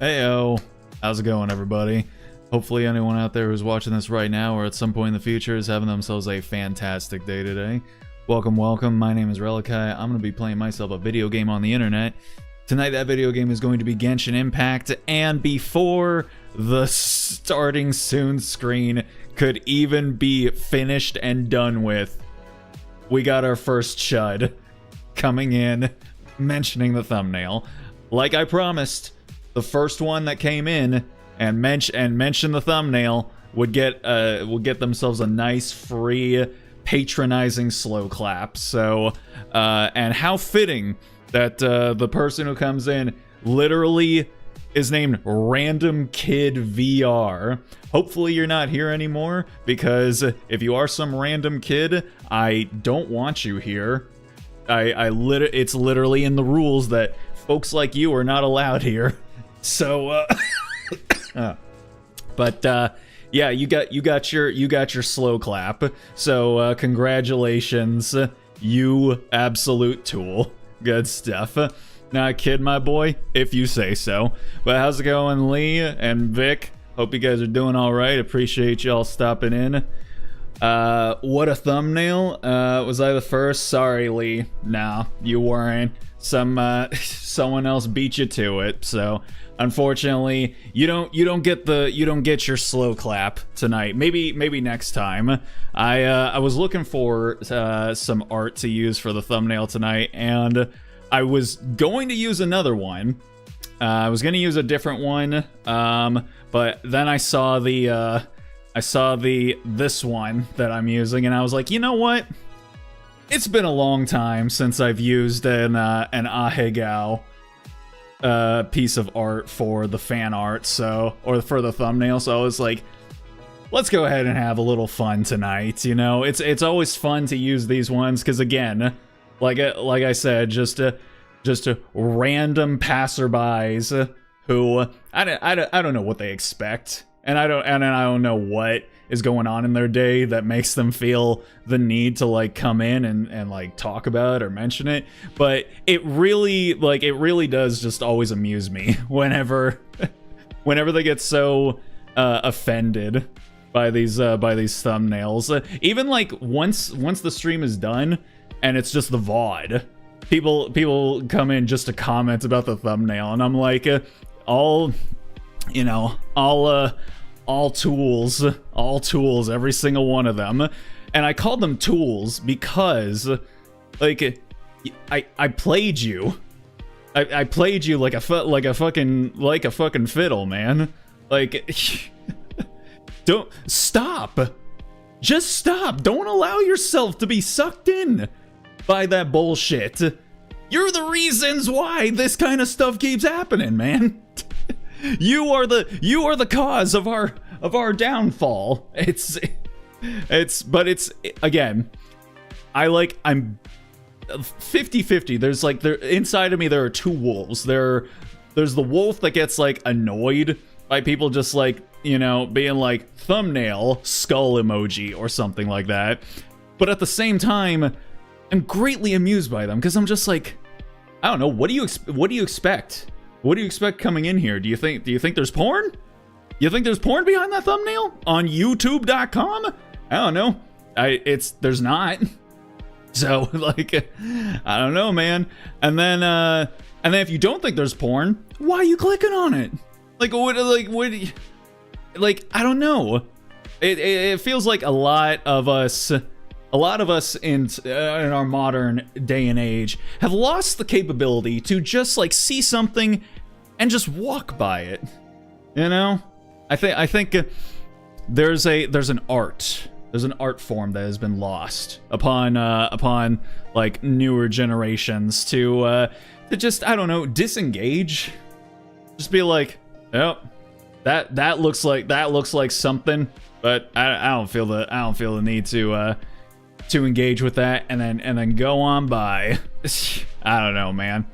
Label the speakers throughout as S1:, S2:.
S1: Heyo, how's it going, everybody? Hopefully anyone out there who's watching this right now or at some point in the future is having themselves a fantastic day today. Welcome, welcome. My name is Relikai. I'm going to be playing myself a video game on the internet. Tonight that video game is going to be Genshin Impact, and before the starting soon screen could even be finished and done with, we got our first chud coming in, mentioning the thumbnail. Like I promised, the first one that came in and mentioned the thumbnail would get themselves a nice free patronizing slow clap. So and how fitting that the person who comes in literally is named Random Kid VR. Hopefully you're not here anymore, because if you are some random kid, I don't want you here. It's literally in the rules that folks like you are not allowed here. So yeah, you got your slow clap. So congratulations, you absolute tool. Good stuff. Not kid, my boy, if you say so. But how's it going, Lee and Vic? Hope you guys are doing all right. Appreciate y'all stopping in. What a thumbnail. Was I the first? Sorry, Lee. Nah, you weren't. Someone else beat you to it. So unfortunately, you don't get your slow clap tonight. Maybe next time. I was looking for some art to use for the thumbnail tonight, and I was going to use another one. I was going to use a different one, but then I saw this one that I'm using, and I was like, you know what? It's been a long time since I've used an Ahegao piece of art for the fan art, or for the thumbnail. So I was like, let's go ahead and have a little fun tonight. You know, it's always fun to use these ones because, again, like I said, just random passerbys who I don't know what they expect, and I don't know what is going on in their day that makes them feel the need to like come in and like talk about it or mention it. But it really does just always amuse me whenever they get so offended by these thumbnails. Even like once the stream is done and it's just the VOD, people come in just to comment about the thumbnail, and I'm like, all tools, every single one of them. And I called them tools because, like, I played you. I played you like a fucking fiddle, man. Like, don't stop. Just stop. Don't allow yourself to be sucked in by that bullshit. You're the reasons why this kind of stuff keeps happening, man. You are the cause of our downfall. It's again, I'm 50-50. There's like, inside of me there are two wolves. There's the wolf that gets like annoyed by people just like, you know, being like thumbnail skull emoji or something like that. But at the same time, I'm greatly amused by them because I'm just like, I don't know, what do you expect? What do you expect coming in here? Do you think there's porn? You think there's porn behind that thumbnail on youtube.com? I don't know. There's not. So like, I don't know, man. And then if you don't think there's porn, why are you clicking on it? Like I don't know. It feels like a lot of us in our modern day and age have lost the capability to just like see something and just walk by it. You know, I think there's an art form that has been lost upon like newer generations to just, I don't know, disengage. Just be like, oh, that looks like something, but I don't feel the need to engage with that and then go on by. I don't know, man.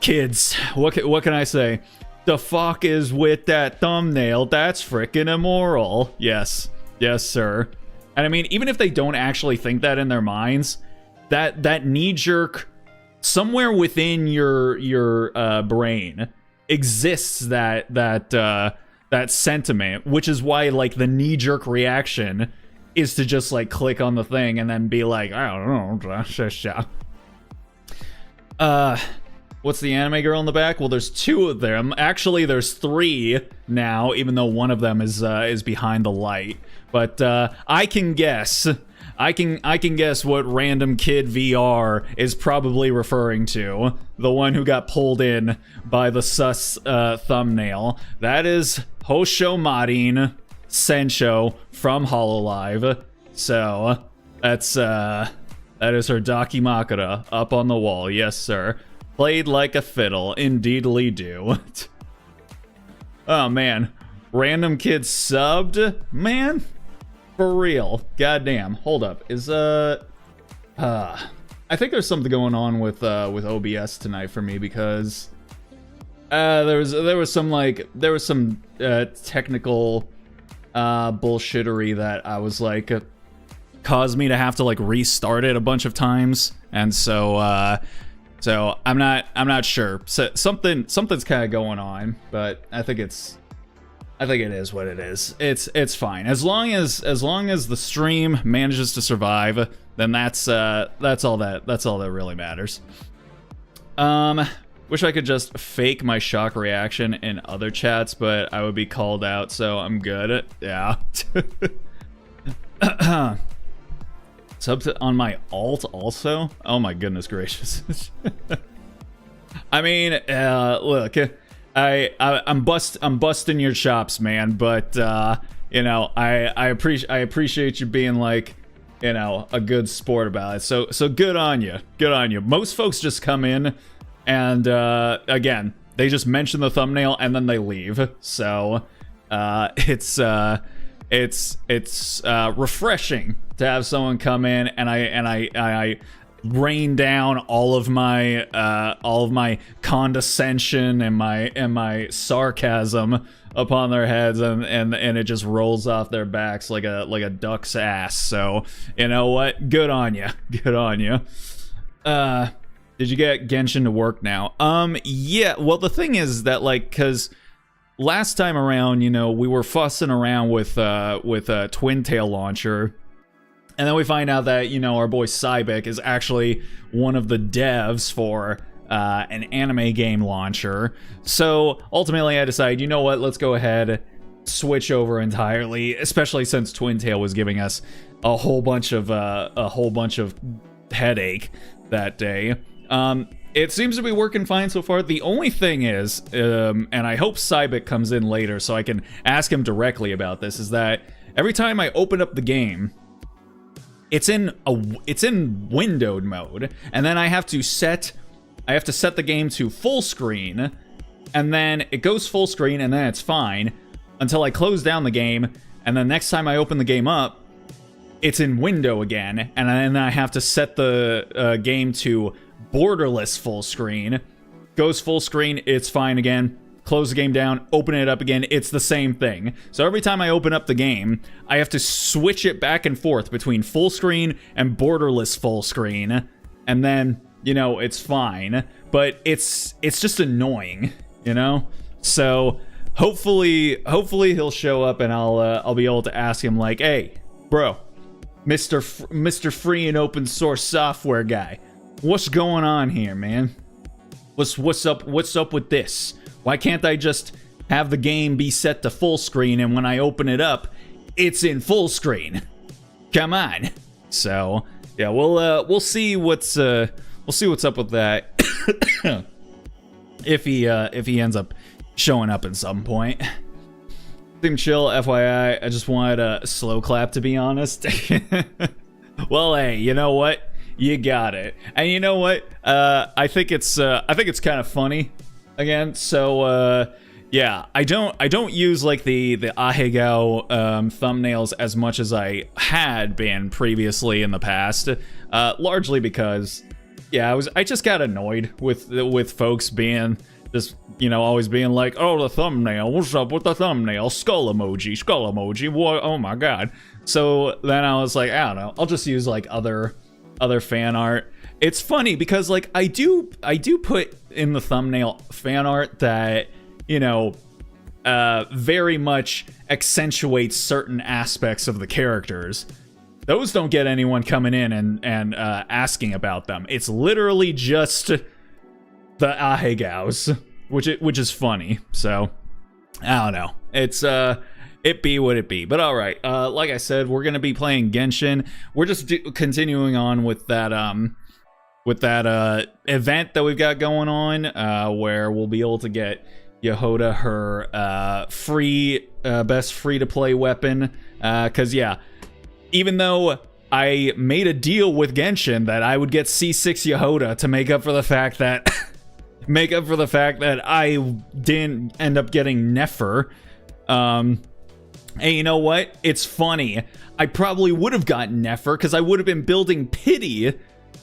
S1: Kids, what can I say? The fuck is with that thumbnail? That's freaking immoral. Yes, sir. And I mean, even if they don't actually think that in their minds, that knee jerk somewhere within your brain exists that sentiment, which is why like the knee-jerk reaction is to just like click on the thing and then be like, I don't know. What's the anime girl in the back? Well, there's two of them. Actually, there's three now, even though one of them is behind the light. But I can guess. I can guess what Random Kid VR is probably referring to. The one who got pulled in by the sus thumbnail. That is Hosho Marin Sensho from Hololive. So that is her Dakimakura up on the wall. Yes, sir. Played like a fiddle, indeedly do. Oh man, Random Kid subbed, man, for real. Goddamn. Hold up. Is I think there's something going on with OBS tonight for me because there was some technical bullshittery that I was like caused me to have to like restart it a bunch of times, and so I'm not sure. So something's kind of going on, but I think it is what it is. It's fine as long as the stream manages to survive. Then that's all that really matters. Wish I could just fake my shock reaction in other chats, but I would be called out, so I'm good. Yeah. Sub on my alt also? Oh my goodness gracious. I mean, look, I'm busting your chops, man, but you know, I appreciate you being like, you know, a good sport about it. So good on you. Good on you. Most folks just come in and again, they just mention the thumbnail and then they leave. So it's refreshing to have someone come in and I rain down all of my condescension and my sarcasm upon their heads, and it just rolls off their backs like a duck's ass. So you know what? Good on you. Good on you. Did you get Genshin to work now? Yeah. Well, the thing is that like, cause last time around, you know, we were fussing around with a Twin Tail launcher, and then we find out that, you know, our boy Cybek is actually one of the devs for an anime game launcher. So ultimately, I decided, you know what, let's go ahead, switch over entirely, especially since Twin Tail was giving us a whole bunch of headache that day. It seems to be working fine so far. The only thing is, and I hope Cybek comes in later so I can ask him directly about this, is that every time I open up the game, it's in windowed mode, and then I have to set the game to full screen, and then it goes full screen, and then it's fine until I close down the game, and then next time I open the game up, it's in window again, and then I have to set the game to borderless full screen. Goes full screen, it's fine again. Close the game down, open it up again, it's the same thing. So every time I open up the game, I have to switch it back and forth between full screen and borderless full screen, and then, you know, it's fine. But it's just annoying, you know? So hopefully he'll show up and I'll be able to ask him like, hey, bro, Mr. Free and Open Source Software guy, what's going on here, man? What's up with this? Why can't I just have the game be set to full screen, and when I open it up, it's in full screen? Come on. So yeah, we'll see what's up with that if he ends up showing up at some point. Team chill, FYI. I just wanted a slow clap, to be honest. Well, hey, you know what? You got it. And you know what? I think it's kind of funny. Again, so yeah, I don't use like the Ahegao thumbnails as much as I had been previously in the past, largely because yeah, I just got annoyed with folks being just, you know, always being like, oh, the thumbnail, what's up with the thumbnail, skull emoji, what, oh my god. So then I was like, I don't know, I'll just use like other fan art. It's funny because like I do put in the thumbnail fan art that you know, very much accentuates certain aspects of the characters, those don't get anyone coming in and asking about them. It's literally just the ahegaos, which is funny. So I don't know. It's it be what it be. But all right, like I said, we're gonna be playing Genshin. We're just continuing on with that event that we've got going on, where we'll be able to get Yehoda her best free-to-play weapon. Because yeah, even though I made a deal with Genshin that I would get C6 Yehoda to make up for the fact that I didn't end up getting Nefer. And you know what? It's funny. I probably would have gotten Nefer because I would have been building pity.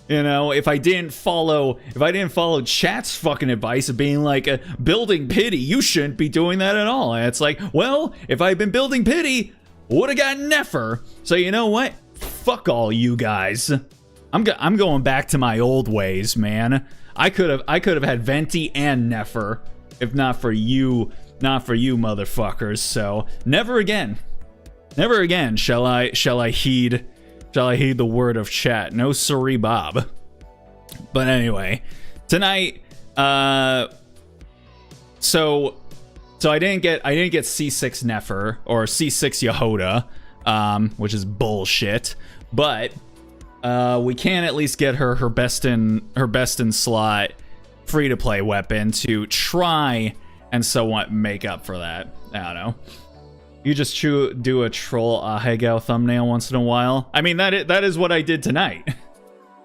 S1: You know, if I didn't follow chat's fucking advice of being like, building pity, you shouldn't be doing that at all. And it's like, well, if I'd been building pity, would have gotten Nefer. So you know what? Fuck all you guys. I'm going back to my old ways, man. I could have had Venti and Nefer if not for you motherfuckers. So never again shall I heed the word of chat. No siree, Bob. But anyway, tonight, so I didn't get C6 Nefer or C6 Yehoda, which is bullshit. But we can at least get her best in slot free to play weapon to try and somewhat make up for that. I don't know. You just do a troll Ahegao thumbnail once in a while. I mean, that is what I did tonight.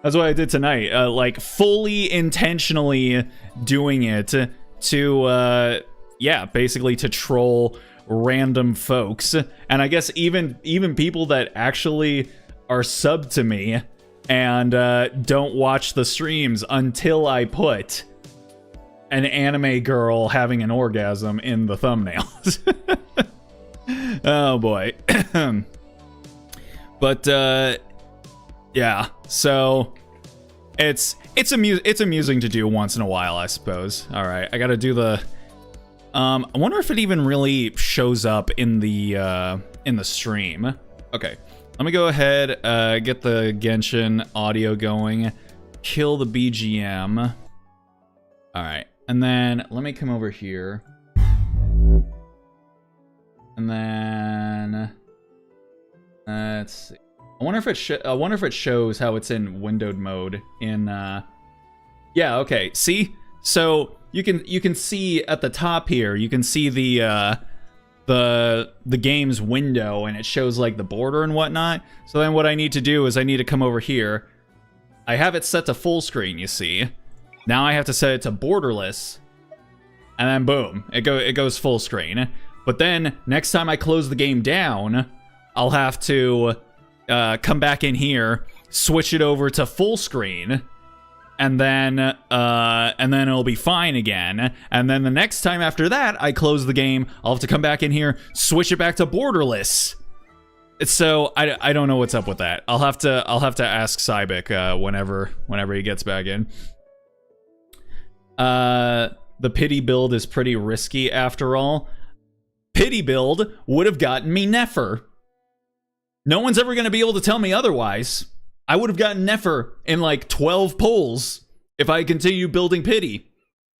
S1: That's what I did tonight. Like, fully intentionally doing it to, yeah, basically to troll random folks. And I guess even people that actually are subbed to me and don't watch the streams until I put an anime girl having an orgasm in the thumbnails. Oh boy. But yeah, so it's amusing to do once in a while, I suppose. All right, I gotta do the I wonder if it even really shows up in the stream. Okay, let me go ahead, get the Genshin audio going, kill the BGM. All right, and then let me come over here. And then let's see. I wonder if it shows how it's in windowed mode in yeah, okay. See? So you can see at the top here, you can see the game's window, and it shows like the border and whatnot. So then what I need to do is I need to come over here. I have it set to full screen, you see. Now I have to set it to borderless. And then boom, it goes full screen. But then, next time I close the game down, I'll have to come back in here, switch it over to full screen, and then it'll be fine again. And then the next time after that, I close the game, I'll have to come back in here, switch it back to borderless. So I don't know what's up with that. I'll have to ask Cybik whenever he gets back in. The pity build is pretty risky after all. Pity build would have gotten me Nefer. No one's ever going to be able to tell me otherwise. I would have gotten Nefer in like 12 polls if I continue building pity.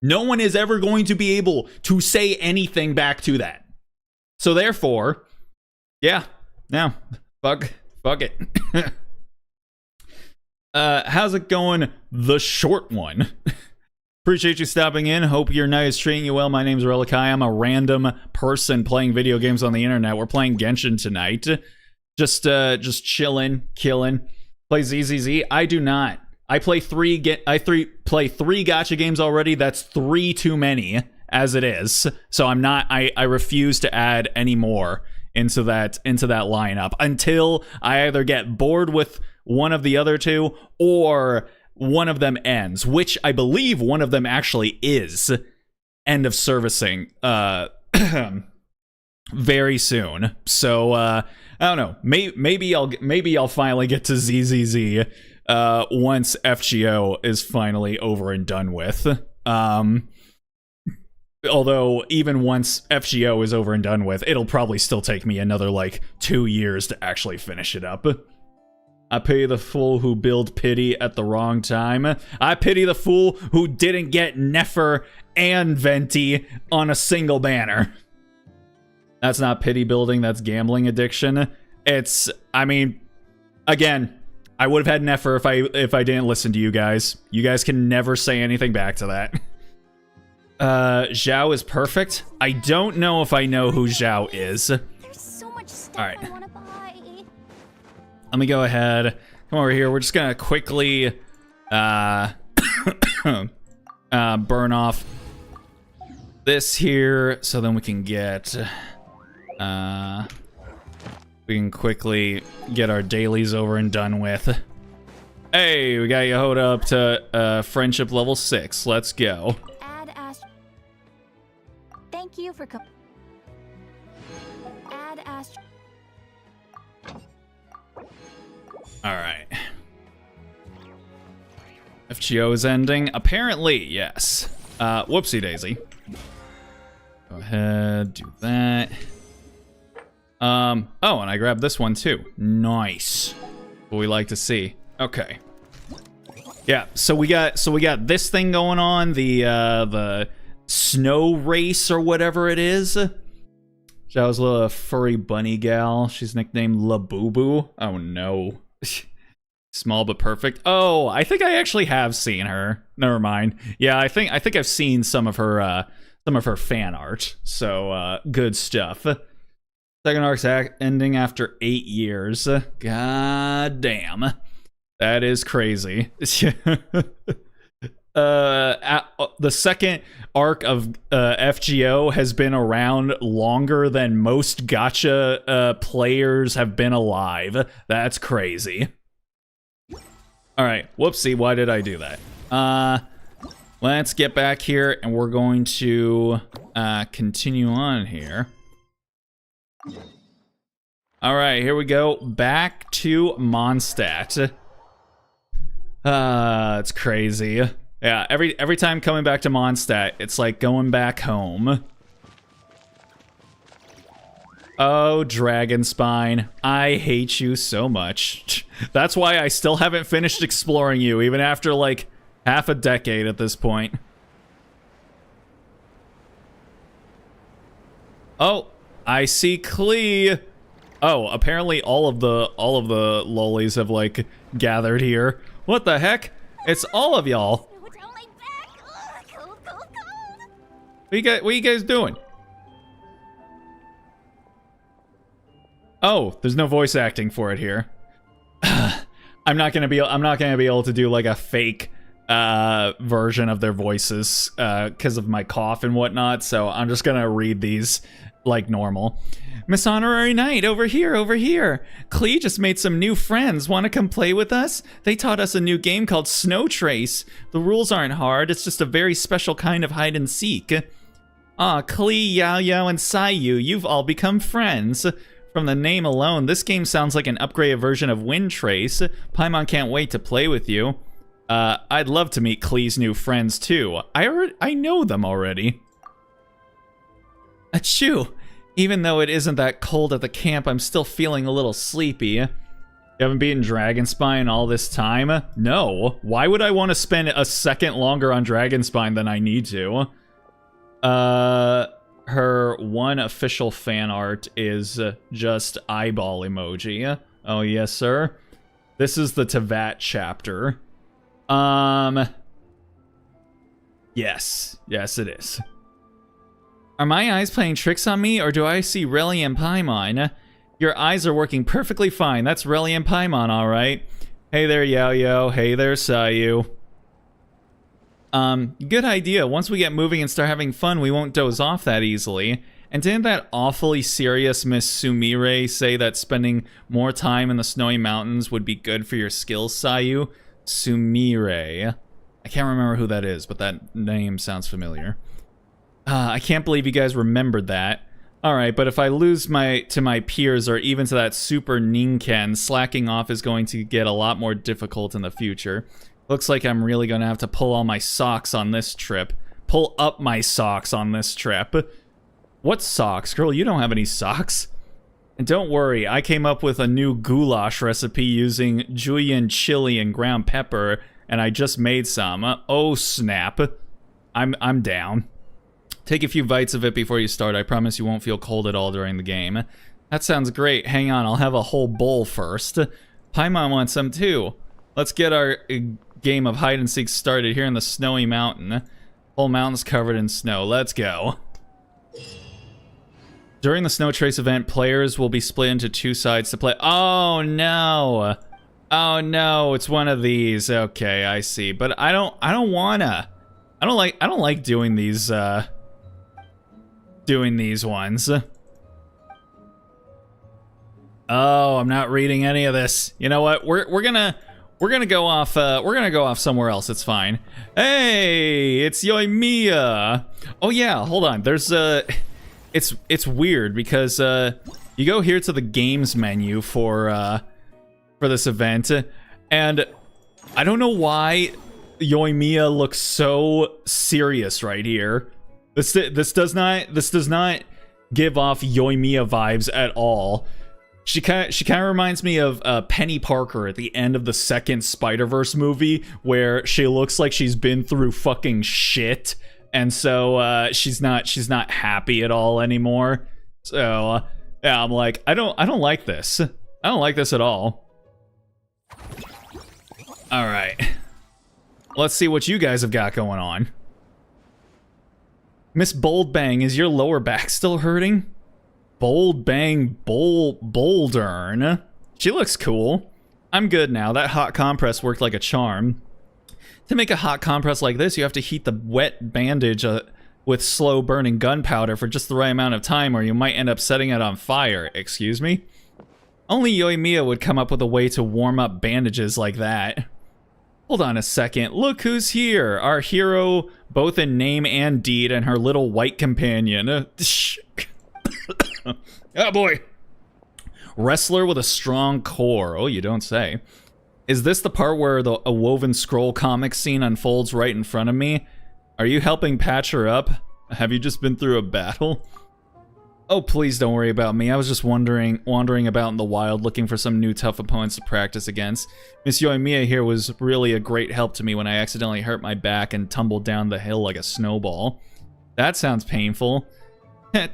S1: No one is ever going to be able to say anything back to that. So therefore, yeah, now, fuck it. How's it going, the short one? Appreciate you stopping in. Hope your night is treating you well. My name's Relikai. I'm a random person playing video games on the internet. We're playing Genshin tonight. Just chilling, killing. Play ZZZ. I do not. I play three gacha games already. That's 3 too many as it is. So I'm not. I refuse to add any more into that lineup until I either get bored with one of the other two or one of them ends, which I believe one of them actually is end of servicing very soon. So I don't know. Maybe I'll finally get to ZZZ once FGO is finally over and done with. Although, even once FGO is over and done with, it'll probably still take me another, like, 2 years to actually finish it up. I pity the fool who billed pity at the wrong time. I pity the fool who didn't get Nefer and Venti on a single banner. That's not pity building, that's gambling addiction. It's, I mean, again, I would have had Nefer if I didn't listen to you guys. You guys can never say anything back to that. Zhao is perfect. I don't know if I know who Zhao is.
S2: There's so much stuff
S1: All right.
S2: I want to buy.
S1: Let me go ahead. Come over here. We're just gonna quickly burn off this here, so then we can get we can quickly get our dailies over and done with. Hey, we got Yehoda up to friendship level 6. Let's go.
S2: Add Ast. Thank you for add Ast.
S1: All right. FGO is ending. Apparently, yes. Whoopsie daisy. Go ahead, do that. Oh, and I grabbed this one too. Nice. What we like to see. Okay. Yeah, so we got this thing going on, the snow race or whatever it is. Zhao's little furry bunny gal. She's nicknamed Labubu. Oh no. Small but perfect. Oh, I think I actually have seen her. Never mind. Yeah, I think I've seen some of her fan art. So good stuff. Second arc's ending after 8 years. God damn. That is crazy. The second arc of FGO has been around longer than most gacha players have been alive. That's crazy. Alright, whoopsie, why did I do that? Let's get back here, and we're going to continue on here. Alright, here we go. Back to Mondstadt. It's crazy. Yeah, every time coming back to Mondstadt, it's like going back home. Oh, Dragonspine. I hate you so much. That's why I still haven't finished exploring you, even after, like, half a decade at this point. Oh, I see Klee. Oh, apparently all of the lollies have, like, gathered here. What the heck? It's all of y'all. What are you guys doing? Oh, there's no voice acting for it here. I'm not gonna be able to do like a fake version of their voices because of my cough and whatnot. So I'm just gonna read these like normal. Miss Honorary Knight, over here, over here. Klee just made some new friends. Want to come play with us? They taught us a new game called Snow Trace. The rules aren't hard. It's just a very special kind of hide and seek. Ah, Klee, Yao Yao, and Sayu, you've all become friends. From the name alone, this game sounds like an upgraded version of Wind Trace. Paimon can't wait to play with you. I'd love to meet Klee's new friends too. I know them already. Achoo! Even though it isn't that cold at the camp, I'm still feeling a little sleepy. You haven't beaten Dragonspine all this time? No. Why would I want to spend a second longer on Dragonspine than I need to? Her one official fan art is just eyeball emoji. Oh, yes, sir. This is the Tevat chapter. Yes. Yes, it is. Are my eyes playing tricks on me, or do I see Relly and Paimon? Your eyes are working perfectly fine. That's Relly and Paimon, alright. Hey there, Yao Yao. Hey there, Sayu. Good idea. Once we get moving and start having fun, we won't doze off that easily. And didn't that awfully serious Miss Sumire say that spending more time in the snowy mountains would be good for your skills, Sayu? Sumire. I can't remember who that is, but that name sounds familiar. I can't believe you guys remembered that. Alright, but if I lose to my peers or even to that super Ninken, slacking off is going to get a lot more difficult in the future. Looks like I'm really going to have to pull all my socks on this trip. pull up my socks on this trip. What socks? Girl, you don't have any socks. And don't worry, I came up with a new goulash recipe using julienne chili and ground pepper, and I just made some. Oh, snap. I'm down. Take a few bites of it before you start. I promise you won't feel cold at all during the game. That sounds great. Hang on, I'll have a whole bowl first. Paimon wants some too. Let's get our game of hide and seek started here in the snowy mountain. Whole mountain's covered in snow. Let's go. During the Snow Trace event, players will be split into two sides to play. Oh no! Oh no! It's one of these. Okay, I see. But I don't wanna. I don't like doing these. Doing these ones. Oh, I'm not reading any of this. You know what? We're gonna go off. We're gonna go off somewhere else. It's fine. Hey, it's Yoimiya. Oh yeah, hold on. There's It's weird because you go here to the games menu for this event, and I don't know why Yoimiya looks so serious right here. This does not give off Yoimiya vibes at all. She kind of reminds me of Penny Parker at the end of the second Spider-Verse movie, where she looks like she's been through fucking shit. And so she's not happy at all anymore. So yeah, I'm like, I don't like this. I don't like this at all. All right, let's see what you guys have got going on. Miss Boldbang, is your lower back still hurting? Boldbang Bouldern. She looks cool. I'm good now. That hot compress worked like a charm. To make a hot compress like this, you have to heat the wet bandage with slow burning gunpowder for just the right amount of time, or you might end up setting it on fire. Excuse me? Only Yoimiya would come up with a way to warm up bandages like that. Hold on a second. Look who's here. Our hero, both in name and deed, and her little white companion. Oh boy. Wrestler with a strong core. Oh, you don't say. Is this the part where a woven scroll comic scene unfolds right in front of me? Are you helping patch her up? Have you just been through a battle? Oh, please don't worry about me. I was just wandering about in the wild looking for some new tough opponents to practice against. Miss Yoimiya here was really a great help to me when I accidentally hurt my back and tumbled down the hill like a snowball. That sounds painful.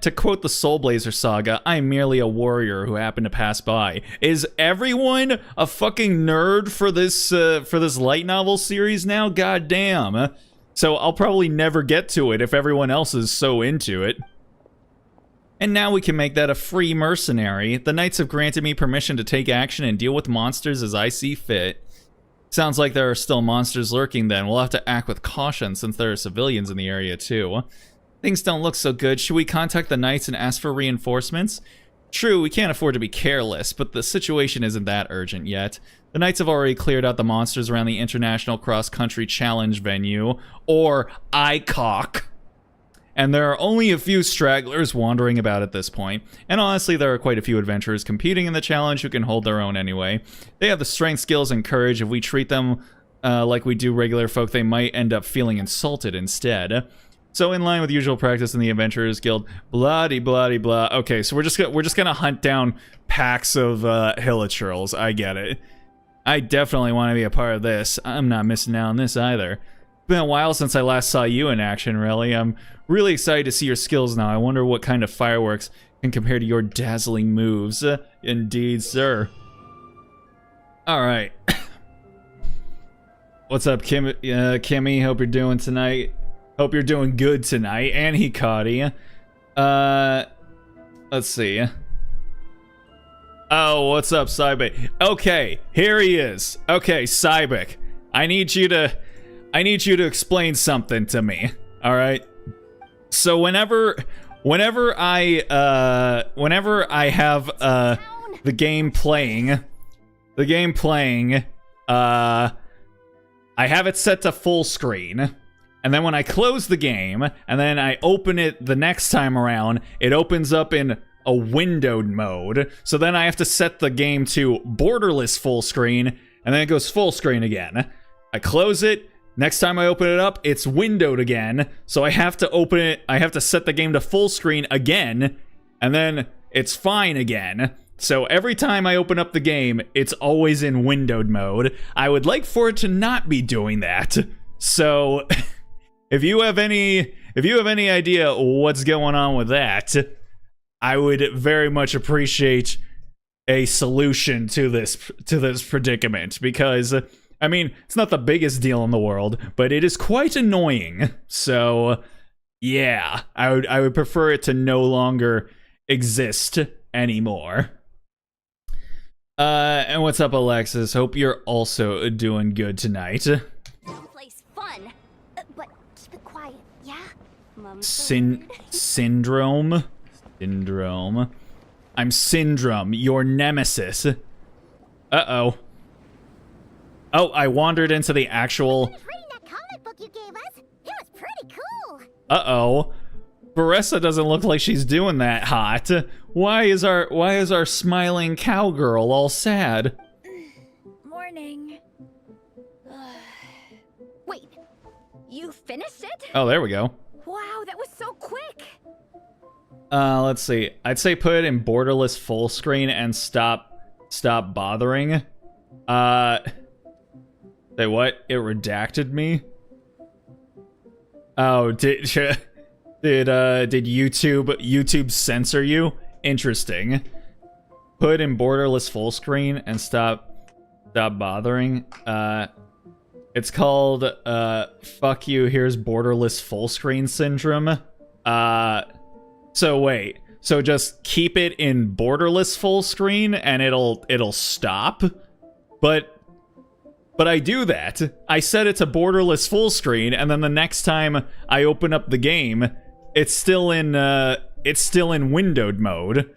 S1: To quote the Soul Blazer saga, I'm merely a warrior who happened to pass by. Is everyone a fucking nerd for this light novel series now? God damn. So I'll probably never get to it if everyone else is so into it. And now we can make that a free mercenary. The Knights have granted me permission to take action and deal with monsters as I see fit. Sounds like there are still monsters lurking then. We'll have to act with caution since there are civilians in the area too. Things don't look so good. Should we contact the Knights and ask for reinforcements? True, we can't afford to be careless, but the situation isn't that urgent yet. The Knights have already cleared out the monsters around the International Cross Country Challenge venue, or ICOC. And there are only a few stragglers wandering about at this point. And honestly, there are quite a few adventurers competing in the challenge who can hold their own anyway. They have the strength, skills, and courage. If we treat them like we do regular folk, they might end up feeling insulted instead. So in line with usual practice in the Adventurers Guild, blah-de-blah-de-blah. Okay, so we're just gonna hunt down packs of hilichurls. I get it. I definitely want to be a part of this. I'm not missing out on this either. It's been a while since I last saw you in action, really. I'm really excited to see your skills now. I wonder what kind of fireworks can compare to your dazzling moves. Indeed, sir. Alright. What's up, Kimmy? Hope you're doing tonight. Hope you're doing good tonight. And Hikari. Let's see. Oh, what's up, Cybek? Okay, here he is. Okay, Cybek. I need you to explain something to me. All right. So whenever I have the game playing, I have it set to full screen. And then when I close the game, and then I open it the next time around, it opens up in a windowed mode. So then I have to set the game to borderless full screen, and then it goes full screen again. I close it, Next time I open it up, it's windowed again. So I have to open it. I have to set the game to full screen again. And then it's fine again. So every time I open up the game, it's always in windowed mode. I would like for it to not be doing that. So if you have any idea what's going on with that, I would very much appreciate a solution to this predicament, because I mean, it's not the biggest deal in the world, but it is quite annoying. So yeah, I would prefer it to no longer exist anymore. And what's up, Alexis? Hope you're also doing good tonight.
S2: Place fun, but keep it quiet, yeah?
S1: Syndrome. I'm Syndrome, your nemesis. Uh-oh. Oh, I wandered into the actual...
S2: I was reading that comic book you gave us. It was pretty cool.
S1: Uh-oh. Baressa doesn't look like she's doing that hot. Why is our smiling cowgirl all sad?
S2: Morning. Wait, you finished it?
S1: Oh, there we go.
S2: Wow, that was so quick.
S1: Let's see. I'd say put it in borderless full screen and stop bothering. Say what? It redacted me? Oh, did YouTube censor you? Interesting. Put in borderless full screen and stop bothering. It's called fuck you, here's borderless full screen syndrome. So wait. So just keep it in borderless full screen and it'll stop? But I do that. I set it to borderless full screen, and then the next time I open up the game, it's still in windowed mode.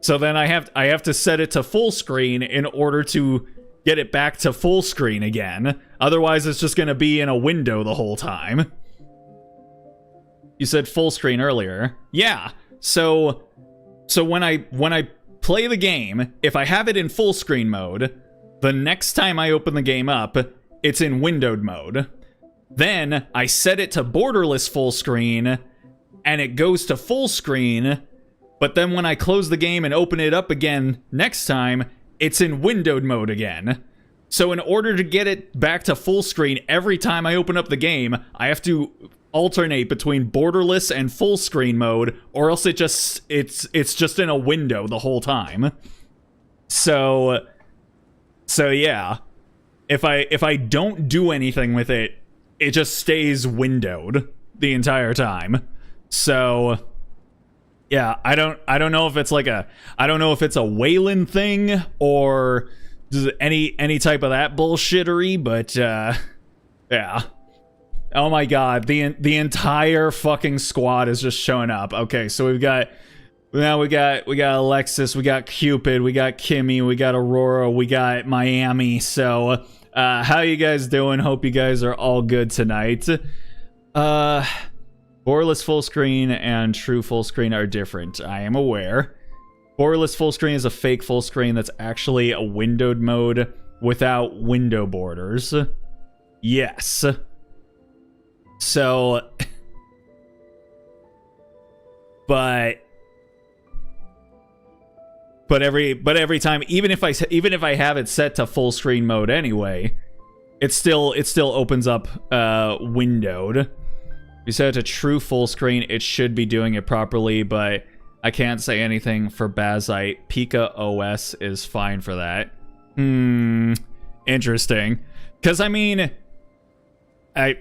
S1: So then I have to set it to full screen in order to get it back to full screen again. Otherwise, it's just gonna be in a window the whole time. You said full screen earlier. Yeah. So when I play the game, if I have it in full screen mode, the next time I open the game up, it's in windowed mode. Then I set it to borderless full screen, and it goes to full screen, but then when I close the game and open it up again next time, it's in windowed mode again. So in order to get it back to full screen every time I open up the game, I have to alternate between borderless and full screen mode, or else it's just in a window the whole time. So yeah, if I don't do anything with it, it just stays windowed the entire time. So yeah, I don't know if it's like a Wayland thing or any type of that bullshittery, but yeah. Oh my god, the entire fucking squad is just showing up. Okay, so we got Alexis, we got Cupid, we got Kimmy, we got Aurora, we got Miami. So how you guys doing? Hope you guys are all good tonight. Borderless full screen and true full screen are different, I am aware. Borderless full screen is a fake full screen that's actually a windowed mode without window borders. Yes. So, but every time, even if I have it set to full screen mode anyway, it still opens up windowed. If you set it to true full screen, it should be doing it properly, but I can't say anything for Bazite. Pika OS is fine for that. Interesting. Because I mean, I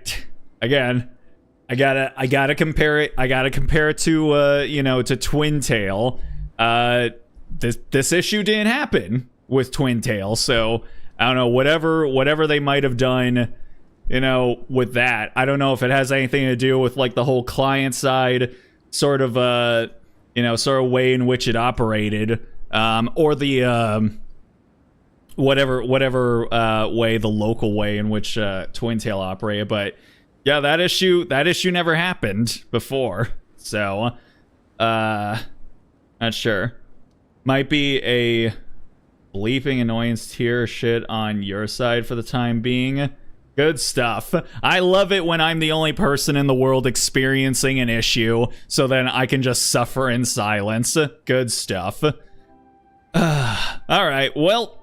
S1: gotta compare it. I gotta compare it to to Twin Tail. This issue didn't happen with Twin Tail, so I don't know, whatever they might have done, with that. I don't know if it has anything to do with like the whole client side sort of way in which it operated, or the whatever way, the local way in which Twin Tail operated. But yeah, that issue never happened before, so not sure. Might be a bleeping annoyance tier shit on your side for the time being. Good stuff. I love it when I'm the only person in the world experiencing an issue, so then I can just suffer in silence. Good stuff. Alright, well,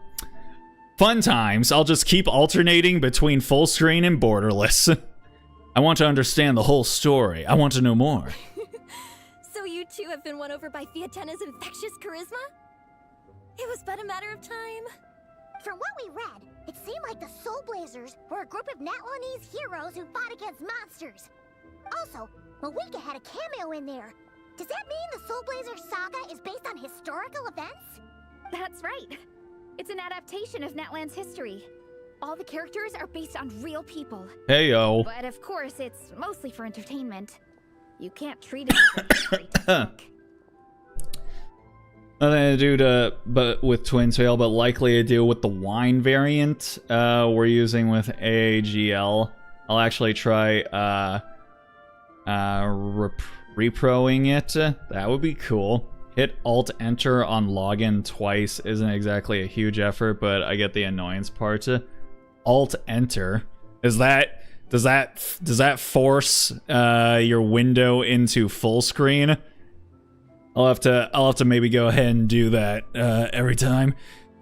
S1: fun times. I'll just keep alternating between full screen and borderless. I want to understand the whole story. I want to know more.
S3: So you two have been won over by Fiatena's infectious charisma? It was but a matter of time.
S4: From what we read, it seemed like the Soul Blazers were a group of Natlanese heroes who fought against monsters. Also, Mawika had a cameo in there. Does that mean the Soul Blazer saga is based on historical events?
S2: That's right. It's an adaptation of Natlan's history. All the characters are based on real people.
S1: Hey, yo.
S2: But of course, it's mostly for entertainment. You can't treat it as a history textbook.
S1: Nothing to do with Twin Tail, but likely to do with the wine variant we're using with AAGL. I'll actually try reproing it. That would be cool. Hit Alt-Enter on login twice isn't exactly a huge effort, but I get the annoyance part. Alt-Enter. Does that force your window into full screen? I'll have to maybe go ahead and do that every time.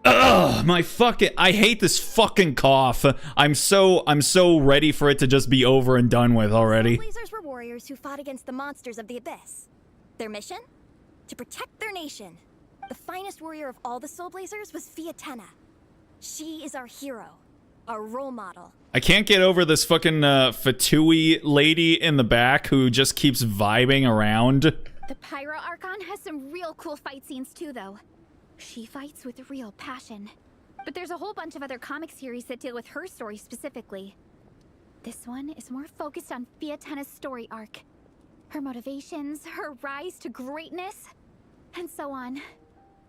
S1: Ugh, my fucking, I hate this fucking cough. I'm so ready for it to just be over and done with already.
S3: Soul Blazers were warriors who fought against the monsters of the Abyss. Their mission? To protect their nation. The finest warrior of all the Soul Blazers was Fiatena. She is our hero, our role model.
S1: I can't get over this fucking Fatui lady in the back who just keeps vibing around.
S2: The Pyro Archon has some real cool fight scenes too, though. She fights with real passion. But there's a whole bunch of other comic series that deal with her story specifically. This one is more focused on Fiatena's story arc. Her motivations, her rise to greatness, and so on.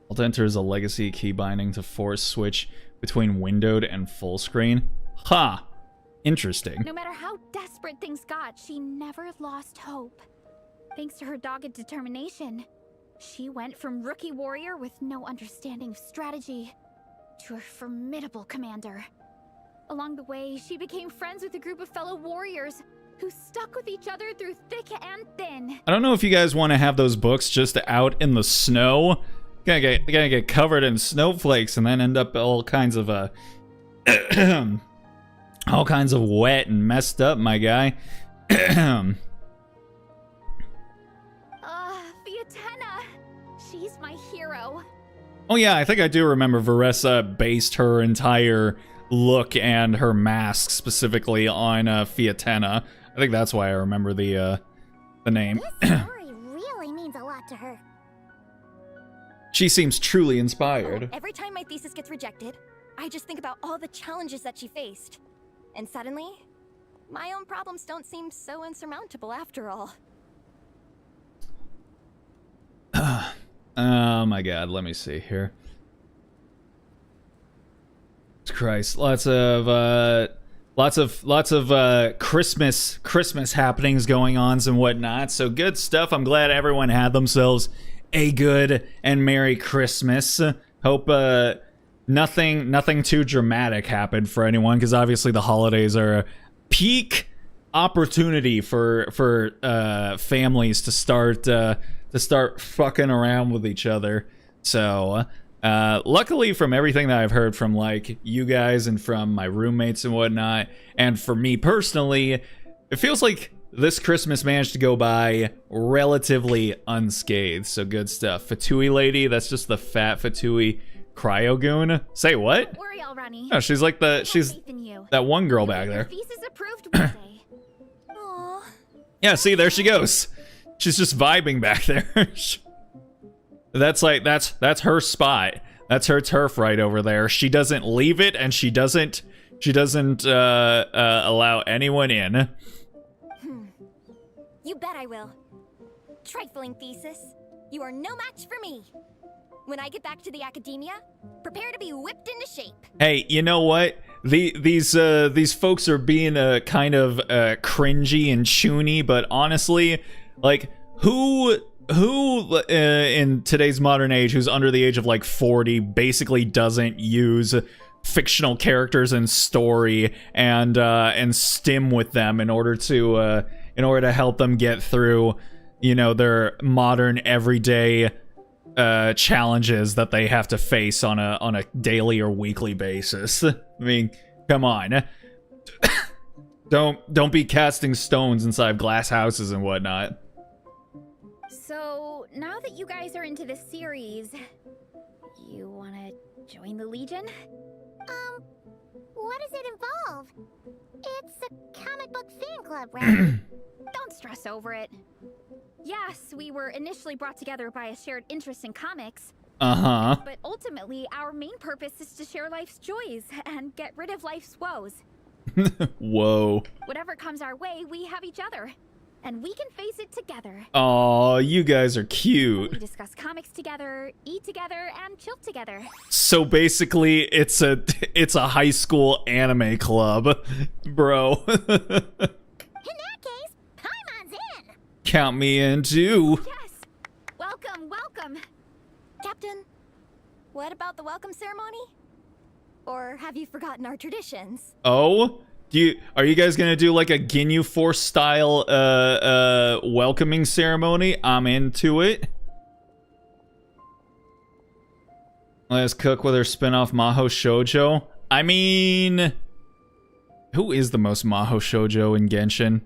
S1: Alt-Enter is a legacy key binding to force switch between windowed and full screen. Ha! Interesting.
S2: No matter how desperate things got, she never lost hope. Thanks to her dogged determination, she went from rookie warrior with no understanding of strategy to a formidable commander. Along the way, she became friends with a group of fellow warriors who stuck with each other through thick and thin.
S1: I don't know if you guys want to have those books just out in the snow. Gonna get covered in snowflakes and then end up all kinds of all kinds of wet and messed up, my guy.
S2: Fiatena! She's my hero.
S1: Oh yeah, I think I do remember Veressa based her entire look and her mask specifically on Fiatena. I think that's why I remember the name.
S4: This story really means a lot to her.
S1: She seems truly inspired.
S3: Every time my thesis gets rejected, I just think about all the challenges that she faced. And suddenly, my own problems don't seem so insurmountable after all.
S1: Oh my god, let me see here. Christ, lots of Christmas happenings going on and whatnot. So good stuff. I'm glad everyone had themselves a good and Merry Christmas. Hope nothing too dramatic happened for anyone, because obviously the holidays are a peak opportunity for families to start fucking around with each other. So luckily, from everything that I've heard from like you guys and from my roommates and whatnot, and for me personally, it feels like this Christmas managed to go by relatively unscathed. So good stuff. Fatui lady, that's just the fat Fatui cryogoon. Say what?
S2: Don't worry, Alrani.
S1: Oh, she's like she's that one girl back there.
S2: Thesis approved one day.
S3: Aww.
S1: Yeah, see, there she goes. She's just vibing back there. That's her spot. That's her turf right over there. She doesn't leave it, and she doesn't allow anyone in.
S3: You bet I will. Trifling thesis. You are no match for me. When I get back to the academia, prepare to be whipped into shape.
S1: Hey, you know what? These folks are being kind of cringy and choony, but honestly, like who in today's modern age who's under the age of like 40 basically doesn't use fictional characters and story and stim with them in order to help them get through, you know, their modern everyday challenges that they have to face on a daily or weekly basis. I mean, come on. Don't be casting stones inside glass houses and whatnot.
S2: So, now that you guys are into this series, you wanna join the Legion?
S4: What does it involve? It's a comic book fan club, right?
S2: Don't stress over it. Yes, we were initially brought together by a shared interest in comics.
S1: Uh-huh.
S2: But ultimately, our main purpose is to share life's joys and get rid of life's woes.
S1: Whoa.
S2: Whatever comes our way, we have each other. And we can face it together.
S1: Aw, you guys are
S2: We
S1: cute.
S2: discuss comics together, eat together, and chill together.
S1: So basically, it's a high school anime club, bro.
S4: In that case, Paimon's in!
S1: Count me in too.
S2: Yes! Welcome, welcome!
S3: Captain, what about the welcome ceremony? Or have you forgotten our traditions?
S1: Oh? Are you guys gonna do like a Ginyu Force style welcoming ceremony? I'm into it. Let's cook with her spin-off Maho Shoujo. I mean, who is the most Maho Shoujo in Genshin?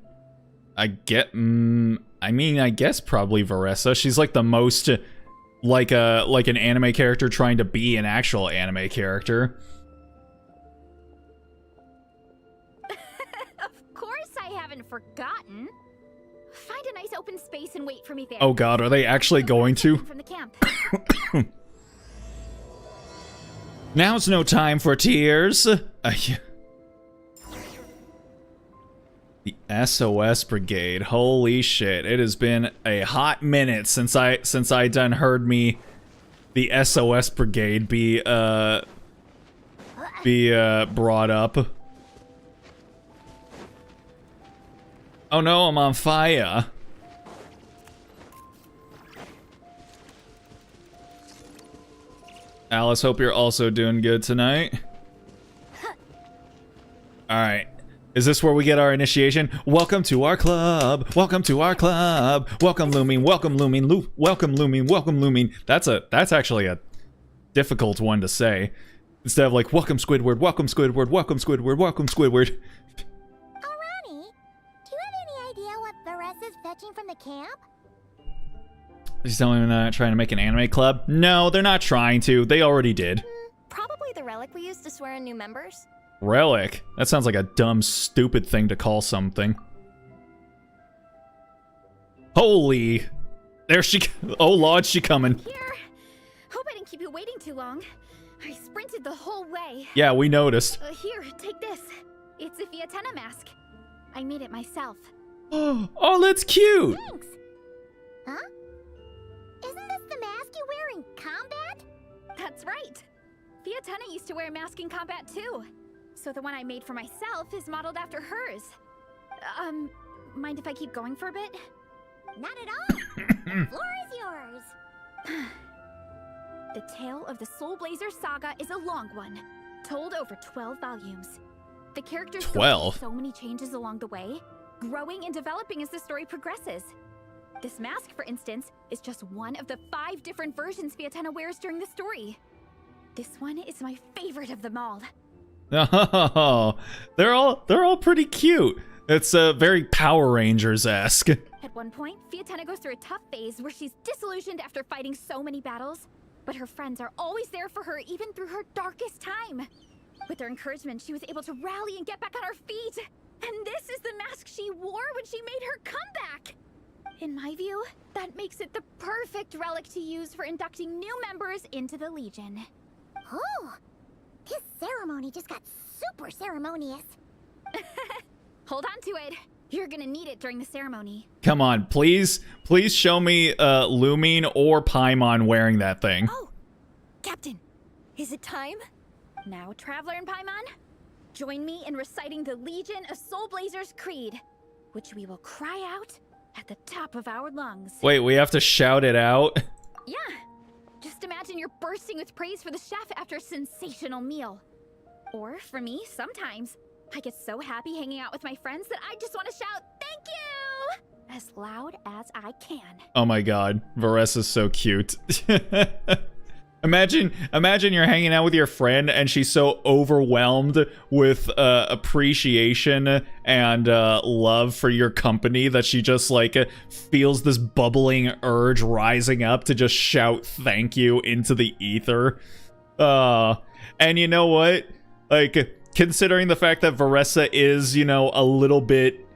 S1: I guess probably Varessa. She's like the most like an anime character trying to be an actual anime character.
S2: Of course I haven't forgotten. Find a nice open space and wait for me there.
S1: Oh god, are they actually going to?
S2: From the camp.
S1: Now's no time for tears. The SOS Brigade. Holy shit. It has been a hot minute since I done heard me the SOS Brigade be brought up. Oh no, I'm on fire. Alice, hope you're also doing good tonight. Alright. Is this where we get our initiation? Welcome to our club. Welcome to our club. Welcome Looming. Welcome Looming. Welcome Looming. Welcome Looming. That's actually a difficult one to say. Instead of like, welcome Squidward. Welcome Squidward. Welcome Squidward. Welcome Squidward.
S4: Oh, Ronnie, do you have any idea what Varessa's fetching from the camp?
S1: He's telling me they're not trying to make an anime club? No, they're not trying to. They already did.
S3: Probably the relic we used to swear in new members.
S1: Relic? That sounds like a dumb, stupid thing to call something. Holy. There she... Oh, Lord, she coming.
S2: Here. Hope I didn't keep you waiting too long. I sprinted the whole way.
S1: Yeah, we noticed.
S2: Here, take this. It's a Fiatena mask. I made it myself.
S1: Oh, that's cute.
S4: Thanks. Huh? Isn't this the mask you wear in combat?
S2: That's right. Fiatena used to wear a mask in combat too. So the one I made for myself is modeled after hers. Mind if I keep going for a bit?
S4: Not at all. The floor is yours.
S2: The tale of the Soul Blazer saga is a long one, told over 12 volumes. The characters go
S1: 12?
S2: through so many changes along the way, growing and developing as the story progresses. This mask, for instance, is just one of the 5 different versions Fiatena wears during the story. This one is my favorite of them all.
S1: Oh, they're all pretty cute. It's very Power Rangers-esque.
S2: At one point, Fiatena goes through a tough phase where she's disillusioned after fighting so many battles, but her friends are always there for her even through her darkest time. With their encouragement, she was able to rally and get back on her feet. And this is the mask she wore when she made her comeback. In my view, that makes it the perfect relic to use for inducting new members into the Legion.
S4: Oh, this ceremony just got super ceremonious.
S2: Hold on to it. You're gonna need it during the ceremony.
S1: Come on, please show me Lumine or Paimon wearing that thing.
S3: Oh, Captain, is it time?
S2: Now, Traveler and Paimon, join me in reciting the Legion of Soul Blazers Creed, which we will cry out at the top of our lungs.
S1: Wait, we have to shout it out?
S2: Yeah. Just imagine you're bursting with praise for the chef after a sensational meal. Or for me, sometimes. I get so happy hanging out with my friends that I just want to shout, "Thank you!" as loud as I can.
S1: Oh my god, Varessa's so cute. Imagine you're hanging out with your friend and she's so overwhelmed with appreciation and love for your company that she just like feels this bubbling urge rising up to just shout thank you into the ether. And you know what? Like, considering the fact that Varessa is, you know, a little bit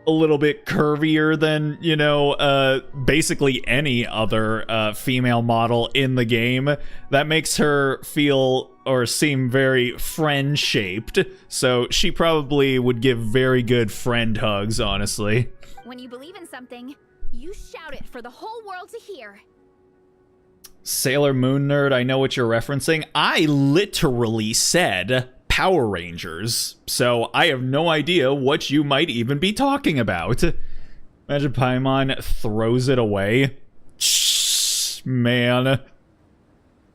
S1: curvier than, you know, basically any other female model in the game, that makes her feel or seem very friend-shaped. So she probably would give very good friend hugs, honestly.
S2: When you believe in something, you shout it for the whole world to hear.
S1: Sailor Moon nerd, I know what you're referencing. I literally said Power Rangers, so I have no idea what you might even be talking about. Imagine Paimon throws it away. Shh, man.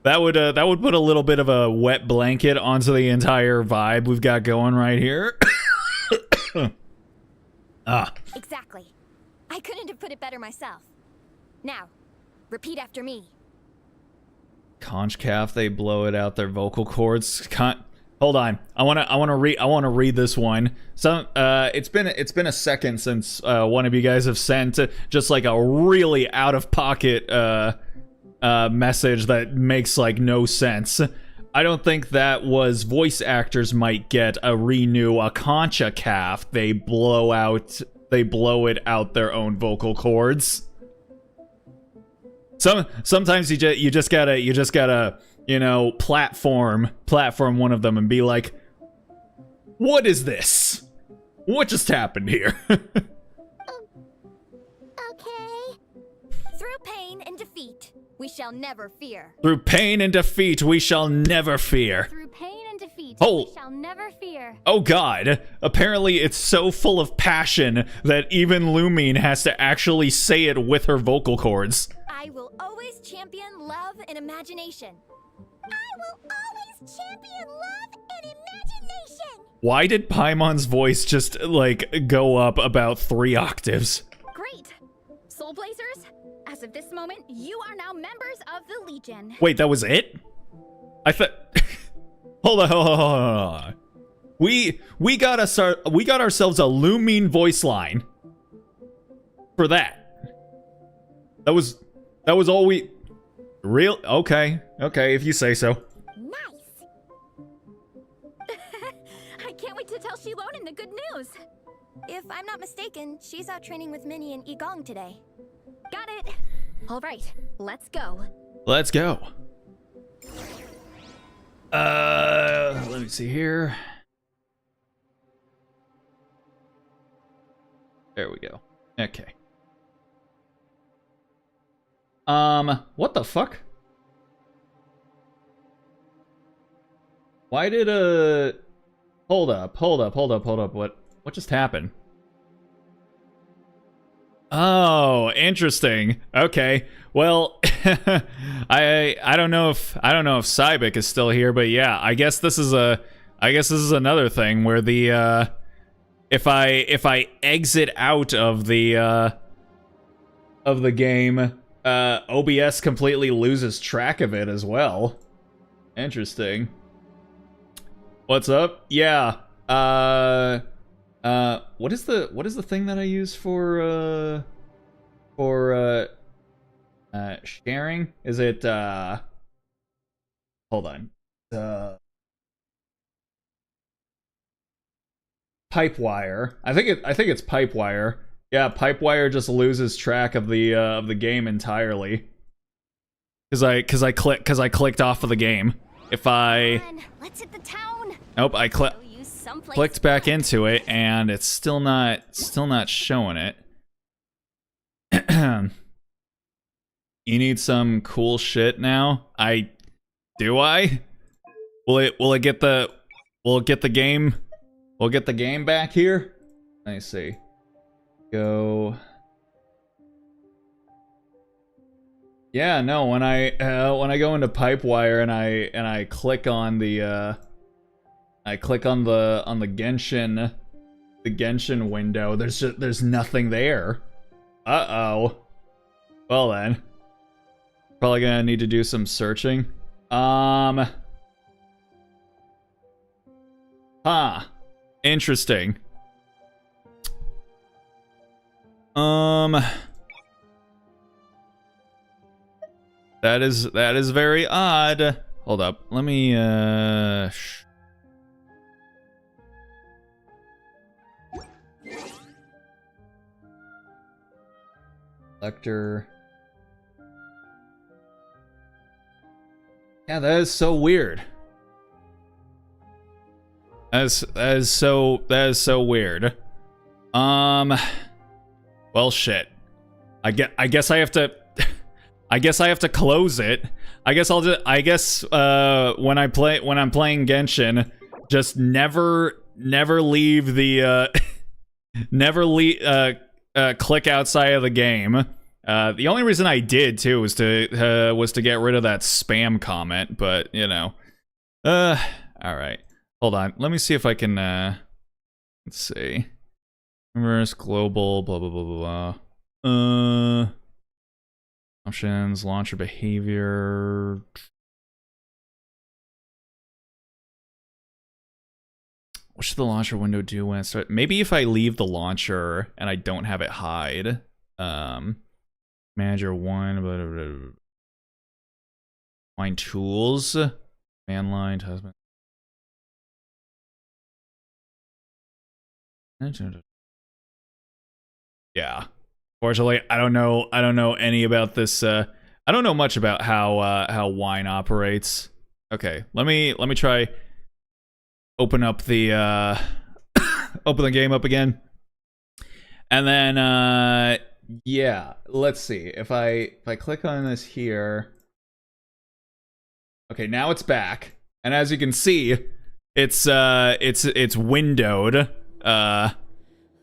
S1: That would put a little bit of a wet blanket onto the entire vibe we've got going right here.
S3: Exactly. I couldn't have put it better myself. Now, repeat after me.
S1: Conch calf, they blow it out their vocal cords. Hold on, I wanna read this one. So it's been a second since one of you guys have sent just like a really out of pocket message that makes like no sense. I don't think that was voice actors might get a renew a concha calf. They blow it out their own vocal cords. Sometimes you just gotta you know, platform one of them and be like, what is this? What just happened here?
S4: Okay.
S3: Through pain and defeat, we shall never fear.
S1: Through pain and defeat, we shall never fear.
S2: Through pain and defeat,
S1: Oh.
S2: we shall never fear.
S1: Oh god, apparently it's so full of passion that even Lumine has to actually say it with her vocal cords.
S3: I will always champion love and imagination.
S4: I will always champion love and imagination.
S1: Why did Paimon's voice just, like, go up about 3 octaves?
S2: Great! Soul Blazers, as of this moment, you are now members of the Legion.
S1: Wait, that was it? I thought... hold on. We got ourselves a Lumine voice line. For that. That was all we... Real? Okay, if you say so.
S4: Nice.
S2: I can't wait to tell Shilonin the good news.
S3: If I'm not mistaken, she's out training with Minnie and Igong today.
S2: Got it. All right, let's go.
S1: Let's go. Let me see here. There we go. Okay. What the fuck? Why did, hold up. What just happened? Oh, interesting. Okay. Well, I don't know if Cybik is still here, but yeah, I guess this is another thing where the, if I exit out of the game, OBS completely loses track of it as well. Interesting. What's up? Yeah. What is the thing that I use for sharing? Is it hold on. Pipewire. I think it's Pipewire. Yeah, Pipewire just loses track of the game entirely. Cause I clicked off of the game. If I
S3: Come on, let's hit the town.
S1: Nope, I
S3: Show you someplace
S1: clicked back
S3: fun.
S1: into it and it's still not showing it. You need some cool shit now? Do I? Will it get the game back here? Let me see. Go. Yeah, no, when I go into Pipewire and I click on the I click on the Genshin, window. There's nothing there. Uh-oh. Well then, probably gonna need to do some searching. Interesting. That is very odd. Hold up. Let me Lecter. Yeah, that is so weird. That is so weird. Well, shit. I guess I have to. I guess I have to close it. I guess when I'm playing Genshin, just never leave the click outside of the game. The only reason I did too was to get rid of that spam comment, but you know. All right. Hold on. Let me see if I can let's see. Reverse global blah blah blah blah blah. Options, launcher behavior. What should the launcher window do when it starts? Maybe if I leave the launcher and I don't have it hide. Manager 1, blah, blah, blah. Find tools. Man line, husband. Yeah. Fortunately, I don't know any about this. I don't know much about how wine operates. Okay, let me try open up the open the game up again, and then yeah, let's see if I click on this here. Okay, now it's back, and as you can see, it's windowed.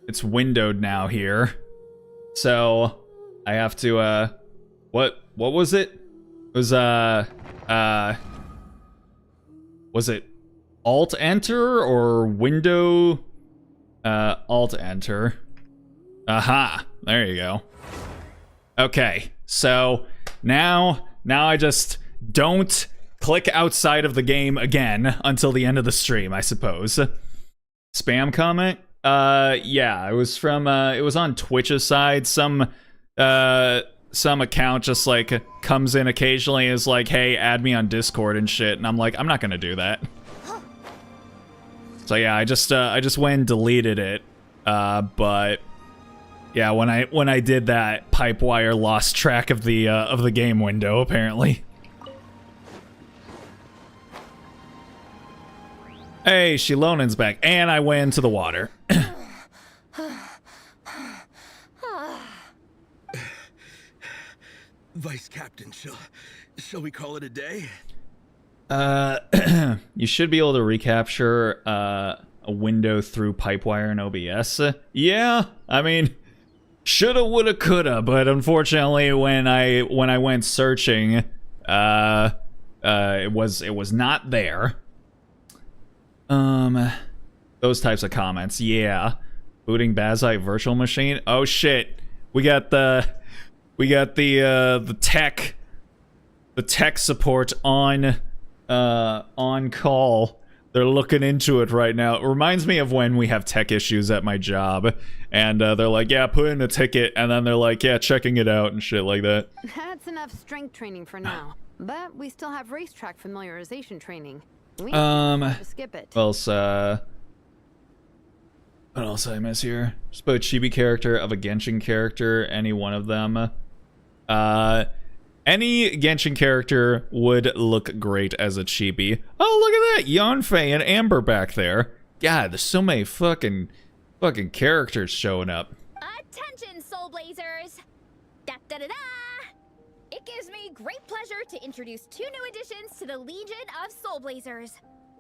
S1: It's windowed now here. So I have to what was it? It was it Alt Enter or Window Alt Enter? Aha, there you go. Okay, so now I just don't click outside of the game again until the end of the stream, I suppose. Spam comment? Yeah, it was from it was on Twitch's side. Some account just like comes in occasionally and is like, hey, add me on Discord and shit, and I'm like, I'm not gonna do that. So yeah, I just went and deleted it. But yeah, when I did that, Pipewire lost track of the game window, apparently. Hey, Shilonen's back, and I went into the water.
S5: Vice Captain, shall we call it a day?
S1: You should be able to recapture a window through Pipewire and OBS. Yeah, I mean, shoulda, woulda, coulda, but unfortunately, when I went searching, it was not there. Those types of comments, yeah. Booting Bazite virtual machine. Oh shit, we got the tech support on call. They're looking into it right now. It reminds me of when we have tech issues at my job, and they're like, yeah, put in a ticket, and then they're like, yeah, checking it out and shit like that.
S6: That's enough strength training for now, but we still have racetrack familiarization training. We skip it.
S1: What else did I miss here? Just put a chibi character of a Genshin character, any one of them. Any Genshin character would look great as a chibi. Oh, look at that! Yanfei and Amber back there. God, there's so many fucking characters showing up.
S2: Attention, Soul Blazers! Da da da da! It gives me great pleasure to introduce 2 new additions to the Legion of Soul Blazers.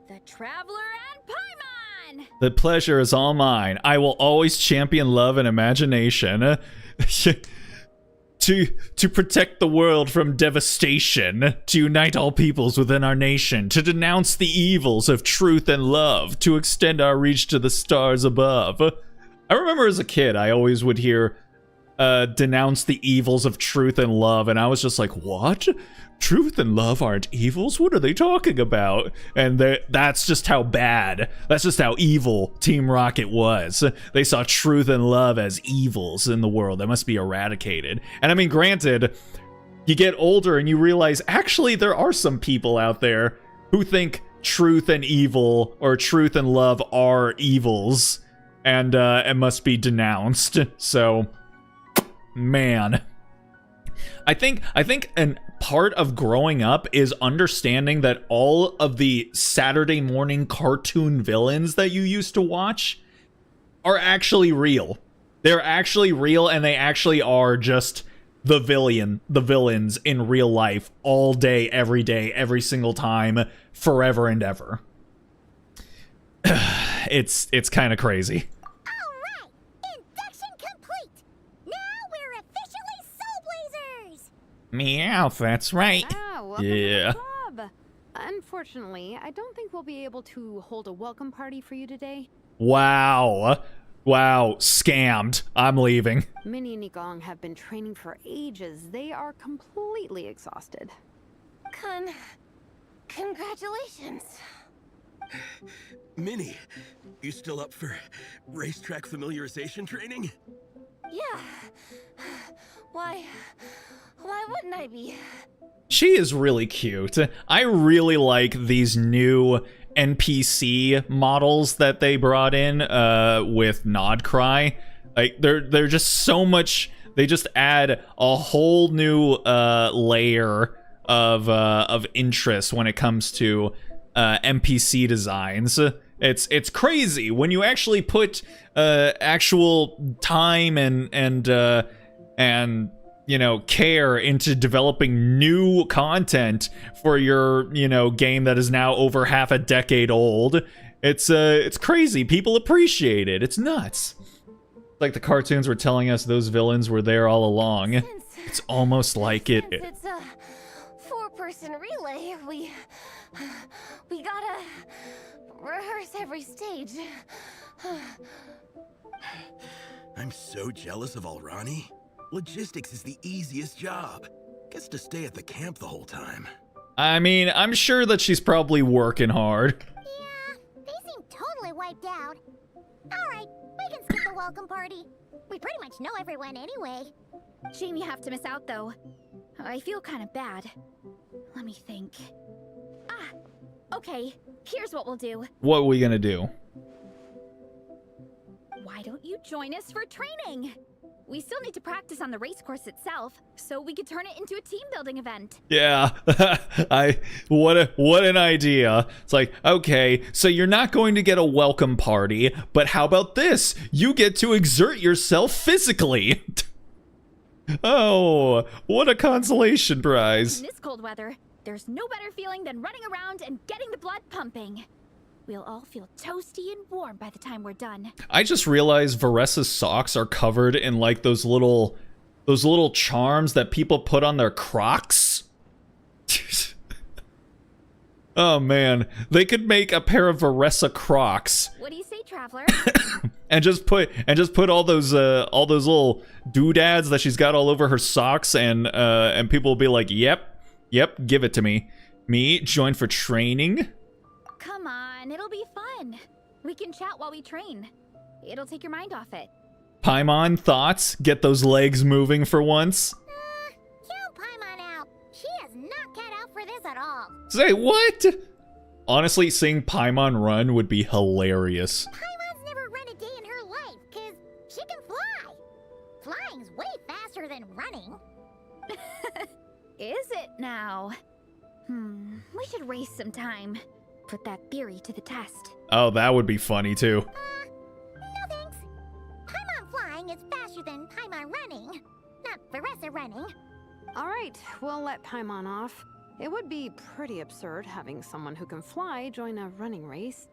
S2: The Traveler and Paimon!
S1: The pleasure is all mine. I will always champion love and imagination. to protect the world from devastation, to unite all peoples within our nation, to denounce the evils of truth and love, to extend our reach to the stars above. I remember as a kid, I always would hear denounce the evils of truth and love, and I was just like, what? Truth and love aren't evils? What are they talking about? And that's just how bad, that's just how evil Team Rocket was. They saw truth and love as evils in the world that must be eradicated. And I mean, granted, you get older and you realize, actually, there are some people out there who think truth and evil, or truth and love, are evils, and must be denounced. So, man, I think an part of growing up is understanding that all of the Saturday morning cartoon villains that you used to watch are actually real. They're actually real, and they actually are just the villains in real life, all day, every single time, forever and ever. It's kind of crazy.
S4: Alright! Induction complete! Now we're officially Soul Blazers!
S1: Meow, that's right.
S6: Welcome
S1: Yeah.
S6: to the club. Unfortunately, I don't think we'll be able to hold a welcome party for you today.
S1: Wow, scammed. I'm leaving.
S6: Minnie and Nigong have been training for ages. They are completely exhausted.
S3: Congratulations.
S5: Minnie, you still up for racetrack familiarization training?
S3: Yeah. Why wouldn't I be?
S1: She is really cute. I really like these new NPC models that they brought in with Nodcry. Like, they're just so much. They just add a whole new layer of interest when it comes to NPC designs. It's crazy when you actually put actual time and you know, care into developing new content for your, you know, game that is now over half a decade old. It's crazy. People appreciate it. It's nuts. Like the cartoons were telling us those villains were there all along. It's almost like it.
S3: It's a 4-person relay. We gotta rehearse every stage.
S5: I'm so jealous of Alrani. Logistics is the easiest job. Gets to stay at the camp the whole time.
S1: I mean, I'm sure that she's probably working hard.
S4: Yeah, they seem totally wiped out. Alright, we can skip the welcome party. We pretty much know everyone anyway.
S2: Shame you have to miss out, though. I feel kind of bad. Let me think. Okay, here's what we'll do.
S1: What are we gonna do?
S2: Why don't you join us for training? We still need to practice on the race course itself, so we could turn it into a team-building event.
S1: Yeah, what an idea. It's like, okay, so you're not going to get a welcome party, but how about this? You get to exert yourself physically. Oh, what a consolation prize.
S2: In this cold weather, there's no better feeling than running around and getting the blood pumping. We'll all feel toasty and warm by the time we're done.
S1: I just realized Varessa's socks are covered in like those little charms that people put on their Crocs. Oh man, they could make a pair of Varessa Crocs.
S2: What do you say, traveler?
S1: and just put all those little doodads that she's got all over her socks, and people will be like, yep, give it to me. Me join for training.
S2: Come on, it'll be fun. We can chat while we train. It'll take your mind off it.
S1: Paimon, thoughts? Get those legs moving for once.
S4: Count Paimon out. She is not cut out for this at all.
S1: Say what? Honestly, seeing Paimon run would be hilarious.
S4: Paimon's never run a day in her life, because she can fly. Flying's way faster than running.
S2: Is it now? We should race sometime. Put that theory to the test.
S1: Oh, that would be funny too.
S4: No thanks. Paimon flying is faster than Paimon running. Not Varessa running.
S6: All right, we'll let Paimon off. It would be pretty absurd having someone who can fly join a running race.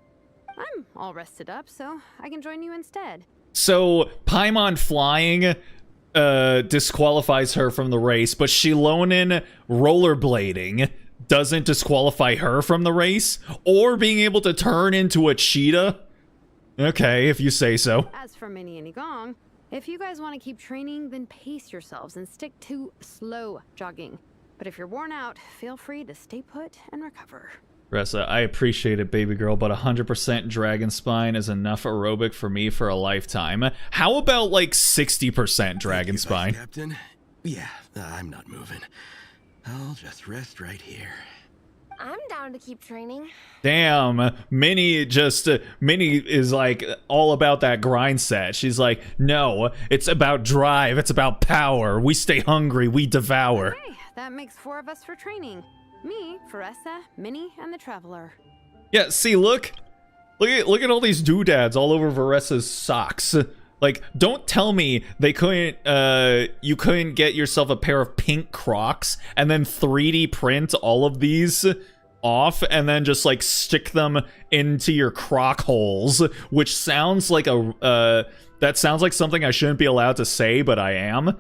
S6: I'm all rested up, so I can join you instead.
S1: So, Paimon flying disqualifies her from the race, but Shilonen rollerblading doesn't disqualify her from the race, or being able to turn into a cheetah. Okay, if you say so.
S6: As for Minnie and Igong, if you guys want to keep training, then pace yourselves and stick to slow jogging. But if you're worn out, feel free to stay put and recover.
S1: Ressa, I appreciate it, baby girl, but 100% Dragon Spine is enough aerobic for me for a lifetime. How about, like, 60% Dragon Spine?
S5: Captain? Yeah, I'm not moving. I'll just rest right here.
S3: I'm down to keep training.
S1: Damn, Minnie is like all about that grind set. She's like, no, it's about drive, it's about power. We stay hungry, we devour.
S6: Okay, that makes 4 of us for training. Me, Faressa, Minnie, and the Traveler.
S1: Yeah, see, look at all these doodads all over Varessa's socks. Like, don't tell me they couldn't, you couldn't get yourself a pair of pink Crocs and then 3D print all of these off and then just, like, stick them into your Croc holes, which sounds like that sounds like something I shouldn't be allowed to say, but I am.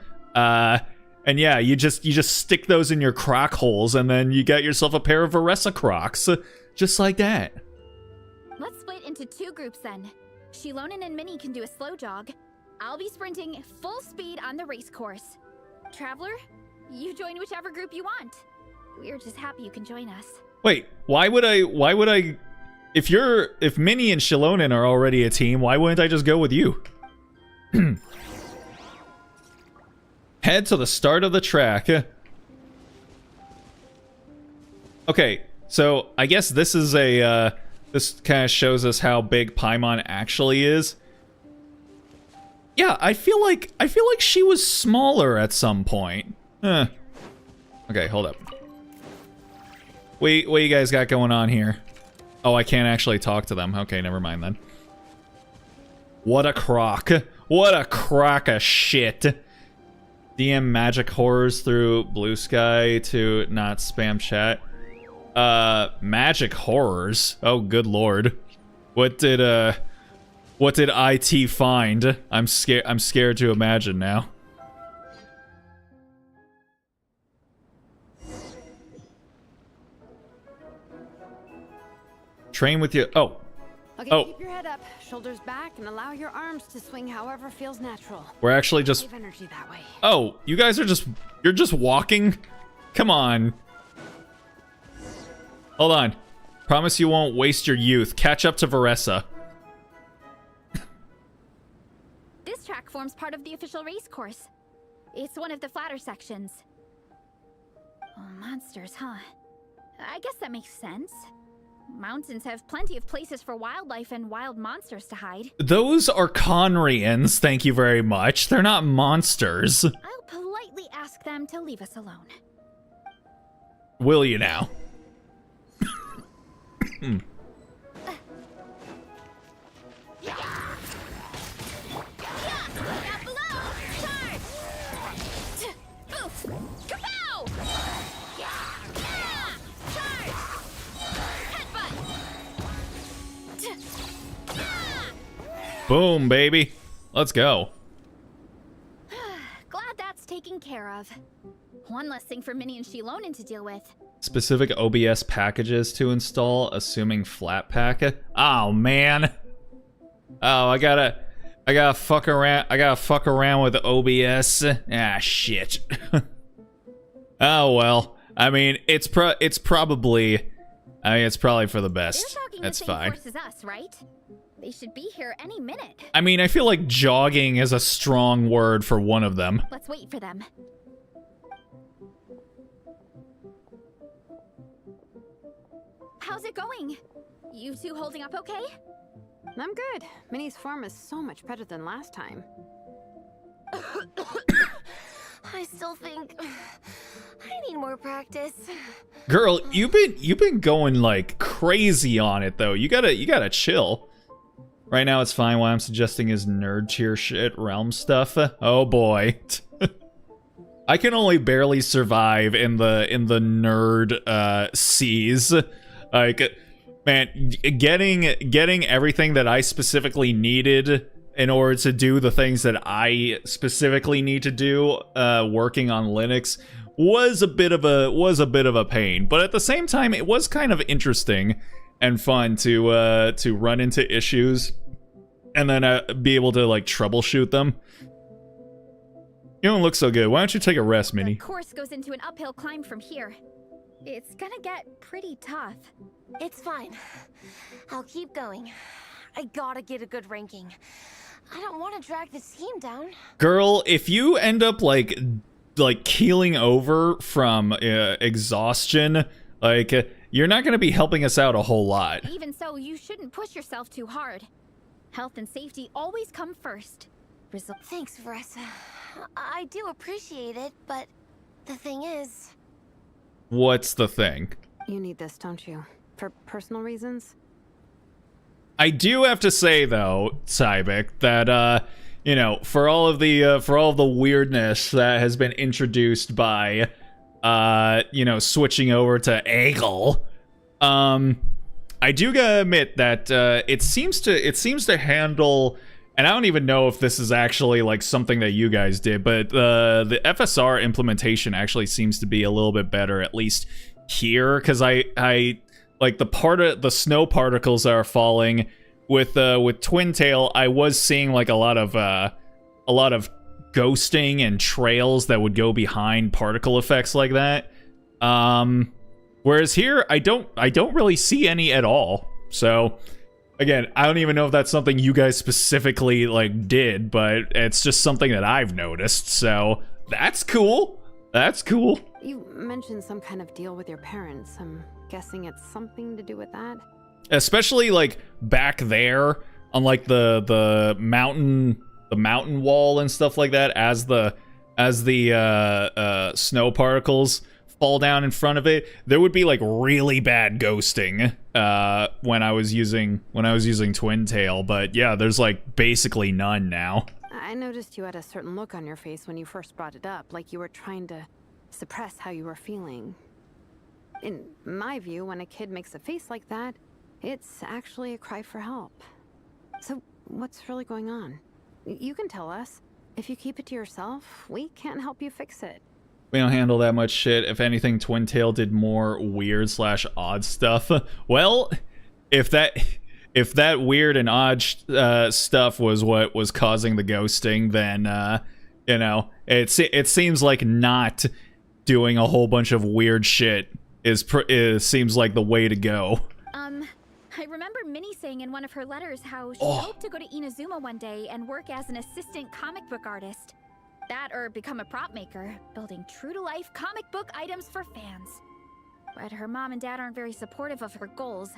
S1: And yeah, you just stick those in your Croc holes and then you get yourself a pair of Varessa Crocs, just like that.
S2: Let's split into 2 groups then. Shilonen and Minnie can do a slow jog. I'll be sprinting full speed on the race course. Traveler, you join whichever group you want. We're just happy you can join us.
S1: Wait, why would I if Minnie and Shilonen are already a team, why wouldn't I just go with you? Head to the start of the track. Okay, so I guess this is a this kind of shows us how big Paimon actually is. Yeah, I feel like she was smaller at some point. Okay, hold up. Wait, what you guys got going on here? Oh, I can't actually talk to them. Okay, never mind then. What a crock. What a crock of shit. DM magic horrors through Blue Sky to not spam chat. Magic horrors? Oh, good lord. What did IT find? I'm scared to imagine now. Train with you. Oh.
S6: Okay, keep your head up, shoulders back, and allow your arms to swing however feels natural.
S1: We're actually just...
S6: Save energy that way.
S1: Oh, you guys are just... You're just walking? Come on. Hold on. Promise you won't waste your youth. Catch up to Varessa.
S2: This track forms part of the official race course. It's one of the flatter sections. Oh, monsters, huh? I guess that makes sense. Mountains have plenty of places for wildlife and wild monsters to hide.
S1: Those are Conrians, thank you very much. They're not monsters.
S2: I'll politely ask them to leave us alone.
S1: Will you now? Boom, baby. Let's go.
S2: Glad that's taken care of. One less thing for Minnie and Shilonen to deal with.
S1: Specific OBS packages to install, assuming flat pack. Oh man. Oh, I gotta fuck around. I gotta fuck around with OBS. Ah, shit. Oh well. I mean, it's probably for the best. That's fine.
S2: They're talking the same course as us, right? They should be here any minute.
S1: I mean, I feel like jogging is a strong word for one of them.
S2: Let's wait for them. How's it going? You two holding up okay?
S6: I'm good. Minnie's form is so much better than last time.
S3: I still think I need more practice.
S1: Girl, you've been going like crazy on it though. You gotta chill. Right now it's fine. What I'm suggesting is nerd cheer shit realm stuff. Oh boy. I can only barely survive in the nerd seas. Like, man, getting everything that I specifically needed in order to do the things that I specifically need to do, working on Linux was a bit of a pain. But at the same time, it was kind of interesting and fun to run into issues and then be able to like troubleshoot them. You don't look so good. Why don't you take a rest, Minnie?
S2: The course goes into an uphill climb from here. It's gonna get pretty tough.
S3: It's fine. I'll keep going. I gotta get a good ranking. I don't want to drag this team down.
S1: Girl, if you end up like keeling over from exhaustion, like you're not gonna be helping us out a whole lot.
S2: Even so, you shouldn't push yourself too hard. Health and safety always come first.
S3: Thanks, Veressa. I do appreciate it, but the thing is...
S1: What's the thing?
S6: You need this, don't you? For personal reasons?
S1: I do have to say though, Cybek, that you know, for all of the weirdness that has been introduced by you know, switching over to Egel, I do gotta admit that it seems to handle, and I don't even know if this is actually like something that you guys did, but the FSR implementation actually seems to be a little bit better, at least here, because I like the snow particles that are falling with Twin Tail. I was seeing like a lot of ghosting and trails that would go behind particle effects like that. Whereas here, I don't really see any at all. So again, I don't even know if that's something you guys specifically like did, but it's just something that I've noticed. So that's cool. That's cool.
S6: You mentioned some kind of deal with your parents. I'm guessing it's something to do with that.
S1: Especially like back there on like the mountain wall and stuff like that, as the snow particles fall down in front of it, there would be like really bad ghosting when I was using Twin Tail. But yeah, there's like basically none now.
S6: I noticed you had a certain look on your face when you first brought it up, like you were trying to suppress how you were feeling. In my view, when a kid makes a face like that, it's actually a cry for help. So what's really going on? You can tell us. If you keep it to yourself, we can't help you fix it.
S1: We don't handle that much shit. If anything, Twin Tail did more weird/odd stuff. Well, if that weird and odd stuff was what was causing the ghosting, then you know, it seems like not doing a whole bunch of weird shit seems like the way to go.
S2: I remember Minnie saying in one of her letters how she hoped to go to Inazuma one day and work as an assistant comic book artist. That or become a prop maker, building true-to-life comic book items for fans. But her mom and dad aren't very supportive of her goals.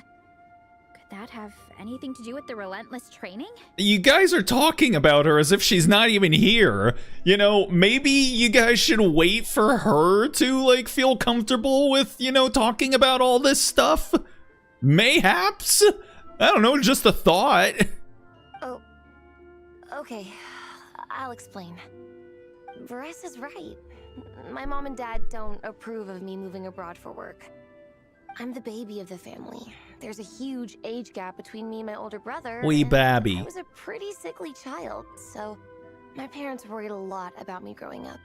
S2: Could that have anything to do with the relentless training?
S1: You guys are talking about her as if she's not even here. You know, maybe you guys should wait for her to, like, feel comfortable with, you know, talking about all this stuff? Mayhaps? I don't know, just a thought.
S3: Oh, okay. I'll explain. Veressa's right. My mom and dad don't approve of me moving abroad for work. I'm the baby of the family. There's a huge age gap between me and my older brother.
S1: Wee babby.
S3: I was a pretty sickly child, so my parents worried a lot about me growing up.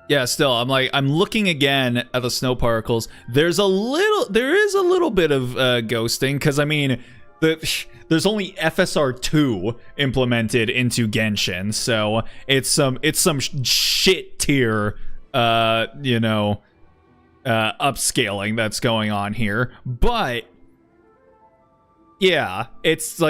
S1: Yeah, still, I'm looking again at the snow particles. There is a little bit of ghosting, because I mean, there's only FSR2 implemented into Genshin, so it's some shit tier, you know, upscaling that's going on here. But yeah, it's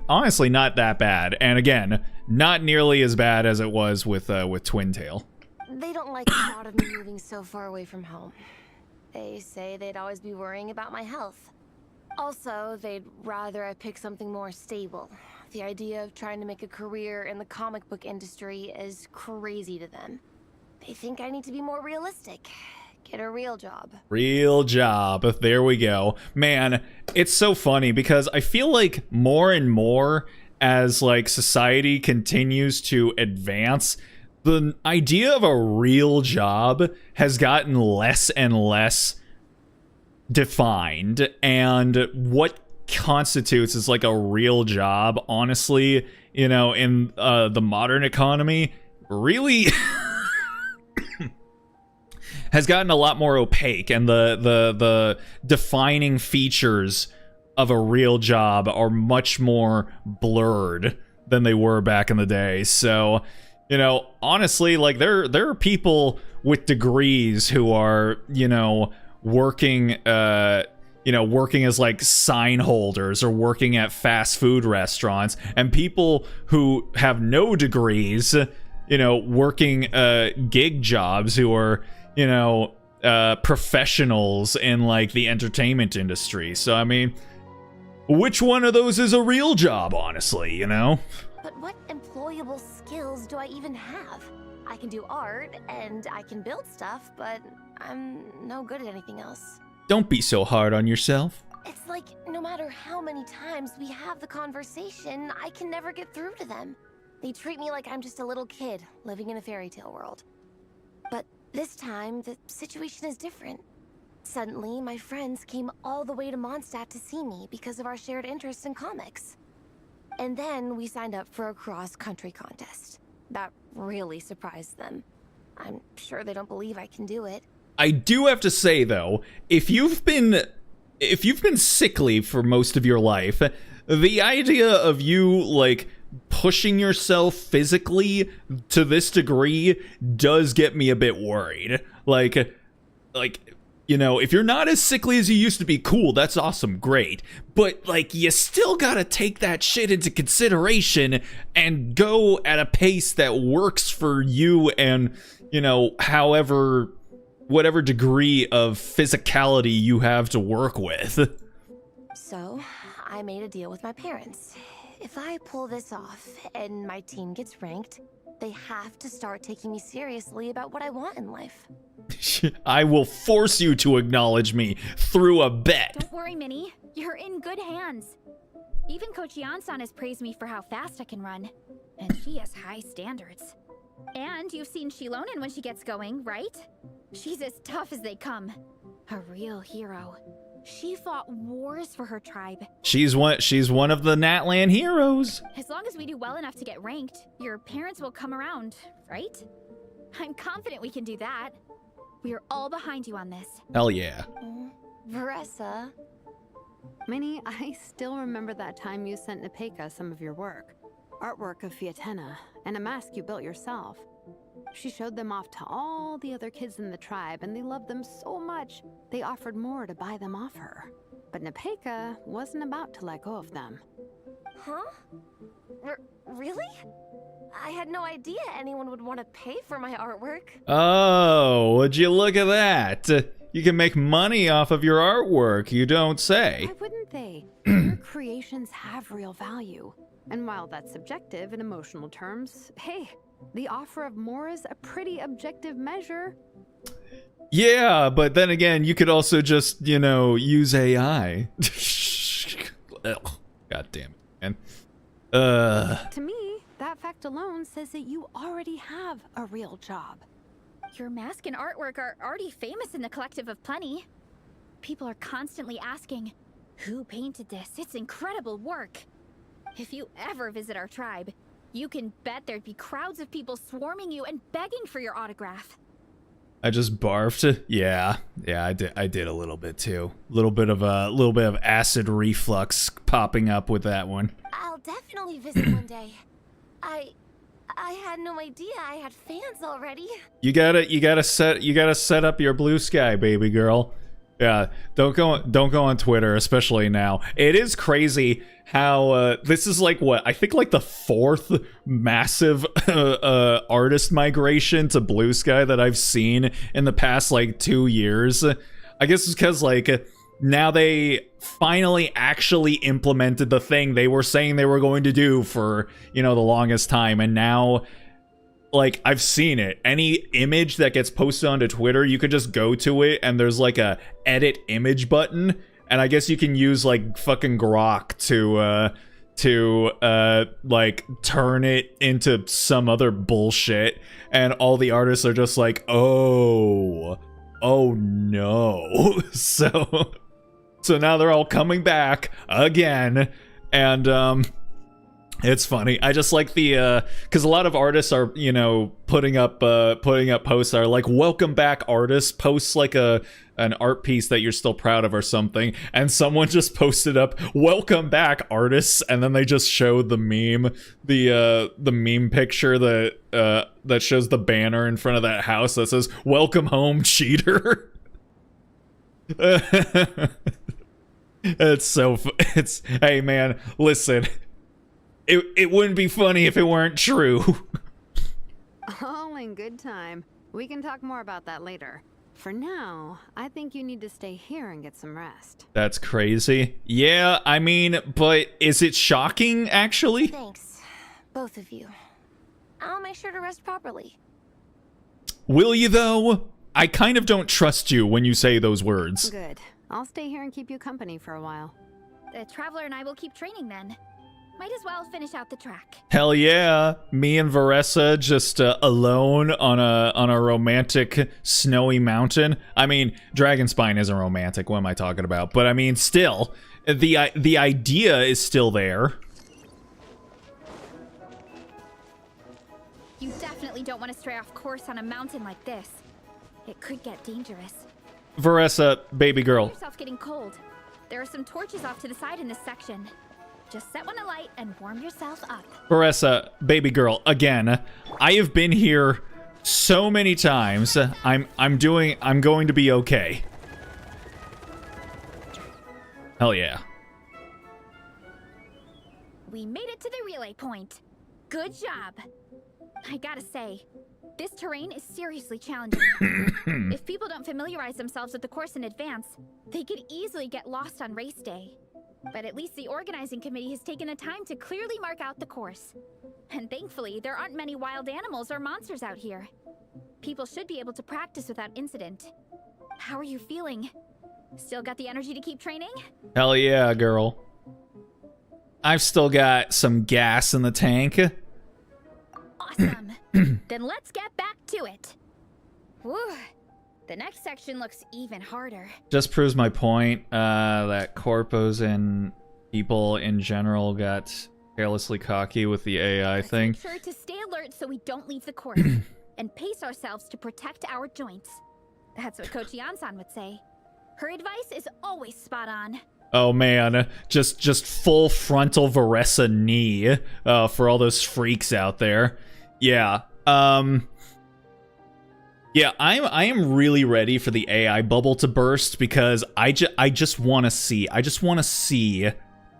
S1: honestly not that bad, and again, not nearly as bad as it was with Twin Tail.
S3: They don't like the thought of me moving so far away from home. They say they'd always be worrying about my health. Also, they'd rather I pick something more stable. The idea of trying to make a career in the comic book industry is crazy to them. They think I need to be more realistic. Get a real job.
S1: Real job. There we go. Man, it's so funny because I feel like more and more as like society continues to advance, the idea of a real job has gotten less and less defined, and what constitutes as like a real job, honestly, you know, in the modern economy, really has gotten a lot more opaque, and the defining features of a real job are much more blurred than they were back in the day. So, you know, honestly, like there are people with degrees who are, you know, working working as like sign holders or working at fast food restaurants, and people who have no degrees, you know, working gig jobs, who are, you know, professionals in like the entertainment industry. So I mean, which one of those is a real job, honestly, you know?
S7: But what employable skills do I even have? I can do art and I can build stuff, but I'm no good at anything else.
S1: Don't be so hard on yourself.
S7: It's like no matter how many times we have the conversation, I can never get through to them. They treat me like I'm just a little kid living in a fairy tale world. But this time, the situation is different. Suddenly, my friends came all the way to Mondstadt to see me because of our shared interest in comics. And then we signed up for a cross-country contest. That really surprised them. I'm sure they don't believe I can do it.
S1: I do have to say, though, if you've been sickly for most of your life, the idea of you, like, pushing yourself physically to this degree does get me a bit worried. Like, you know, if you're not as sickly as you used to be, cool, that's awesome, great. But, like, you still gotta take that shit into consideration and go at a pace that works for you and, you know, whatever degree of physicality you have to work with.
S7: So, I made a deal with my parents. If I pull this off and my team gets ranked, they have to start taking me seriously about what I want in life.
S1: I will force you to acknowledge me through a bet.
S2: Don't worry, Minnie. You're in good hands. Even Coach Yan-san has praised me for how fast I can run. And she has high standards. And you've seen Shilonen when she gets going, right? She's as tough as they come. A real hero. She fought wars for her tribe.
S1: She's one of the Natlan heroes.
S2: As long as we do well enough to get ranked, your parents will come around, right? I'm confident we can do that. We are all behind you on this.
S1: Hell yeah.
S7: Veressa.
S6: Minnie, I still remember that time you sent Nepeka some of your work. Artwork of Fiatena, and a mask you built yourself. She showed them off to all the other kids in the tribe, and they loved them so much, they offered more to buy them off her. But Nepeka wasn't about to let go of them.
S7: Huh? Really? I had no idea anyone would want to pay for my artwork.
S1: Oh, would you look at that? You can make money off of your artwork, you don't say.
S6: Why wouldn't they? Your creations have real value. And while that's subjective in emotional terms, hey, the offer of more is a pretty objective measure.
S1: Yeah, but then again, you could also just, you know, use AI. God damn it, man.
S6: To me, that fact alone says that you already have a real job.
S2: Your mask and artwork are already famous in the Collective of Plenty. People are constantly asking, who painted this? It's incredible work. If you ever visit our tribe, you can bet there'd be crowds of people swarming you and begging for your autograph.
S1: I just barfed. Yeah, I did a little bit too. A little bit of acid reflux popping up with that one.
S7: I'll definitely visit one day. I had no idea I had fans already.
S1: You gotta set up your blue sky, baby girl. Yeah, don't go on Twitter, especially now. It is crazy how this is like what I think like the fourth massive artist migration to Blue Sky that I've seen in the past like 2 years. I guess it's because like now they finally actually implemented the thing they were saying they were going to do for, you know, the longest time, and now like I've seen it. Any image that gets posted onto Twitter, you could just go to it and there's like a edit image button, and I guess you can use like fucking Grok to like turn it into some other bullshit, and all the artists are just like, oh no. So So now they're all coming back again, and it's funny. I just like the because a lot of artists are, you know, putting up posts that are like welcome back artists, posts like an art piece that you're still proud of or something, and someone just posted up welcome back artists, and then they just showed the meme, the meme picture that shows the banner in front of that house that says welcome home cheater. It's hey man, listen. It wouldn't be funny if it weren't true.
S6: All in good time. We can talk more about that later. For now, I think you need to stay here and get some rest.
S1: That's crazy. Yeah, I mean, but is it shocking, actually?
S7: Thanks, both of you. I'll make sure to rest properly.
S1: Will you, though? I kind of don't trust you when you say those words.
S6: Good. I'll stay here and keep you company for a while.
S2: The Traveler and I will keep training then. Might as well finish out the track.
S1: Hell yeah. Me and Varessa just alone on a romantic snowy mountain. I mean, Dragonspine isn't romantic. What am I talking about? But I mean, still, the idea is still there.
S2: You definitely don't want to stray off course on a mountain like this. It could get dangerous.
S1: Varessa, baby girl.
S2: Feel yourself getting cold. There are some torches off to the side in this section. Just set one alight and warm yourself up.
S1: Varessa, baby girl, again, I have been here so many times. I'm going to be okay. Hell yeah.
S2: We made it to the relay point. Good job. I gotta say, this terrain is seriously challenging. If people don't familiarize themselves with the course in advance, they could easily get lost on race day. But at least the organizing committee has taken the time to clearly mark out the course. And thankfully, there aren't many wild animals or monsters out here. People should be able to practice without incident. How are you feeling? Still got the energy to keep training?
S1: Hell yeah, girl. I've still got some gas in the tank.
S2: Awesome. Then let's get back to it. Whew. The next section looks even harder.
S1: Just proves my point that corpos and people in general got carelessly cocky with the AI thing.
S2: Make sure to stay alert so we don't leave the course, and pace ourselves to protect our joints. That's what Coach Yansan would say. Her advice is always spot on.
S1: Oh man, just full frontal Varessa knee for all those freaks out there. Yeah. Yeah, I am really ready for the AI bubble to burst because I just want to see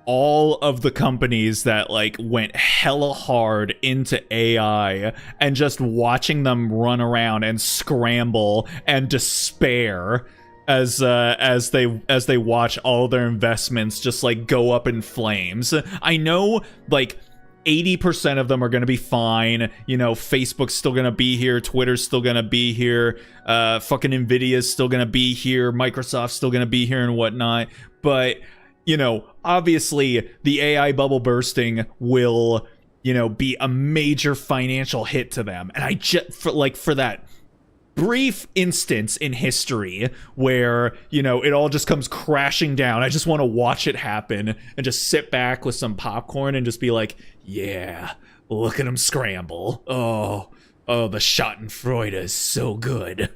S1: all of the companies that like went hella hard into AI and just watching them run around and scramble and despair as they watch all their investments just like go up in flames. I know like 80% of them are going to be fine. You know, Facebook's still going to be here. Twitter's still going to be here. Fucking Nvidia's still going to be here. Microsoft's still going to be here and whatnot. But, you know, obviously the AI bubble bursting will, you know, be a major financial hit to them. And I just, for that brief instance in history where, you know, it all just comes crashing down, I just want to watch it happen and just sit back with some popcorn and just be like, yeah, look at them scramble. Oh, the Schadenfreude is so good.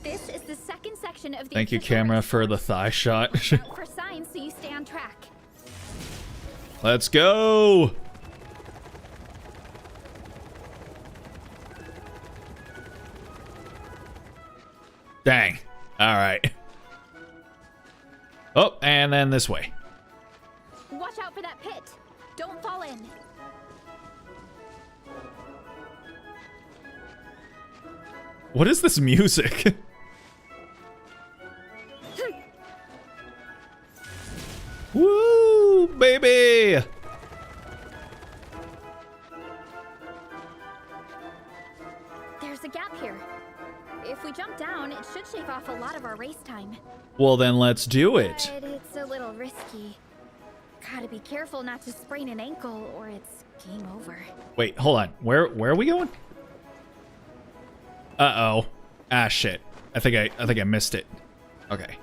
S2: This is the second section of the
S1: Thank you, camera, for the thigh shot.
S2: Watch out for signs so you stay on track.
S1: Let's go. Dang. All right. Oh, and then this way.
S2: Watch out for that pit. Don't fall in.
S1: What is this music? Woo, baby!
S2: There's a gap here. If we jump down, it should shave off a lot of our race time.
S1: Well, then let's do it.
S2: But it's a little risky. Gotta be careful not to sprain an ankle or it's game over.
S1: Wait, hold on. Where are we going? Uh-oh. Ah, shit. I think I missed it. Okay.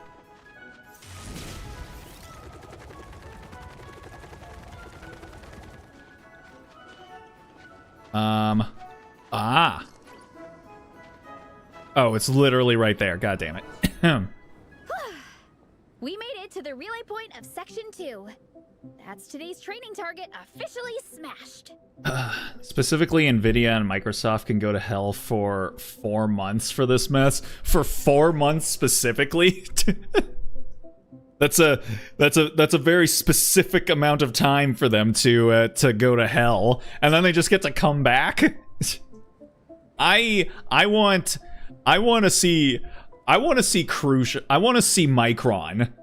S1: Oh, it's literally right there. God damn it.
S2: We made it to the relay point of Section 2. That's today's training target officially smashed.
S1: Specifically, Nvidia and Microsoft can go to hell for 4 months for this mess. For 4 months specifically? That's a very specific amount of time for them to go to hell, and then they just get to come back. I want to see Micron.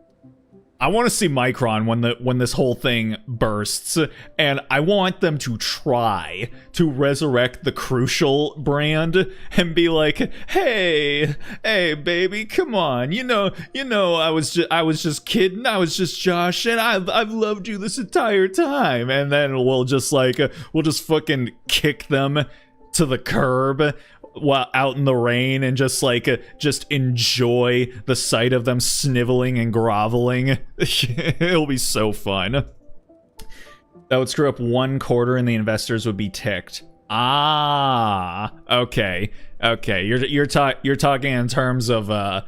S1: I want to see Micron when this whole thing bursts, and I want them to try to resurrect the Crucial brand and be like, hey baby, come on, you know I was just kidding, I was just joshing, I've loved you this entire time, and then we'll just fucking kick them to the curb while out in the rain and just enjoy the sight of them sniveling and groveling. It'll be so fun. That would screw up 1 quarter and the investors would be ticked. Okay. You're talking in terms of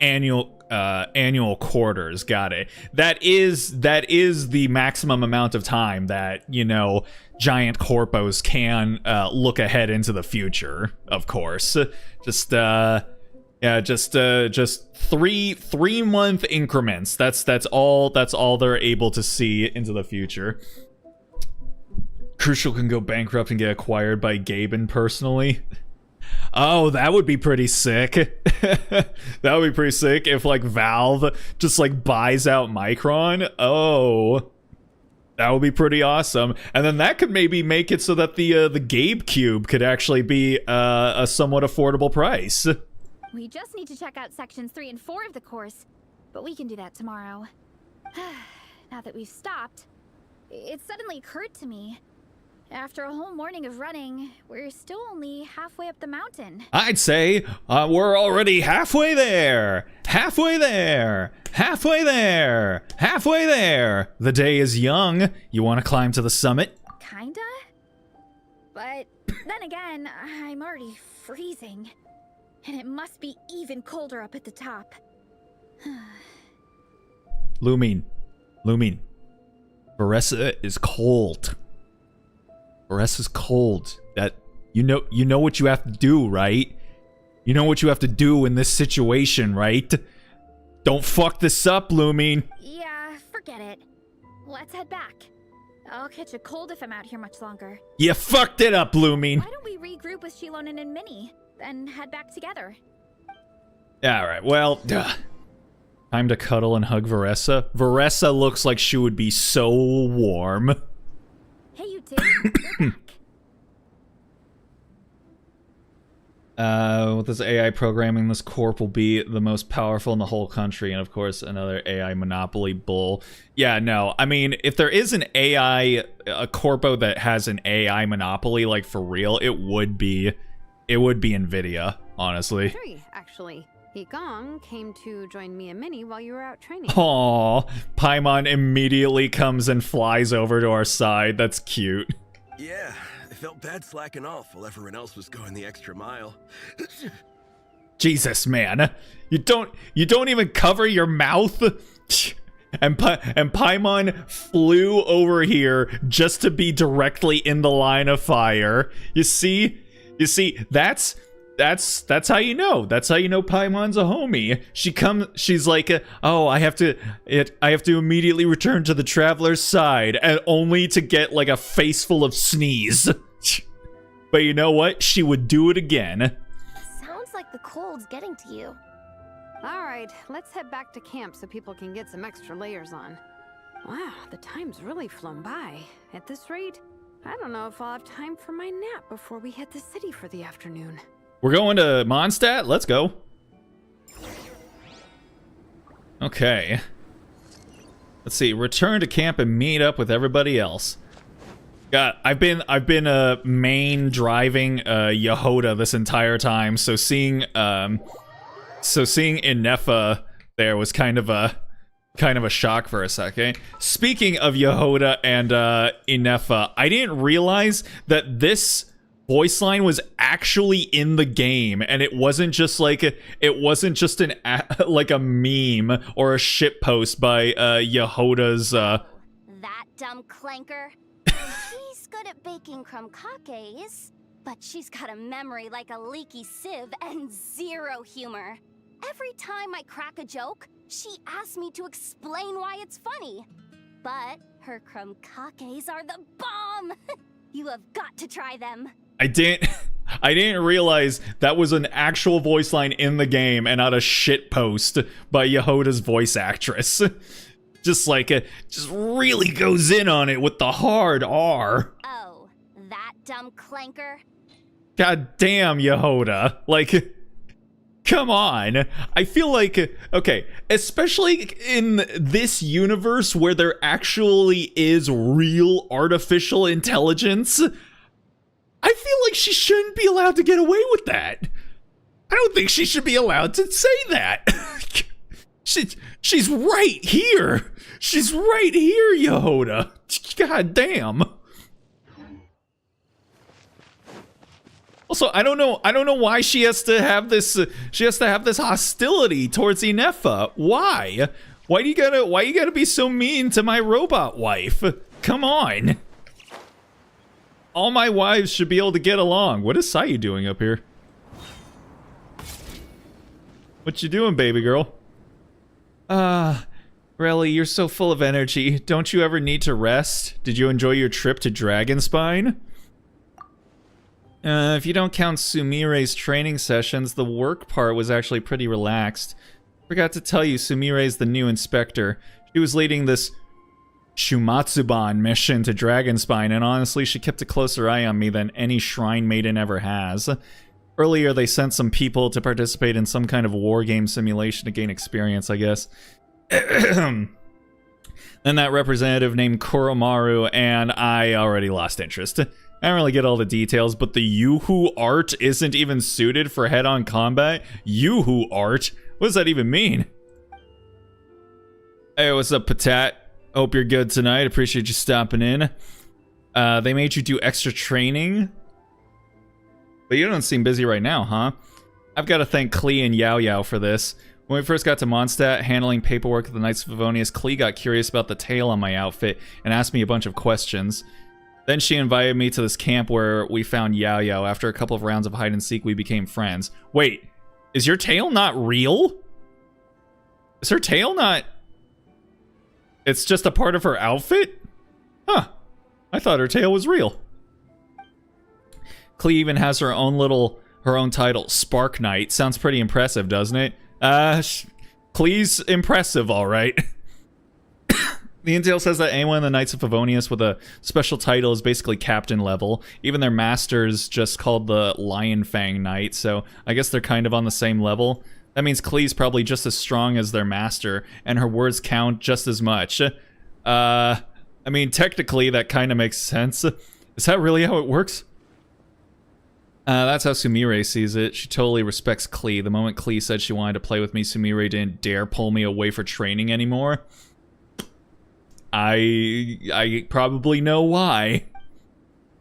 S1: annual quarters. Got it. That is the maximum amount of time that, giant corpos can look ahead into the future, of course. Just 3-month increments. That's all they're able to see into the future. Crucial can go bankrupt and get acquired by Gaben personally. Oh, that would be pretty sick. That would be pretty sick if Valve just buys out Micron. Oh, that would be pretty awesome. And then that could maybe make it so that the Gabe Cube could actually be a somewhat affordable price.
S2: We just need to check out sections 3 and 4 of the course, but we can do that tomorrow. Now that we've stopped, it suddenly occurred to me. After a whole morning of running, we're still only halfway up the mountain.
S1: I'd say we're already halfway there. Halfway there. Halfway there. Halfway there. The day is young. You want to climb to the summit?
S2: Kinda? But then again, I'm already freezing. And it must be even colder up at the top.
S1: Lumine. Veressa is cold. Veressa's cold. That you know what you have to do, right? You know what you have to do in this situation, right? Don't fuck this up, Lumine.
S2: Yeah, forget it. Let's head back. I'll catch a cold if I'm out here much longer.
S1: You fucked it up, Lumine.
S2: Why don't we regroup with Shilonen and Minnie, then head back together?
S1: Alright, well, time to cuddle and hug Veressa. Veressa looks like she would be so warm.
S2: Hey, you two. We're back.
S1: With this AI programming, this corp will be the most powerful in the whole country, and of course, another AI monopoly bull. Yeah, no, I mean, if there is a corpo that has an AI monopoly, for real, it would be Nvidia, honestly.
S6: Three, actually. Gong came to join me and Minnie while you were out training.
S1: Aw, Paimon immediately comes and flies over to our side. That's cute.
S5: Yeah, I felt bad slacking off while everyone else was going the extra mile.
S1: Jesus, man. You don't even cover your mouth? And Paimon flew over here just to be directly in the line of fire. You see, that's how you know. That's how you know Paimon's a homie. She's like, oh, I have to immediately return to the traveler's side, and only to get a face full of sneeze. But you know what? She would do it again.
S7: Sounds like the cold's getting to you.
S6: All right, let's head back to camp so people can get some extra layers on. Wow, the time's really flown by. At this rate, I don't know if I'll have time for my nap before we hit the city for the afternoon.
S1: We're going to Mondstadt? Let's go. Okay. Let's see. Return to camp and meet up with everybody else. God, I've been main driving Yehoda this entire time, so seeing So seeing Inefa there was kind of a shock for a second. Speaking of Yehoda and Inefa, I didn't realize that this voice line was actually in the game, and it wasn't just like a meme or a shit post by Yehoda's.
S4: That dumb clanker. She's good at baking crumcakes, but she's got a memory like a leaky sieve and zero humor. Every time I crack a joke, she asks me to explain why it's funny. But her crumcakes are the bomb! You have got to try them.
S1: I didn't realize that was an actual voice line in the game and not a shit post by Yehoda's voice actress. Just really goes in on it with the hard R.
S4: Oh, that dumb clanker?
S1: God damn, Yehoda. Like, come on. I feel like, okay, especially in this universe where there actually is real artificial intelligence, I feel like she shouldn't be allowed to get away with that. I don't think she should be allowed to say that. She's right here. She's right here, Yehoda. God damn. Also, I don't know why she has to have this hostility towards Inefa. Why? Why you gotta be so mean to my robot wife? Come on. All my wives should be able to get along. What is Sayu doing up here? What you doing, baby girl? Relly, you're so full of energy. Don't you ever need to rest? Did you enjoy your trip to Dragonspine? If you don't count Sumire's training sessions, the work part was actually pretty relaxed. Forgot to tell you, Sumire's the new inspector. She was leading this Shumatsuban mission to Dragonspine, and honestly, she kept a closer eye on me than any shrine maiden ever has. Earlier, they sent some people to participate in some kind of war game simulation to gain experience, I guess. Then that representative named Koromaru, and I already lost interest. I don't really get all the details, but the Yuhu art isn't even suited for head-on combat? Yuhu art? What does that even mean? Hey, what's up, Patat? Hope you're good tonight. Appreciate you stopping in. They made you do extra training? But you don't seem busy right now, huh? I've got to thank Klee and Yao Yao for this. When we first got to Mondstadt, handling paperwork at the Knights of Favonius, Klee got curious about the tail on my outfit and asked me a bunch of questions. Then she invited me to this camp where we found Yao Yao. After a couple of rounds of hide-and-seek, we became friends. Wait, is your tail not real? Is her tail not... It's just a part of her outfit? Huh. I thought her tail was real. Klee even has her own title, Spark Knight. Sounds pretty impressive, doesn't it? Klee's impressive, alright. The intel says that anyone in the Knights of Favonius with a special title is basically captain level. Even their master's just called the Lion Fang Knight, so I guess they're kind of on the same level. That means Klee's probably just as strong as their master, and her words count just as much. I mean, technically, that kind of makes sense. Is that really how it works? That's how Sumire sees it. She totally respects Klee. The moment Klee said she wanted to play with me, Sumire didn't dare pull me away for training anymore. I probably know why.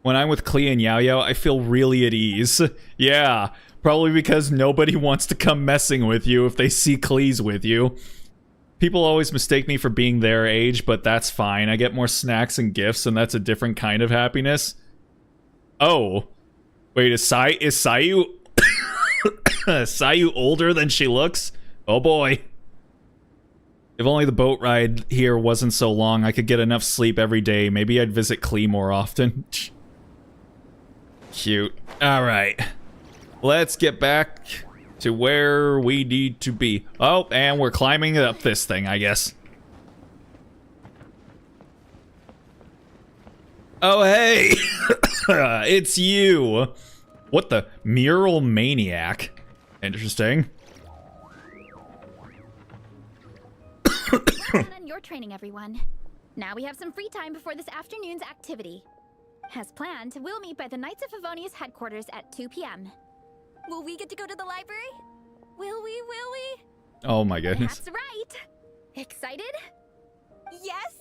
S1: When I'm with Klee and Yao Yao, I feel really at ease. Yeah, probably because nobody wants to come messing with you if they see Klee's with you. People always mistake me for being their age, but that's fine. I get more snacks and gifts, and that's a different kind of happiness. Oh. Wait, is Sayu... Sayu older than she looks? Oh boy. If only the boat ride here wasn't so long, I could get enough sleep every day. Maybe I'd visit Klee more often. Cute. Alright. Let's get back to where we need to be. Oh, and we're climbing up this thing, I guess. Oh, hey! It's you! What the? Mural Maniac. Interesting.
S2: Well done on your training, everyone. Now we have some free time before this afternoon's activity. As planned, we'll meet by the Knights of Favonius headquarters at 2 p.m.
S3: Will we get to go to the library?
S2: Will we, will we?
S1: Oh my goodness.
S2: That's right. Excited?
S3: Yes?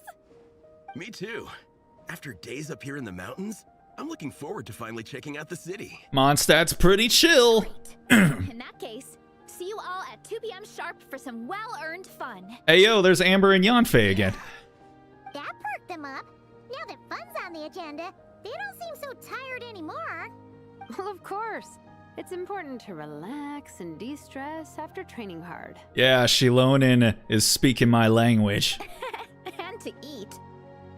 S5: Me too. After days up here in the mountains, I'm looking forward to finally checking out the city.
S1: Mondstadt's pretty chill.
S2: In that case, see you all at 2 p.m. sharp for some well-earned fun.
S1: Hey yo, there's Amber and Yanfei again.
S4: That perked them up. Now that fun's on the agenda, they don't seem so tired anymore.
S6: Well, of course. It's important to relax and de-stress after training hard.
S1: Yeah, Shilonin is speaking my language.
S2: And to eat.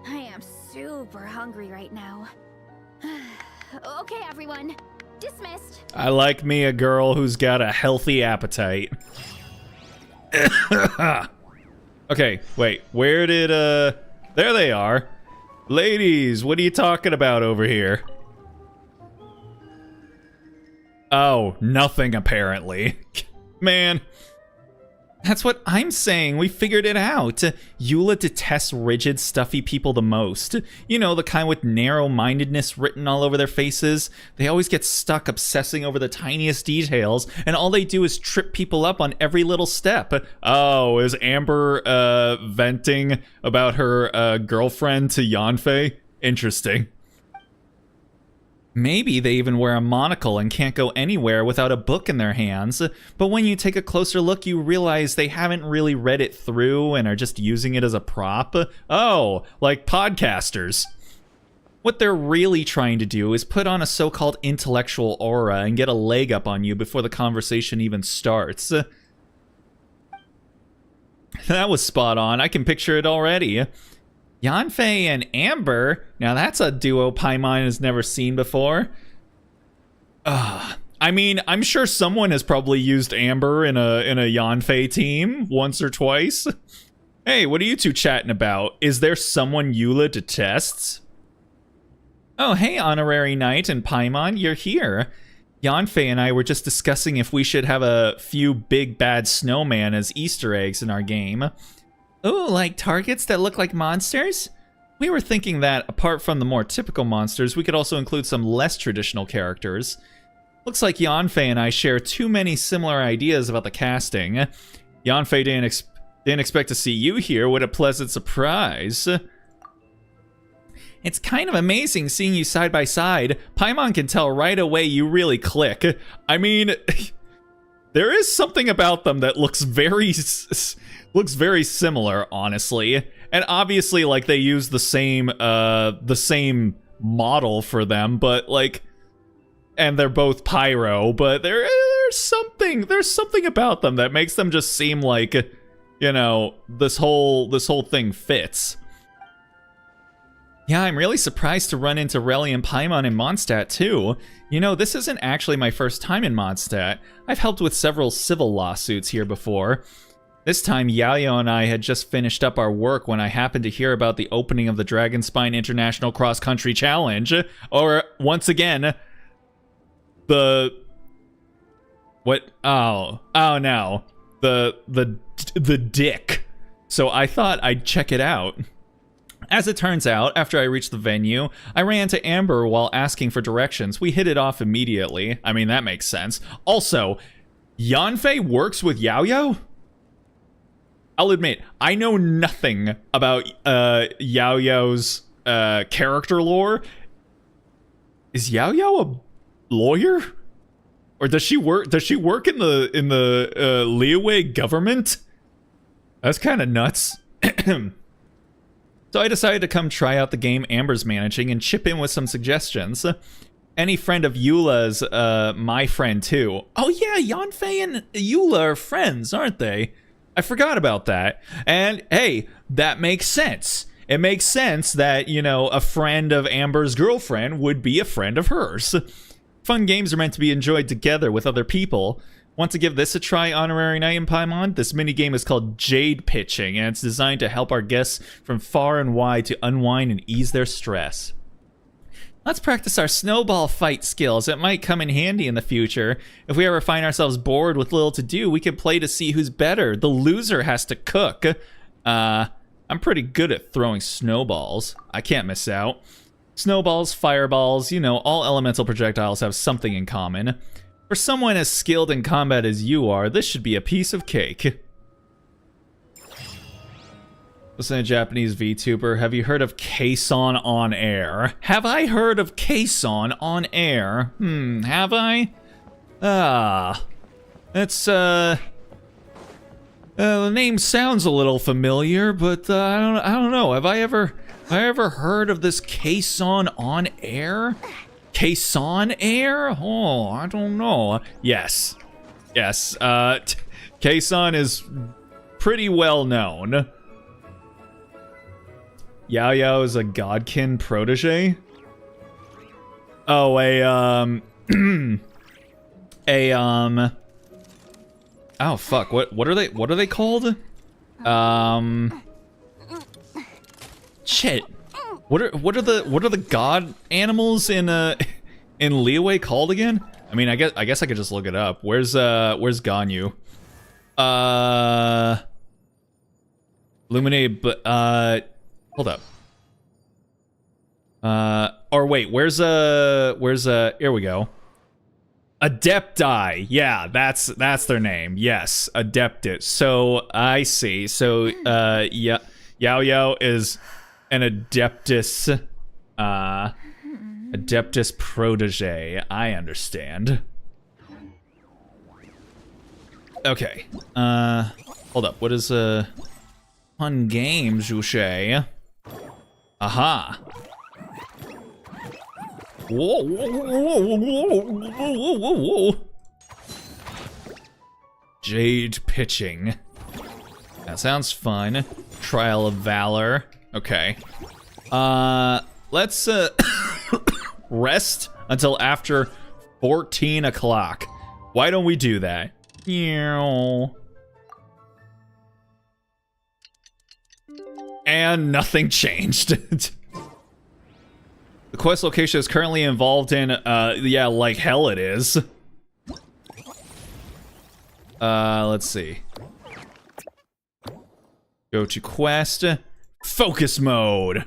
S2: I am super hungry right now. Okay, everyone. Dismissed.
S1: I like me a girl who's got a healthy appetite. Okay, wait, where did, there they are. Ladies, what are you talking about over here? Oh, nothing apparently. Man, that's what I'm saying. We figured it out. Eula detests rigid, stuffy people the most. You know, the kind with narrow-mindedness written all over their faces. They always get stuck obsessing over the tiniest details, and all they do is trip people up on every little step. Oh, is Amber venting about her girlfriend to Yanfei? Interesting. Maybe they even wear a monocle and can't go anywhere without a book in their hands, but when you take a closer look, you realize they haven't really read it through and are just using it as a prop. Oh, like podcasters. What they're really trying to do is put on a so-called intellectual aura and get a leg up on you before the conversation even starts. That was spot on. I can picture it already. Yanfei and Amber, now that's a duo Paimon has never seen before. I mean, I'm sure someone has probably used Amber in a Yanfei team once or twice. Hey, what are you two chatting about? Is there someone Eula detests? Oh, hey, Honorary Knight and Paimon, you're here. Yanfei and I were just discussing if we should have a few big bad snowman as Easter eggs in our game. Ooh, like targets that look like monsters? We were thinking that, apart from the more typical monsters, we could also include some less traditional characters. Looks like Yanfei and I share too many similar ideas about the casting. Yanfei didn't expect to see you here. What a pleasant surprise. It's kind of amazing seeing you side by side. Paimon can tell right away you really click. I mean, there is something about them that looks very similar, honestly. And obviously, like, they use the same model for them, but like, and they're both pyro, but there's something about them that makes them just seem like, you know, this whole thing fits. Yeah, I'm really surprised to run into Relly and Paimon in Mondstadt too. You know, this isn't actually my first time in Mondstadt. I've helped with several civil lawsuits here before. This time, Yayo and I had just finished up our work when I happened to hear about the opening of the Dragonspine International Cross Country Challenge. Or, once again, the... What? Oh no. The dick. So I thought I'd check it out. As it turns out, after I reached the venue, I ran into Amber while asking for directions. We hit it off immediately. I mean, that makes sense. Also, Yanfei works with Yaoyao? I'll admit, I know nothing about Yaoyao's character lore. Is Yaoyao a lawyer? Or does she work in the Liyue government? That's kind of nuts. So I decided to come try out the game Amber's managing and chip in with some suggestions. Any friend of Eula's, my friend too. Oh yeah, Yanfei and Eula are friends, aren't they? I forgot about that. And hey, that makes sense. It makes sense that, you know, a friend of Amber's girlfriend would be a friend of hers. Fun games are meant to be enjoyed together with other people. Want to give this a try, Honorary Knight and Paimon? This minigame is called Jade Pitching, and it's designed to help our guests from far and wide to unwind and ease their stress. Let's practice our snowball fight skills. It might come in handy in the future. If we ever find ourselves bored with little to do, we can play to see who's better. The loser has to cook. I'm pretty good at throwing snowballs. I can't miss out. Snowballs, fireballs, you know, all elemental projectiles have something in common. For someone as skilled in combat as you are, this should be a piece of cake. Listen to Japanese VTuber. Have you heard of Kason on air? Have I heard of Kason on air? Have I? That's, the name sounds a little familiar, but, I don't know. Have I ever heard of this Kason on air? Kason air? Oh, I don't know. Yes. Kason is pretty well known. Yao Yao is a godkin protege? Oh, oh fuck, what are they called? Shit. What are the god animals in Liyue called again? I mean, I guess I could just look it up. Where's Ganyu? Lumine, but hold up. Or wait, where's here we go. Adepti. Yeah, that's their name. Yes, Adeptus. So I see. So yeah, Yao Yao is an Adeptus Adeptus protege. I understand. Okay. Hold up. What is fun game, Juche? Aha. Whoa, whoa, whoa, whoa, whoa, whoa, whoa. Jade pitching. That sounds fun. Trial of Valor. Okay. Let's rest until after 14 o'clock. Why don't we do that? And nothing changed. The quest location is currently involved in, yeah, like hell it is. Let's see. Go to quest. Focus mode.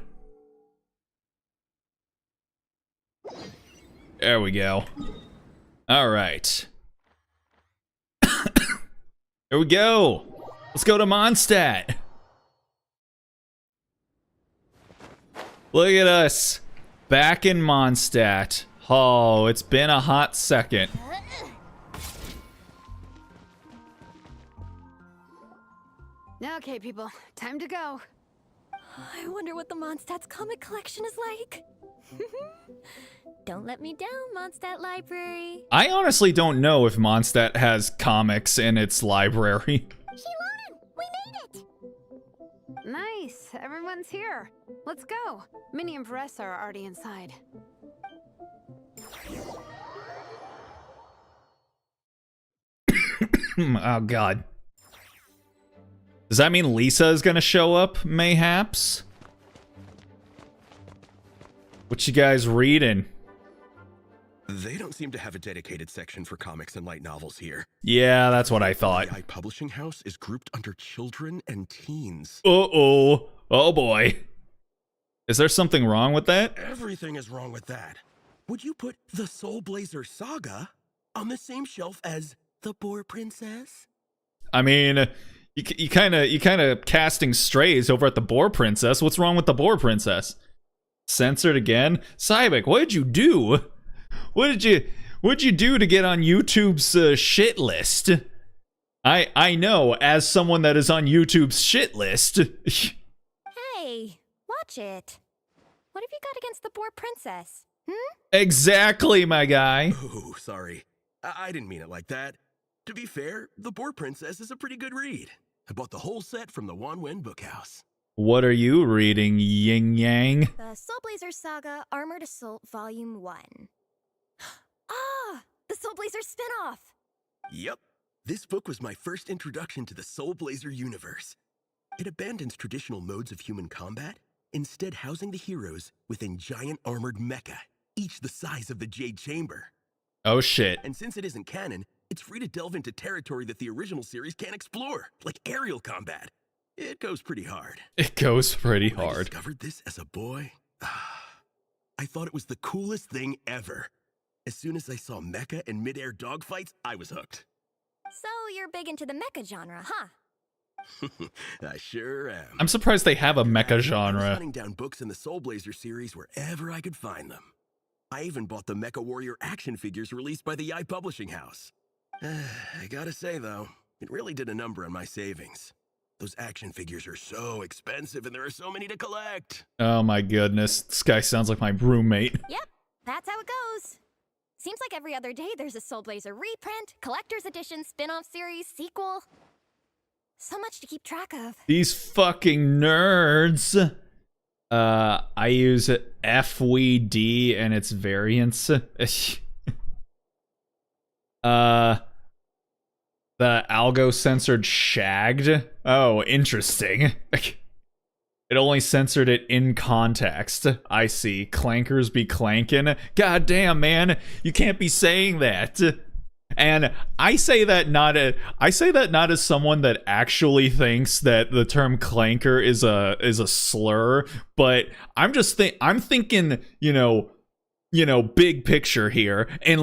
S1: There we go. Alright. Here we go. Let's go to Mondstadt. Look at us. Back in Mondstadt. Oh, it's been a hot second.
S6: Okay, people, time to go.
S3: I wonder what the Mondstadt's comic collection is like. Don't let me down, Mondstadt Library.
S1: I honestly don't know if Mondstadt has comics in its library.
S4: Shilonen, we made it!
S6: Nice, everyone's here. Let's go. Minnie and Varessa are already inside.
S1: Oh god. Does that mean Lisa is gonna show up, mayhaps? What you guys reading?
S5: They don't seem to have a dedicated section for comics and light novels here.
S1: Yeah, that's what I thought.
S5: The publishing house is grouped under children and teens.
S1: Uh-oh. Oh boy. Is there something wrong with that?
S5: Everything is wrong with that. Would you put the Soul Blazer Saga on the same shelf as the Boar Princess?
S1: I mean, you kind of casting strays over at the Boar Princess. What's wrong with the Boar Princess? Censored again? Cybek, what did you do? What'd you do to get on YouTube's shit list? I know, as someone that is on YouTube's shit list.
S3: Hey, watch it. What have you got against the Boar Princess?
S1: Exactly, my guy.
S5: Oh, sorry. I didn't mean it like that. To be fair, the Boar Princess is a pretty good read. I bought the whole set from the Wanwen Bookhouse.
S1: What are you reading, Yin Yang?
S3: The Soul Blazer Saga Armored Assault Volume 1. Ah, the Soul Blazer spinoff.
S5: Yep. This book was my first introduction to the Soul Blazer universe. It abandons traditional modes of human combat, instead housing the heroes within giant armored mecha, each the size of the Jade Chamber.
S1: Oh shit.
S5: And since it isn't canon, it's free to delve into territory that the original series can't explore, like aerial combat. It goes pretty hard.
S1: It goes pretty hard.
S5: I discovered this as a boy. I thought it was the coolest thing ever. As soon as I saw mecha and mid-air dogfights, I was hooked.
S3: So you're big into the mecha genre, huh?
S5: I sure am.
S1: I'm surprised they have a mecha
S5: I was
S1: genre.
S5: hunting down books in the Soul Blazer series wherever I could find them. I even bought the Mecha Warrior action figures released by the Publishing House. I gotta say, though, it really did a number on my savings. Those action figures are so expensive and there are so many to collect.
S1: Oh my goodness, this guy sounds like my roommate.
S3: Yep, that's how it goes. Seems like every other day there's a Soul Blazer reprint, collector's edition, spin-off series, sequel. So much to keep track of.
S1: These fucking nerds. I use FWD and its variants. The algo censored shagged. Oh, interesting. It only censored it in context. I see. Clankers be clanking. God damn, man. You can't be saying that. And I say that not as someone that actually thinks that the term clanker is a slur, but I'm thinking, you know, big picture here. And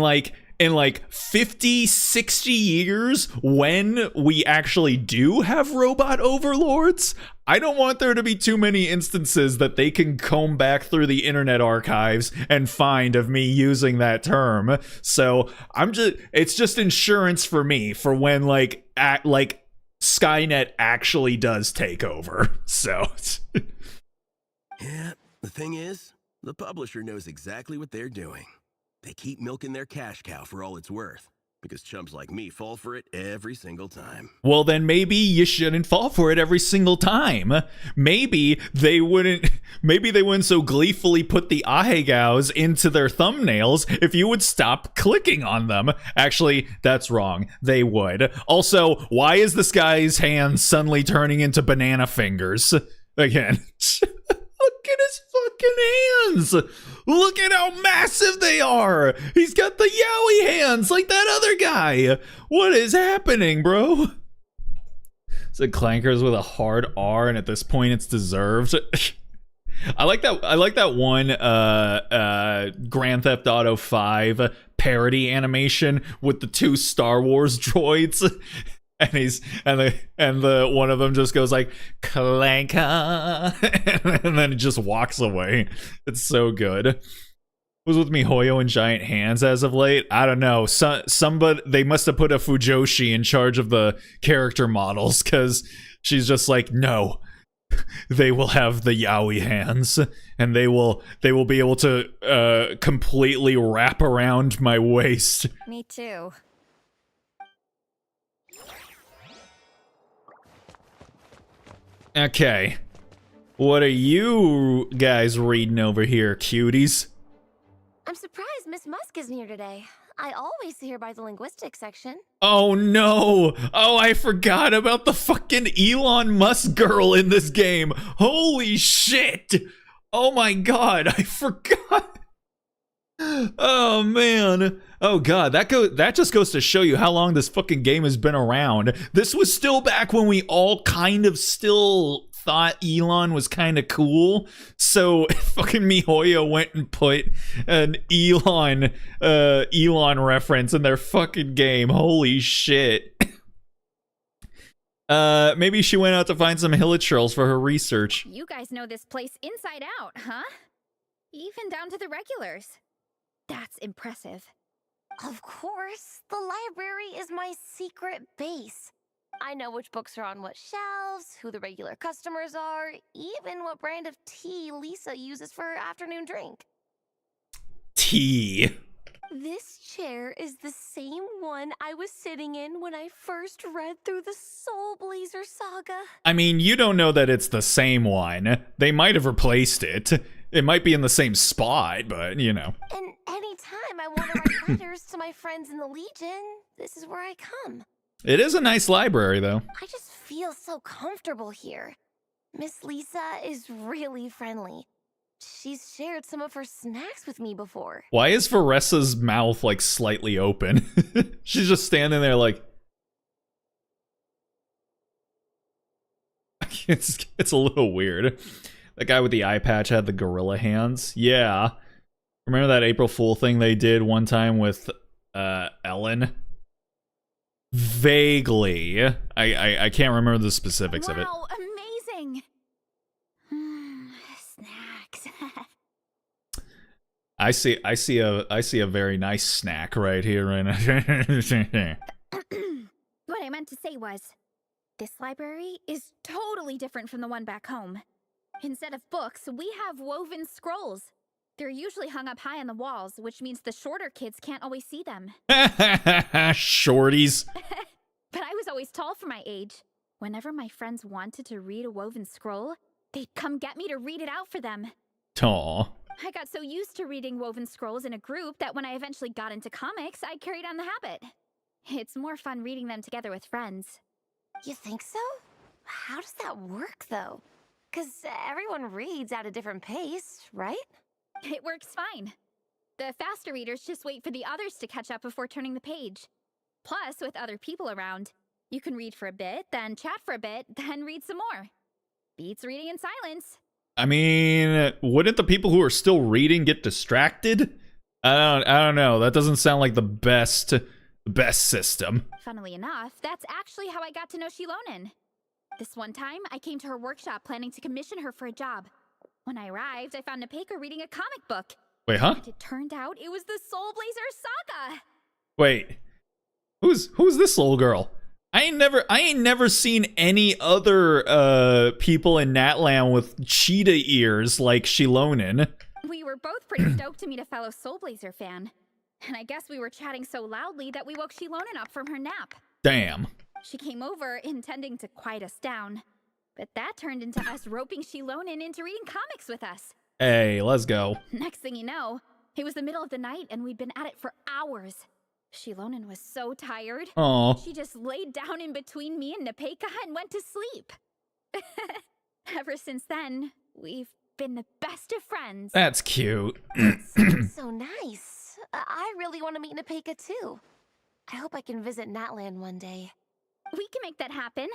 S1: in like 50, 60 years, when we actually do have robot overlords, I don't want there to be too many instances that they can comb back through the internet archives and find of me using that term. So it's just insurance for me for when like Skynet actually does take over. So
S5: yeah, the thing is, the publisher knows exactly what they're doing. They keep milking their cash cow for all it's worth, because chumps like me fall for it every single time.
S1: Well, then maybe you shouldn't fall for it every single time. Maybe they wouldn't so gleefully put the ahegaos into their thumbnails if you would stop clicking on them. Actually, that's wrong. They would. Also, why is this guy's hand suddenly turning into banana fingers? Again. Look at his fucking hands! Look at how massive they are! He's got the yaoi hands like that other guy! What is happening, bro? It's a clankers with a hard R, and at this point it's deserved. I like that one Grand Theft Auto 5 parody animation with the two Star Wars droids. And the one of them just goes like clanka, and then it just walks away. It's so good. Who's with MiHoYo and giant hands as of late? I don't know. Somebody, they must have put a Fujoshi in charge of the character models, because she's just like, no, they will have the yaoi hands, and they will be able to completely wrap around my waist.
S3: Me too.
S1: Okay, what are you guys reading over here, cuties?
S7: I'm surprised Miss Musk isn't here today. I always see her by the linguistics section.
S1: Oh no! Oh, I forgot about the fucking Elon Musk girl in this game. Holy shit! Oh my god, I forgot. Oh man. Oh god, that just goes to show you how long this fucking game has been around. This was still back when we all kind of still thought Elon was kind of cool. So fucking MiHoYo went and put an Elon reference in their fucking game. Holy shit. Maybe she went out to find some hilichurls for her research.
S2: You guys know this place inside out, huh? Even down to the regulars. That's impressive.
S7: Of course, the library is my secret base. I know which books are on what shelves, who the regular customers are, even what brand of tea Lisa uses for her afternoon drink.
S1: Tea.
S7: This chair is the same one I was sitting in when I first read through the Soul Blazer saga.
S1: I mean, you don't know that it's the same one. They might have replaced it. It might be in the same spot, but, you know.
S7: And anytime I want to write letters to my friends in the Legion, this is where I come.
S1: It is a nice library, though.
S7: I just feel so comfortable here. Miss Lisa is really friendly. She's shared some of her snacks with me before.
S1: Why is Varessa's mouth, like, slightly open? She's just standing there like... It's a little weird. That guy with the eye patch had the gorilla hands. Yeah. Remember that April Fool thing they did one time with Ellen? Vaguely. I can't remember the specifics of it.
S2: Wow, amazing. Snacks.
S1: I see a very nice snack right here right now.
S2: What I meant to say was, this library is totally different from the one back home. Instead of books, we have woven scrolls. They're usually hung up high on the walls, which means the shorter kids can't always see them.
S1: Shorties.
S2: But I was always tall for my age. Whenever my friends wanted to read a woven scroll, they'd come get me to read it out for them.
S1: Aw.
S2: I got so used to reading woven scrolls in a group that when I eventually got into comics, I carried on the habit. It's more fun reading them together with friends.
S7: You think so? How does that work, though? Because everyone reads at a different pace, right?
S2: It works fine. The faster readers just wait for the others to catch up before turning the page. Plus, with other people around, you can read for a bit, then chat for a bit, then read some more. Beats reading in silence.
S1: I mean, wouldn't the people who are still reading get distracted? I don't know. That doesn't sound like the best system.
S2: Funnily enough, that's actually how I got to know Shilonen. This one time, I came to her workshop planning to commission her for a job. When I arrived, I found Nepeka reading a comic book.
S1: Wait, huh?
S2: And it turned out it was the Soul Blazer Saga.
S1: Wait. Who's this little girl? I ain't never seen any other people in Natlan with cheetah ears like Shilonen.
S2: We were both pretty stoked to meet a fellow Soul Blazer fan. And I guess we were chatting so loudly that we woke Shilonen up from her nap.
S1: Damn.
S2: She came over intending to quiet us down. But that turned into us roping Shilonen into reading comics with us.
S1: Hey, let's go.
S2: Next thing you know, it was the middle of the night and we'd been at it for hours. Shilonen was so tired.
S1: Aw.
S2: She just laid down in between me and Nepeka and went to sleep. Ever since then, we've been the best of friends.
S1: That's cute.
S7: Sounds so nice. I really want to meet Nepeka too. I hope I can visit Natlan one day.
S2: We can make that happen.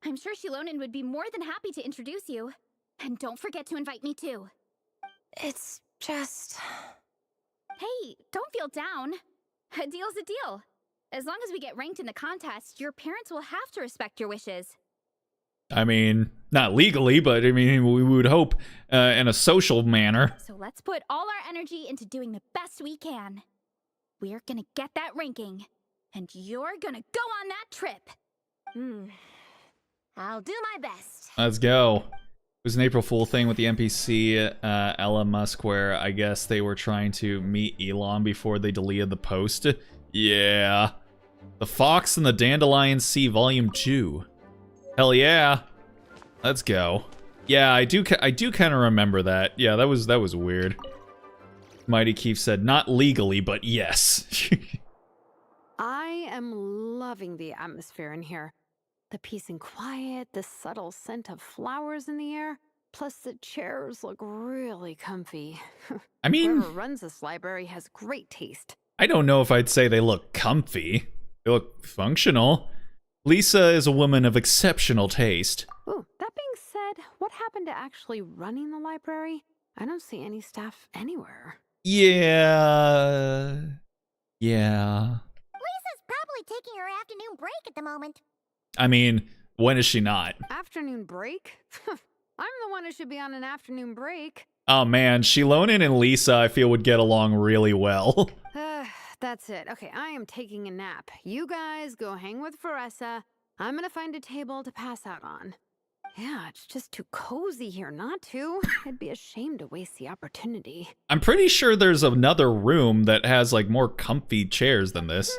S2: I'm sure Shilonen would be more than happy to introduce you. And don't forget to invite me too.
S7: It's just...
S2: Hey, don't feel down. A deal's a deal. As long as we get ranked in the contest, your parents will have to respect your wishes.
S1: I mean, not legally, but I mean, we would hope in a social manner.
S2: So let's put all our energy into doing the best we can. We're gonna get that ranking. And you're gonna go on that trip.
S7: I'll do my best.
S1: Let's go. It was an April Fool thing with the NPC Ella Musk where I guess they were trying to meet Elon before they deleted the post. Yeah. The Fox and the Dandelion Sea Volume 2. Hell yeah. Let's go. Yeah, I do kind of remember that. Yeah, that was weird. Mighty Keith said, not legally, but yes.
S6: I am loving the atmosphere in here. The peace and quiet, the subtle scent of flowers in the air, plus the chairs look really comfy.
S1: I mean,
S6: whoever runs this library has great taste.
S1: I don't know if I'd say they look comfy. They look functional. Lisa is a woman of exceptional taste.
S6: Ooh, that being said, what happened to actually running the library? I don't see any staff anywhere.
S1: Yeah.
S4: Lisa's probably taking her afternoon break at the moment.
S1: I mean, when is she not?
S6: Afternoon break? I'm the one who should be on an afternoon break.
S1: Oh man, Shilonen and Lisa I feel would get along really well.
S6: That's it. Okay, I am taking a nap. You guys go hang with Faressa. I'm gonna find a table to pass out on. Yeah, it's just too cozy here not to. It'd be a shame to waste the opportunity.
S1: I'm pretty sure there's another room that has like more comfy chairs than this.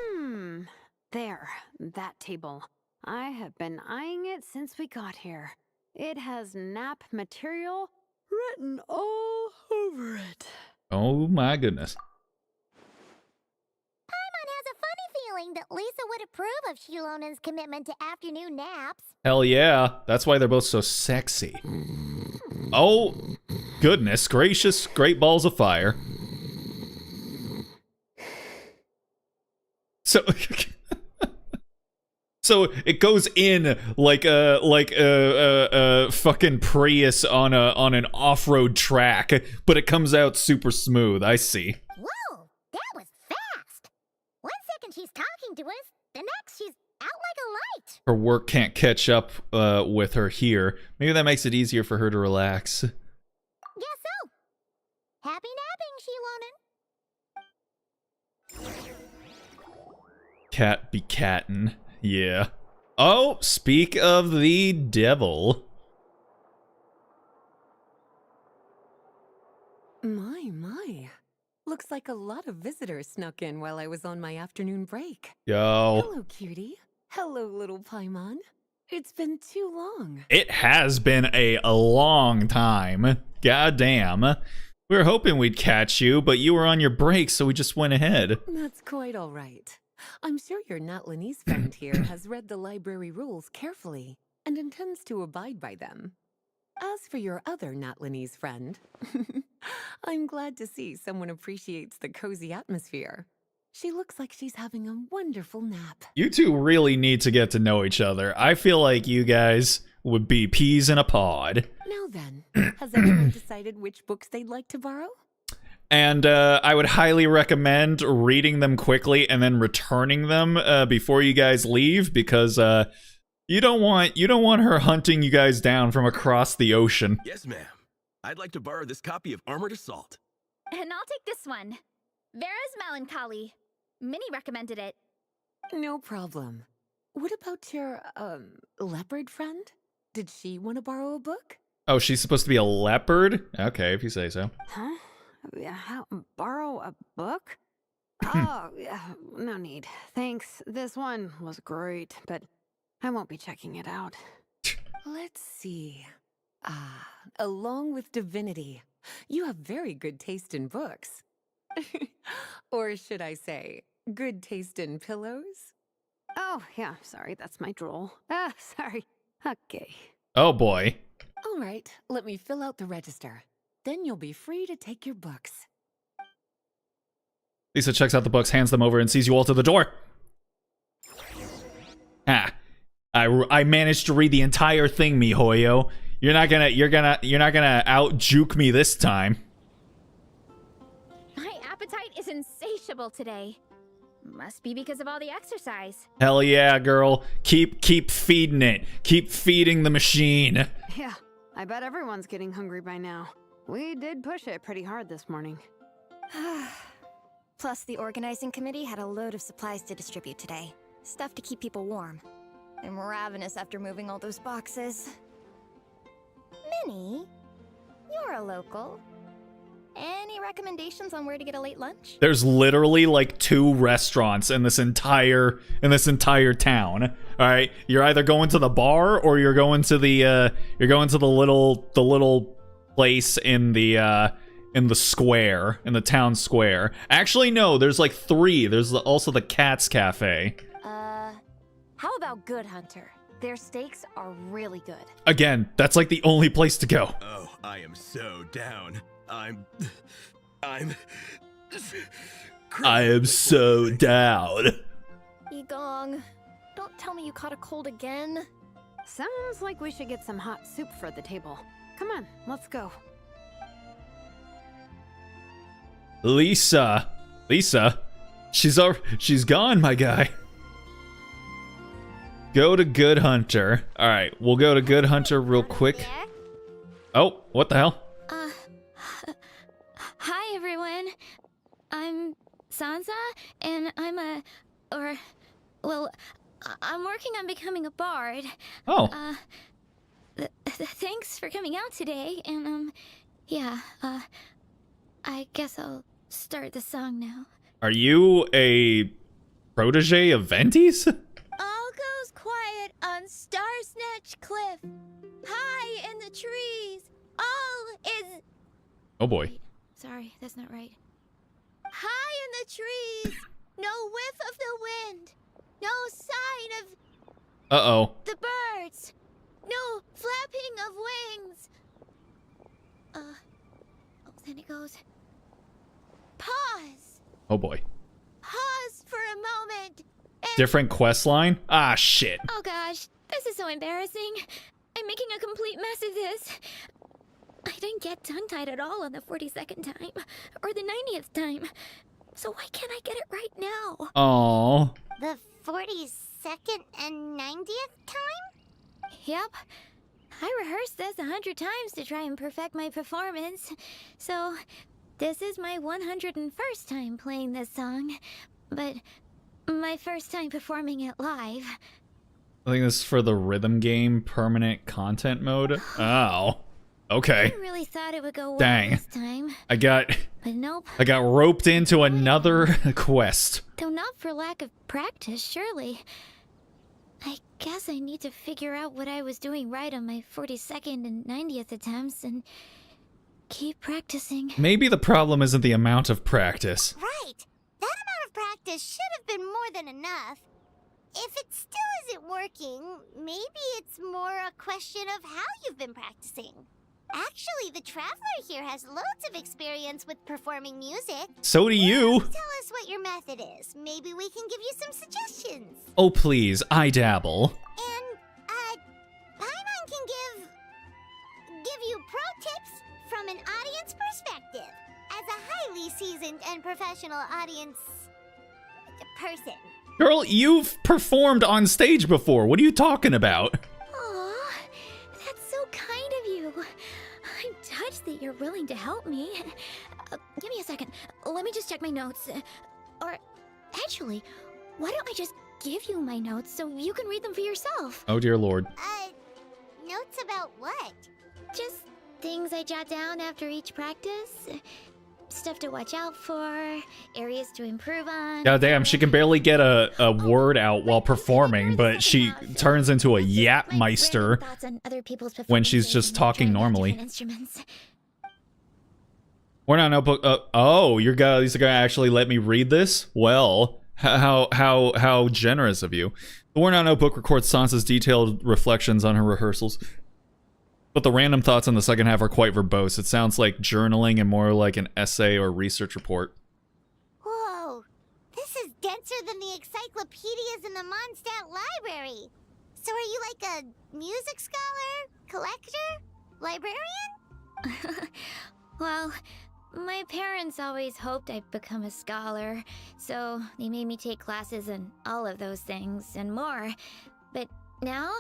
S6: There, that table. I have been eyeing it since we got here. It has nap material written all over it.
S1: Oh my goodness.
S4: Paimon has a funny feeling that Lisa would approve of Shilonen's commitment to afternoon naps.
S1: Hell yeah, that's why they're both so sexy. Oh, goodness gracious, great balls of fire. So, So it goes in like a fucking Prius on an off-road track, but it comes out super smooth. I see.
S4: Whoa, that was fast. 1 second she's talking to us, the next she's out like a light.
S1: Her work can't catch up with her here. Maybe that makes it easier for her to relax.
S4: Guess so. Happy napping, Shelonin.
S1: Cat be cattin'. Yeah. Oh, speak of the devil.
S8: My. Looks like a lot of visitors snuck in while I was on my afternoon break.
S1: Yo.
S8: Hello, cutie. Hello, little Paimon. It's been too long.
S1: It has been a long time. Goddamn. We were hoping we'd catch you, but you were on your break, so we just went ahead.
S8: That's quite all right. I'm sure your Natlanese friend here has read the library rules carefully and intends to abide by them. As for your other Natlanese friend, I'm glad to see someone appreciates the cozy atmosphere. She looks like she's having a wonderful nap.
S1: You two really need to get to know each other. I feel like you guys would be peas in a pod.
S8: Now then, has everyone decided which books they'd like to borrow?
S1: And I would highly recommend reading them quickly and then returning them before you guys leave, because you don't want her hunting you guys down from across the ocean.
S5: Yes, ma'am. I'd like to borrow this copy of Armored Assault.
S2: And I'll take this one. Vera's Melancholy. Minnie recommended it.
S8: No problem. What about your, leopard friend? Did she want to borrow a book?
S1: Oh, she's supposed to be a leopard? Okay, if you say so.
S6: Huh? How, borrow a book? Oh, yeah, no need. Thanks. This one was great, but I won't be checking it out.
S8: Let's see. Along with Divinity, you have very good taste in books. Or should I say, good taste in pillows?
S6: Oh, yeah, sorry, that's my drool. Sorry. Okay.
S1: Oh boy.
S8: All right, let me fill out the register. Then you'll be free to take your books.
S1: Lisa checks out the books, hands them over, and sees you all to the door. I managed to read the entire thing, miHoYo. You're not gonna out-juke me this time.
S2: My appetite is insatiable today. Must be because of all the exercise.
S1: Hell yeah, girl. Keep feeding it. Keep feeding the machine.
S6: Yeah, I bet everyone's getting hungry by now. We did push it pretty hard this morning.
S3: Plus, the organizing committee had a load of supplies to distribute today. Stuff to keep people warm. I'm ravenous after moving all those boxes. Minnie, you're a local. Any recommendations on where to get a late lunch?
S1: There's literally like 2 restaurants in this entire town. All right, you're either going to the bar or you're going to the little place in the square, in the town square. Actually, no, there's like 3. There's also the Cat's Cafe.
S7: How about Good Hunter? Their steaks are really good.
S1: Again, that's like the only place to go.
S5: Oh, I am so down. I
S1: am so down.
S3: Egong, don't tell me you caught a cold again.
S6: Sounds like we should get some hot soup for the table. Come on, let's go.
S1: Lisa, she's gone, my guy. Go to Good Hunter. All right, we'll go to Good Hunter real quick.
S2: Yeah?
S1: Oh, what the hell?
S2: Hi everyone. I'm Sansa, and I'm working on becoming a bard.
S1: Oh.
S2: Thanks for coming out today, and I guess I'll start the song now.
S1: Are you a protege of Venti's?
S9: All goes quiet on Starsnatch Cliff. High in the trees, all is...
S1: Oh boy.
S2: Sorry, that's not right.
S9: High in the trees, no whiff of the wind, no sign of
S1: Uh-oh.
S9: the birds, no flapping of wings. Then it goes... Pause.
S1: Oh boy.
S9: Pause for a moment
S1: Different quest line? Ah, shit.
S9: Oh gosh, this is so embarrassing. I'm making a complete mess of this. I didn't get tongue-tied at all on the 42nd time, or the 90th time. So why can't I get it right now?
S1: Oh.
S4: The 42nd and 90th time?
S9: Yep. I rehearsed this 100 times to try and perfect my performance. So, this is my 101st time playing this song. But my first time performing it live.
S1: I think this is for the rhythm game permanent content mode. Oh. Okay.
S9: I really thought it would go well
S1: Dang.
S9: this time.
S1: I got roped into another quest.
S9: Though not for lack of practice, surely. I guess I need to figure out what I was doing right on my 42nd and 90th attempts and keep practicing.
S1: Maybe the problem isn't the amount of practice.
S4: Right. That amount of practice should have been more than enough. If it still isn't working, maybe it's more a question of how you've been practicing. Actually, the Traveler here has loads of experience with performing music.
S1: So do you.
S4: Tell us what your method is. Maybe we can give you some suggestions.
S1: Oh, please. I dabble.
S4: And, Paimon can give you pro tips from an audience perspective. As a highly seasoned and professional audience person.
S1: Girl, you've performed on stage before. What are you talking about?
S9: Aw, that's so kind of you. I'm touched that you're willing to help me. Give me a second. Let me just check my notes. Or, actually, why don't I just give you my notes so you can read them for yourself?
S1: Oh, dear Lord.
S4: Notes about what?
S9: Just things I jot down after each practice. Stuff to watch out for, areas to improve on.
S1: God damn, she can barely get a word out while performing, but she turns into a yapmeister when she's just talking normally. We're not notebook. Oh, you guys are gonna actually let me read this? Well, how generous of you. The Worn Out Notebook records Sansa's detailed reflections on her rehearsals. But the random thoughts in the second half are quite verbose. It sounds like journaling and more like an essay or research report.
S4: Whoa, this is denser than the encyclopedias in the Mondstadt library. So are you like a music scholar, collector, librarian?
S9: Well, my parents always hoped I'd become a scholar, so they made me take classes in all of those things and more. But now,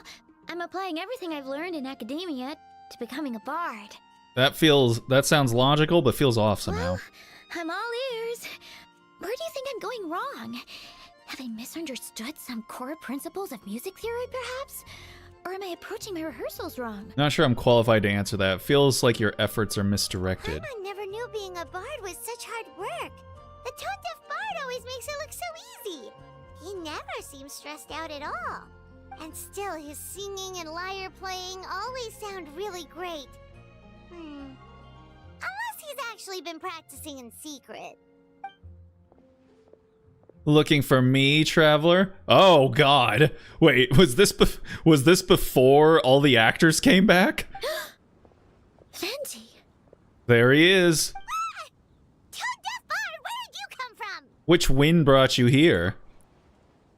S9: I'm applying everything I've learned in academia to becoming a bard.
S1: That sounds logical, but feels off somehow.
S9: Well, I'm all ears. Where do you think I'm going wrong? Have I misunderstood some core principles of music theory, perhaps? Or am I approaching my rehearsals wrong?
S1: Not sure I'm qualified to answer that. Feels like your efforts are misdirected.
S4: I never knew being a bard was such hard work. The tone-deaf bard always makes it look so easy. He never seems stressed out at all. And still, his singing and lyre playing always sound really great. Unless he's actually been practicing in secret.
S1: Looking for me, Traveler? Oh God! Wait, was this before all the actors came back?
S9: Venti!
S1: There he is.
S4: Tone-deaf bard, where did you come from?
S1: Which wind brought you here?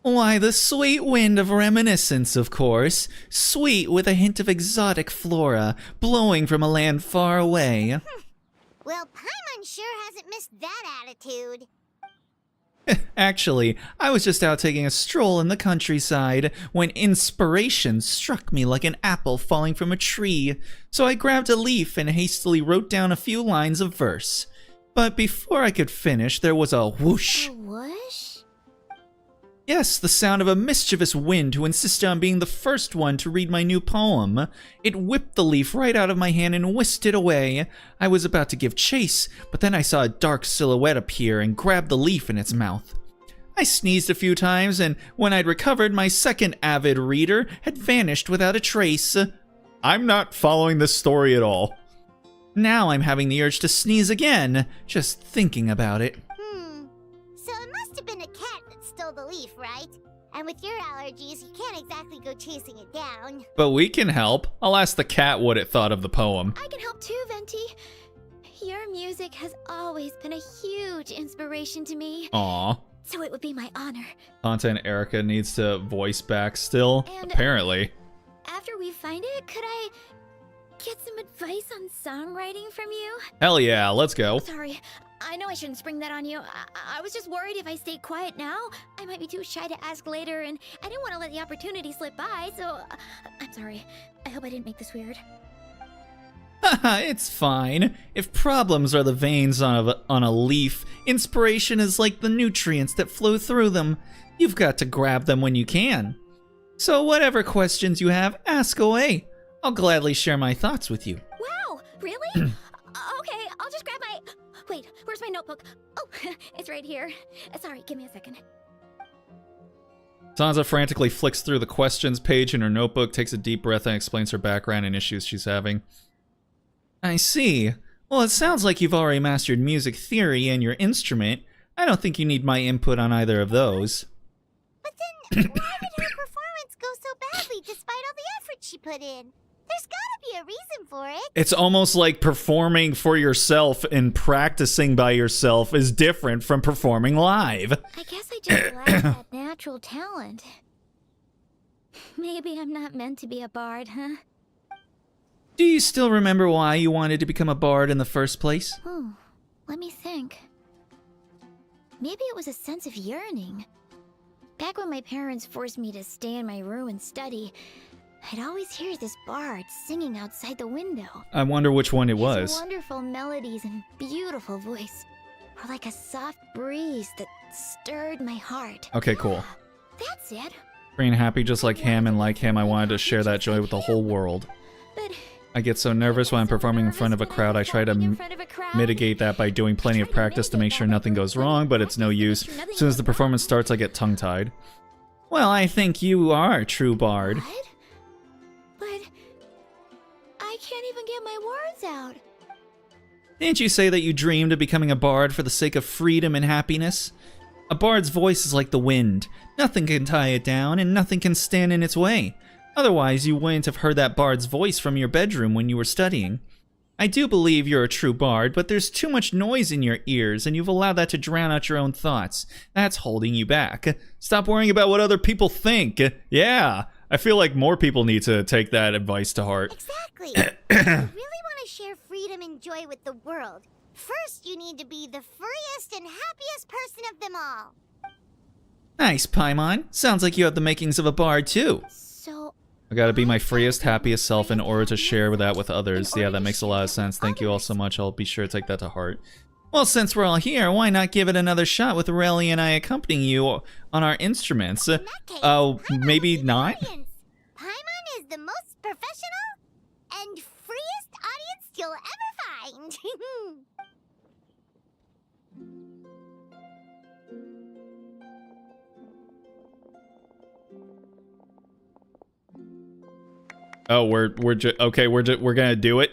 S1: Why, the sweet wind of reminiscence, of course. Sweet with a hint of exotic flora, blowing from a land far away.
S4: Well, Paimon sure hasn't missed that attitude.
S1: Actually, I was just out taking a stroll in the countryside when inspiration struck me like an apple falling from a tree. So I grabbed a leaf and hastily wrote down a few lines of verse. But before I could finish, there was a whoosh.
S9: A whoosh?
S1: Yes, the sound of a mischievous wind who insisted on being the first one to read my new poem. It whipped the leaf right out of my hand and whisked it away. I was about to give chase, but then I saw a dark silhouette appear and grabbed the leaf in its mouth. I sneezed a few times, and when I'd recovered, my second avid reader had vanished without a trace. I'm not following this story at all. Now I'm having the urge to sneeze again, just thinking about it.
S4: So it must have been a cat that stole the leaf, right? And with your allergies, you can't exactly go chasing it down.
S1: But we can help. I'll ask the cat what it thought of the poem.
S9: I can help too, Venti. Your music has always been a huge inspiration to me.
S1: Aw.
S9: so it would be my honor.
S1: Tanta and Erica needs to voice back still,
S9: And
S1: apparently.
S9: after we find it, could I get some advice on songwriting from you?
S1: Hell yeah, let's go.
S9: Sorry, I know I shouldn't spring that on you. I was just worried if I stayed quiet now, I might be too shy to ask later, and I didn't want to let the opportunity slip by, so I'm sorry. I hope I didn't make this weird.
S1: Haha, it's fine. If problems are the veins on a leaf, inspiration is like the nutrients that flow through them. You've got to grab them when you can. So whatever questions you have, ask away. I'll gladly share my thoughts with you.
S9: Wow, really? Okay, I'll just grab my... Wait, where's my notebook? Oh, it's right here. Sorry, give me a second.
S1: Sansa frantically flicks through the questions page in her notebook, takes a deep breath, and explains her background and issues she's having. I see. Well, it sounds like you've already mastered music theory and your instrument. I don't think you need my input on either of those.
S4: But then, why did her performance go so badly despite all the effort she put in? There's gotta be a reason for it.
S1: It's almost like performing for yourself and practicing by yourself is different from performing live.
S9: I guess I just lack that natural talent. Maybe I'm not meant to be a bard, huh?
S1: Do you still remember why you wanted to become a bard in the first place?
S9: Oh, let me think. Maybe it was a sense of yearning. Back when my parents forced me to stay in my room and study, I'd always hear this bard singing outside the window.
S1: I wonder which one it was.
S9: His wonderful melodies and beautiful voice were like a soft breeze that stirred my heart.
S1: Okay, cool.
S9: That's it.
S1: Free and happy just like him, and like him, I wanted to share that joy with the whole world.
S9: But
S1: I get so nervous when I'm performing in front of a crowd. I try to mitigate that by doing plenty of practice to make sure nothing goes wrong, but it's no use. As soon as the performance starts, I get tongue-tied. Well, I think you are a true bard.
S9: What? But I can't even get my words out.
S1: Didn't you say that you dreamed of becoming a bard for the sake of freedom and happiness? A bard's voice is like the wind. Nothing can tie it down, and nothing can stand in its way. Otherwise, you wouldn't have heard that bard's voice from your bedroom when you were studying. I do believe you're a true bard, but there's too much noise in your ears, and you've allowed that to drown out your own thoughts. That's holding you back. Stop worrying about what other people think. Yeah, I feel like more people need to take that advice to heart.
S4: Exactly. If you really want to share freedom and joy with the world, first you need to be the freest and happiest person of them all.
S1: Nice, Paimon. Sounds like you have the makings of a bard, too.
S9: So,
S1: I gotta be my freest, happiest self in order to share that with others. Yeah, that makes a lot of sense. Thank you all so much. I'll be sure to take that to heart. Well, since we're all here, why not give it another shot with Aurelia and I accompanying you on our instruments? Maybe not?
S4: Paimon is the most professional and freest audience you'll ever find.
S1: Oh, we're gonna do it.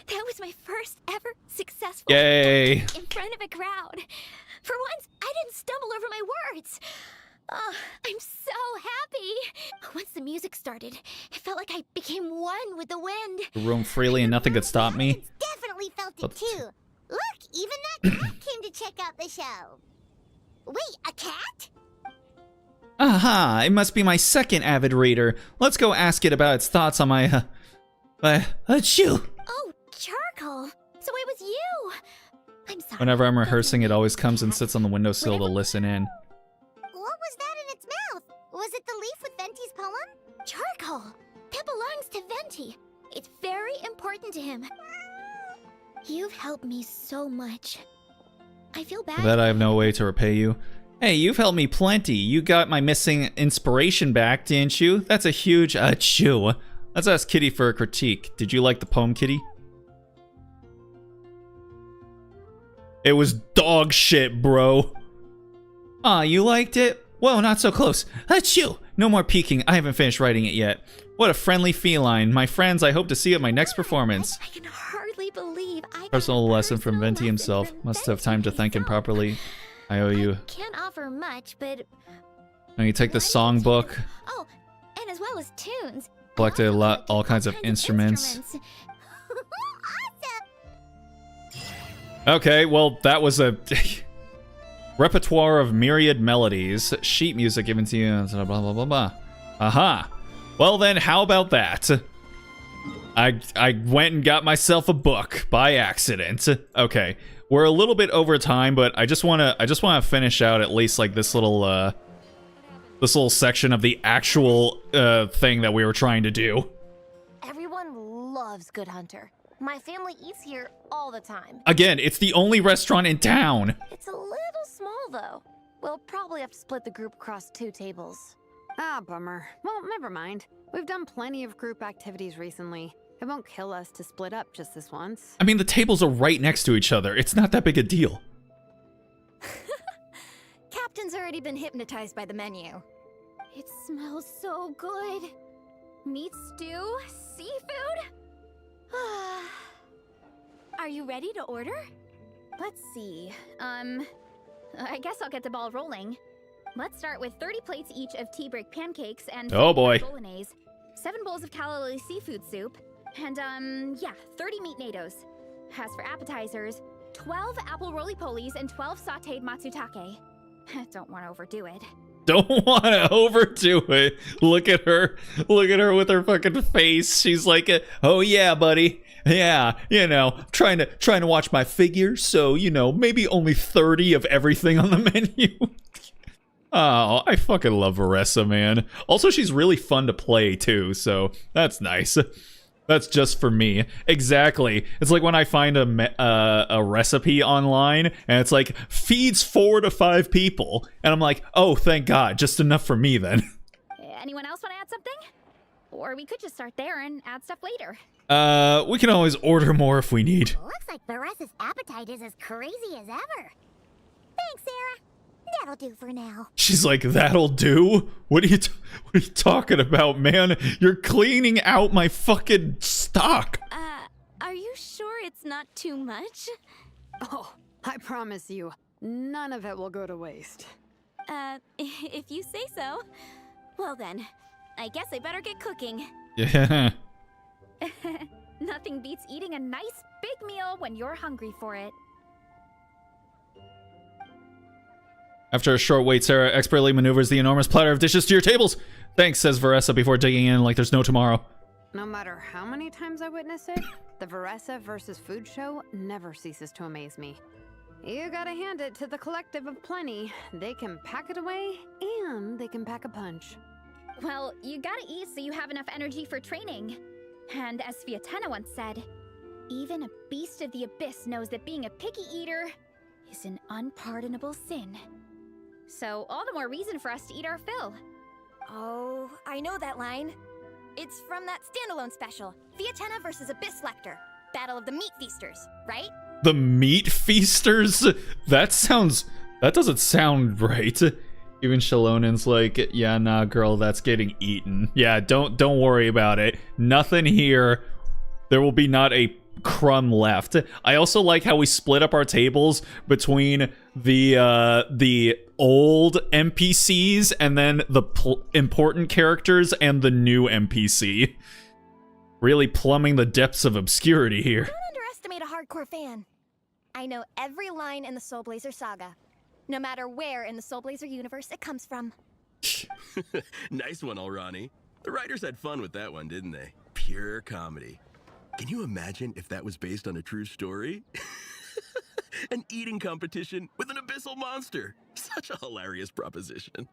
S9: That was my first ever successful
S1: Yay!
S9: in front of a crowd. For once, I didn't stumble over my words. Oh, I'm so happy. Once the music started, it felt like I became one with the wind.
S1: Roam freely and nothing could stop me.
S4: Definitely felt it too. Look, even that cat came to check out the show. Wait, a cat?
S1: Aha! It must be my second avid reader. Let's go ask it about its thoughts on my achoo!
S9: Oh, charcoal. So it was you. I'm sorry.
S1: Whenever I'm rehearsing, it always comes and sits on the windowsill to listen in.
S4: What was that in its mouth? Was it the leaf with Venti's poem?
S9: Charcoal. That belongs to Venti. It's very important to him. You've helped me so much. I feel bad.
S1: For that I have no way to repay you. Hey, you've helped me plenty. You got my missing inspiration back, didn't you? That's a huge achoo. Let's ask Kitty for a critique. Did you like the poem, Kitty? It was dog shit, bro. Ah, you liked it? Whoa, not so close. Achoo! No more peeking. I haven't finished writing it yet. What a friendly feline. My friends, I hope to see you at my next performance.
S9: I can hardly believe I got
S1: Personal
S9: a
S1: lesson from Venti himself. Must have time to thank him properly. I owe you.
S9: Can't offer much, but...
S1: Now you take the songbook.
S9: Oh, and as well as tunes.
S1: Collected all kinds of instruments. Okay, well, that was a repertoire of myriad melodies. Sheet music given to you, blah, blah, blah, blah. Aha. Well then, how about that? I went and got myself a book by accident. Okay, we're a little bit over time, but I just wanna finish out at least like this little section of the actual thing that we were trying to do.
S7: Everyone loves Good Hunter. My family eats here all the time.
S1: Again, it's the only restaurant in town.
S7: It's a little small, though. We'll probably have to split the group across 2 tables.
S6: Ah, bummer. Well, never mind. We've done plenty of group activities recently. It won't kill us to split up just this once.
S1: I mean, the tables are right next to each other. It's not that big a deal.
S3: Captain's already been hypnotized by the menu.
S2: It smells so good. Meat stew? Seafood? Are you ready to order? Let's see. I guess I'll get the ball rolling. Let's start with 30 plates each of tea break pancakes and
S1: oh boy,
S2: bolognese, 7 bowls of calorie seafood soup, and 30 meat natos. As for appetizers, 12 apple roly-polies and 12 sautéed matsutake. Don't want to overdo it.
S1: Don't want to overdo it. Look at her with her fucking face. She's like, oh yeah, buddy. Yeah, you know, trying to watch my figure, so, you know, maybe only 30 of everything on the menu. Oh, I fucking love Veressa, man. Also, she's really fun to play, too, so that's nice. That's just for me. Exactly. It's like when I find a recipe online, and it's like, feeds 4 to 5 people, and I'm like, oh, thank God, just enough for me, then.
S2: Anyone else want to add something? Or we could just start there and add stuff later.
S1: We can always order more if we need.
S4: Looks like Veressa's appetite is as crazy as ever. Thanks, Sarah. That'll do for now.
S1: She's like, that'll do? What are you talking about, man? You're cleaning out my fucking stock.
S9: Are you sure it's not too much?
S6: Oh, I promise you, none of it will go to waste.
S9: If you say so. Well then, I guess I better get cooking.
S1: Yeah.
S2: Nothing beats eating a nice big meal when you're hungry for it.
S1: After a short wait, Sarah expertly maneuvers the enormous platter of dishes to your tables. Thanks, says Veressa before digging in like there's no tomorrow.
S6: No matter how many times I witness it, the Veressa versus food show never ceases to amaze me. You gotta hand it to the collective of plenty. They can pack it away, and they can pack a punch.
S2: Well, you gotta eat so you have enough energy for training. And as Fiatena once said, even a beast of the abyss knows that being a picky eater is an unpardonable sin. So all the more reason for us to eat our fill.
S3: Oh, I know that line. It's from that standalone special, Fiatena versus Abyss Lecter, Battle of the Meat Feasters, right?
S1: The Meat Feasters? That doesn't sound right. Even Shalonen's like, yeah, nah, girl, that's getting eaten. Yeah, don't worry about it. Nothing here. There will be not a crumb left. I also like how we split up our tables between the old NPCs and then the important characters and the new NPC. Really plumbing the depths of obscurity here.
S3: Don't underestimate a hardcore fan. I know every line in the Soul Blazer saga, no matter where in the Soul Blazer universe it comes from.
S5: Nice one, Alrani. The writers had fun with that one, didn't they? Pure comedy. Can you imagine if that was based on a true story? An eating competition with an abyssal monster. Such a hilarious proposition.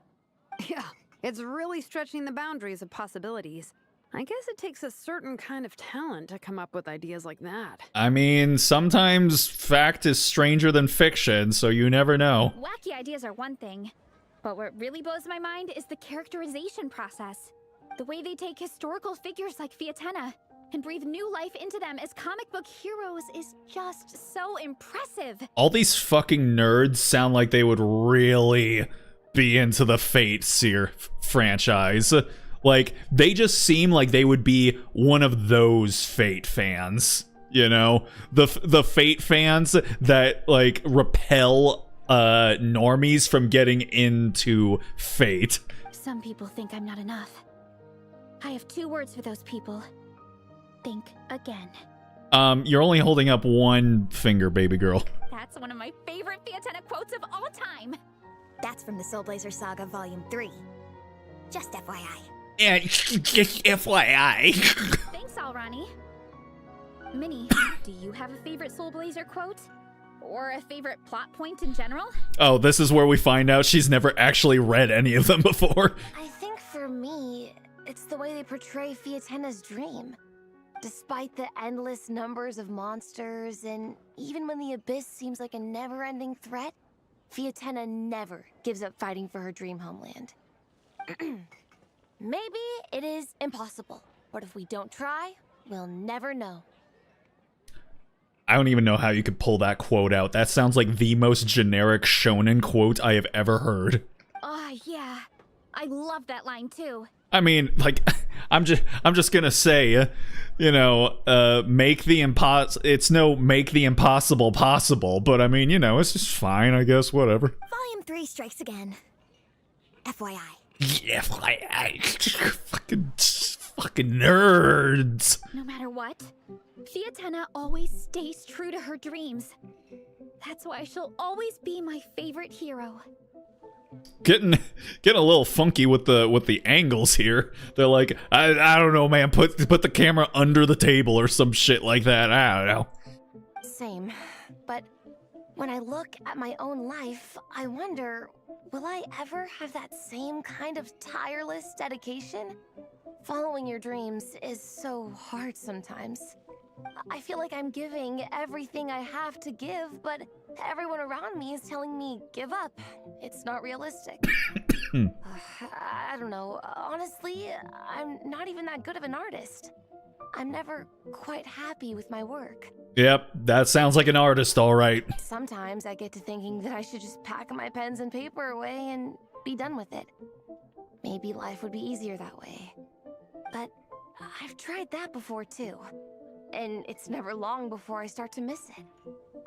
S6: Yeah, it's really stretching the boundaries of possibilities. I guess it takes a certain kind of talent to come up with ideas like that.
S1: I mean, sometimes fact is stranger than fiction, so you never know.
S2: Wacky ideas are one thing, but what really blows my mind is the characterization process. The way they take historical figures like Fiatena and breathe new life into them as comic book heroes is just so impressive.
S1: All these fucking nerds sound like they would really be into the Fate Seer franchise. Like, they just seem like they would be one of those Fate fans, you know? The Fate fans that, like, repel normies from getting into Fate.
S2: Some people think I'm not enough. I have 2 words for those people. Think again.
S1: You're only holding up one finger, baby girl.
S2: That's one of my favorite Fiatena quotes of all time.
S3: That's from the Soul Blazer Saga Volume 3. Just FYI.
S1: Yeah, just FYI.
S2: Thanks, Alrani. Minnie, do you have a favorite Soul Blazer quote? Or a favorite plot point in general?
S1: Oh, this is where we find out she's never actually read any of them before.
S7: I think for me, it's the way they portray Fiatena's dream. Despite the endless numbers of monsters, and even when the Abyss seems like a never-ending threat, Fiatena never gives up fighting for her dream homeland. Maybe it is impossible, but if we don't try, we'll never know.
S1: I don't even know how you could pull that quote out. That sounds like the most generic shonen quote I have ever heard.
S2: Yeah. I love that line too.
S1: I mean, like, I'm just gonna say, you know, make the impossible possible, but I mean, you know, it's just fine, I guess, whatever.
S3: Volume 3 strikes again. FYI.
S1: Yeah, FYI. Fucking nerds.
S2: No matter what, Fiatena always stays true to her dreams. That's why she'll always be my favorite hero.
S1: Getting a little funky with the angles here. They're like, I don't know, man. Put the camera under the table or some shit like that. I don't know.
S7: Same, but when I look at my own life, I wonder, will I ever have that same kind of tireless dedication? Following your dreams is so hard sometimes. I feel like I'm giving everything I have to give, but everyone around me is telling me, give up. It's not realistic. I don't know. Honestly, I'm not even that good of an artist. I'm never quite happy with my work.
S1: Yep, that sounds like an artist, all right.
S7: Sometimes I get to thinking that I should just pack my pens and paper away and be done with it. Maybe life would be easier that way. But I've tried that before too. And it's never long before I start to miss it.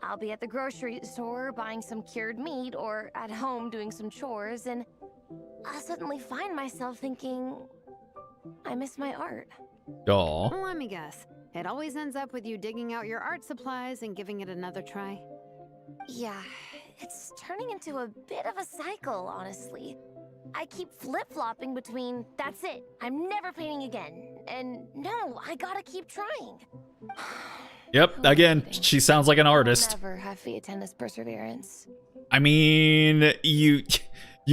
S7: I'll be at the grocery store buying some cured meat or at home doing some chores, and I'll suddenly find myself thinking, I miss my art.
S1: Aw.
S6: Let me guess. It always ends up with you digging out your art supplies and giving it another try.
S7: Yeah, it's turning into a bit of a cycle, honestly. I keep flip-flopping between, that's it, I'm never painting again, and no, I gotta keep trying.
S1: Yep, again, she sounds like an artist.
S7: I'll never have Fiatena's perseverance.
S1: I mean, you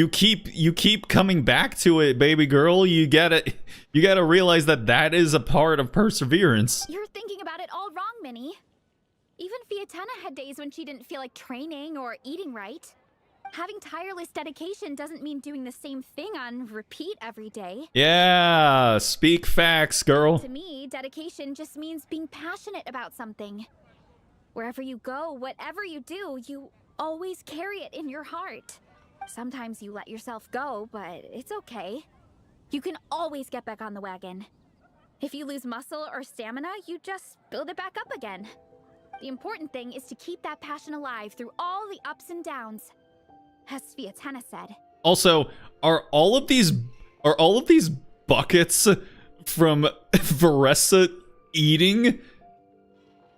S1: keep coming back to it, baby girl. You gotta realize that is a part of perseverance.
S2: You're thinking about it all wrong, Minnie. Even Fiatena had days when she didn't feel like training or eating right. Having tireless dedication doesn't mean doing the same thing on repeat every day.
S1: Yeah, speak facts, girl.
S2: To me, dedication just means being passionate about something. Wherever you go, whatever you do, you always carry it in your heart. Sometimes you let yourself go, but it's okay. You can always get back on the wagon. If you lose muscle or stamina, you just build it back up again. The important thing is to keep that passion alive through all the ups and downs. As Fiatena said.
S1: Also, are all of these buckets from Veressa eating?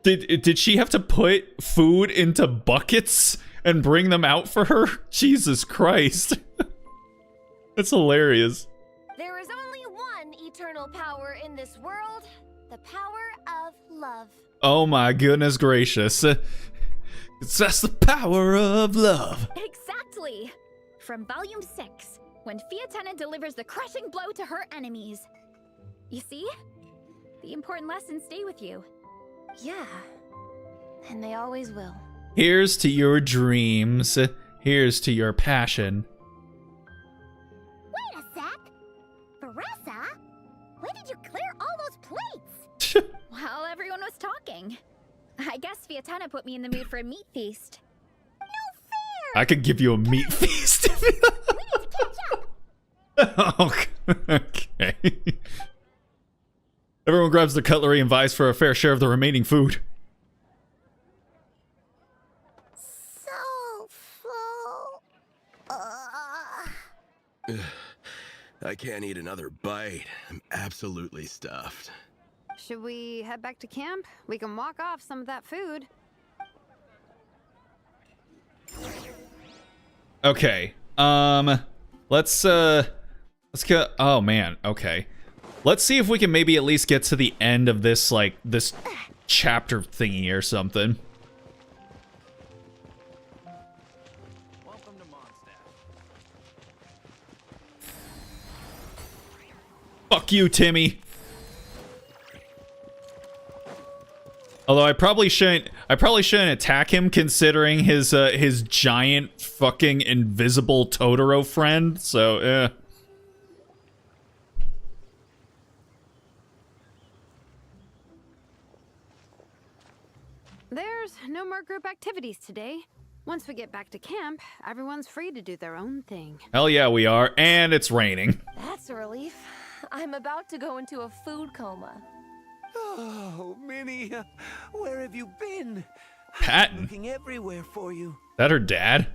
S1: Did she have to put food into buckets and bring them out for her? Jesus Christ. That's hilarious.
S7: There is only one eternal power in this world, the power of love.
S1: Oh my goodness gracious. That's the power of love.
S2: Exactly. From Volume 6, when Fiatena delivers the crushing blow to her enemies. You see? The important lessons stay with you.
S7: Yeah. And they always will.
S1: Here's to your dreams. Here's to your passion.
S4: Wait a sec! Veressa? When did you clear all those plates?
S2: While everyone was talking. I guess Fiatena put me in the mood for a meat feast.
S4: No fair!
S1: I could give you a meat feast.
S4: We need to catch up!
S1: Oh, okay. Everyone grabs their cutlery and vies for a fair share of the remaining food.
S4: So full.
S5: I can't eat another bite. I'm absolutely stuffed.
S6: Should we head back to camp? We can walk off some of that food.
S1: Okay. Let's go. Oh man. Okay. Let's see if we can maybe at least get to the end of this, like, this chapter thingy or something.
S10: Welcome to Mondstadt.
S1: Fuck you, Timmy. Although I probably shouldn't attack him, considering his giant fucking invisible Totoro friend. So,
S6: There's no more group activities today. Once we get back to camp, everyone's free to do their own thing.
S1: Hell yeah, we are, and it's raining.
S7: That's a relief. I'm about to go into a food coma.
S10: Oh, Minnie, where have you been?
S1: Patton.
S10: I'm looking everywhere for you.
S1: That her dad?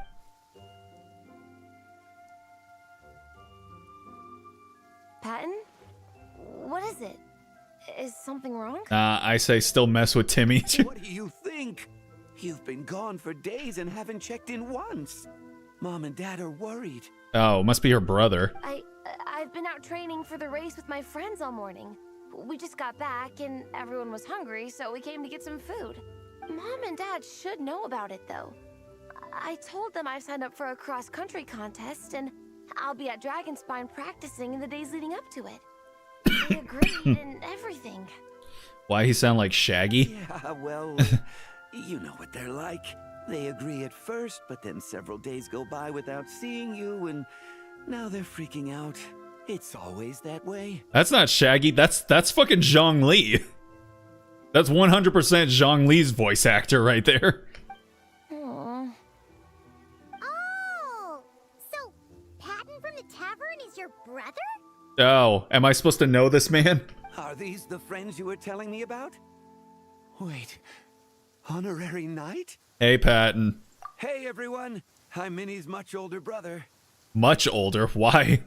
S7: Patton? What is it? Is something wrong?
S1: I say still mess with Timmy.
S10: What do you think? You've been gone for days and haven't checked in once. Mom and Dad are worried.
S1: Oh, must be her brother.
S7: I've been out training for the race with my friends all morning. We just got back and everyone was hungry, so we came to get some food. Mom and Dad should know about it, though. I told them I signed up for a cross-country contest, and I'll be at Dragonspine practicing in the days leading up to it. They agreed and everything.
S1: Why he sound like Shaggy?
S10: Yeah, well, you know what they're like. They agree at first, but then several days go by without seeing you, and now they're freaking out. It's always that way.
S1: That's not Shaggy. That's fucking Zhang Li. That's 100% Zhang Li's voice actor right there.
S7: Aww.
S4: Oh, so Patton from the tavern is your brother?
S1: Oh, am I supposed to know this man?
S10: Are these the friends you were telling me about? Wait, honorary knight?
S1: Hey, Patton.
S10: Hey, everyone. I'm Minnie's much older brother.
S1: Much older? Why?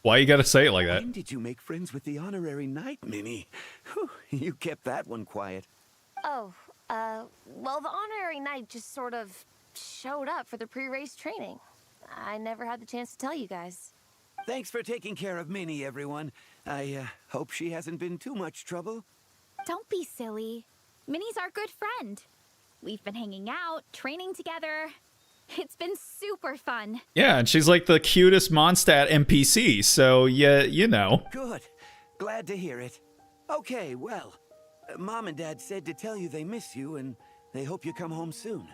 S1: Why you gotta say it like that?
S10: When did you make friends with the honorary knight, Minnie? Whew, you kept that one quiet.
S7: Oh, well, the honorary knight just sort of showed up for the pre-race training. I never had the chance to tell you guys.
S10: Thanks for taking care of Minnie, everyone. I hope she hasn't been too much trouble.
S2: Don't be silly. Minnie's our good friend. We've been hanging out, training together. It's been super fun.
S1: Yeah, and she's like the cutest Mondstadt NPC, so yeah, you know.
S10: Good. Glad to hear it. Okay, well, Mom and Dad said to tell you they miss you and they hope you come home soon.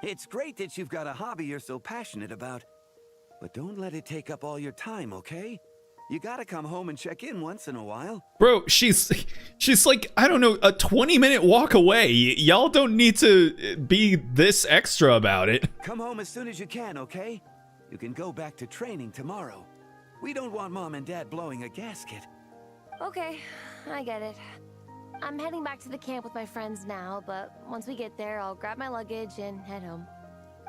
S10: It's great that you've got a hobby you're so passionate about, but don't let it take up all your time, okay? You gotta come home and check in once in a while.
S1: Bro, she's like, I don't know, a 20-minute walk away. Y'all don't need to be this extra about it.
S10: Come home as soon as you can, okay? You can go back to training tomorrow. We don't want Mom and Dad blowing a gasket.
S7: Okay, I get it. I'm heading back to the camp with my friends now, but once we get there, I'll grab my luggage and head home.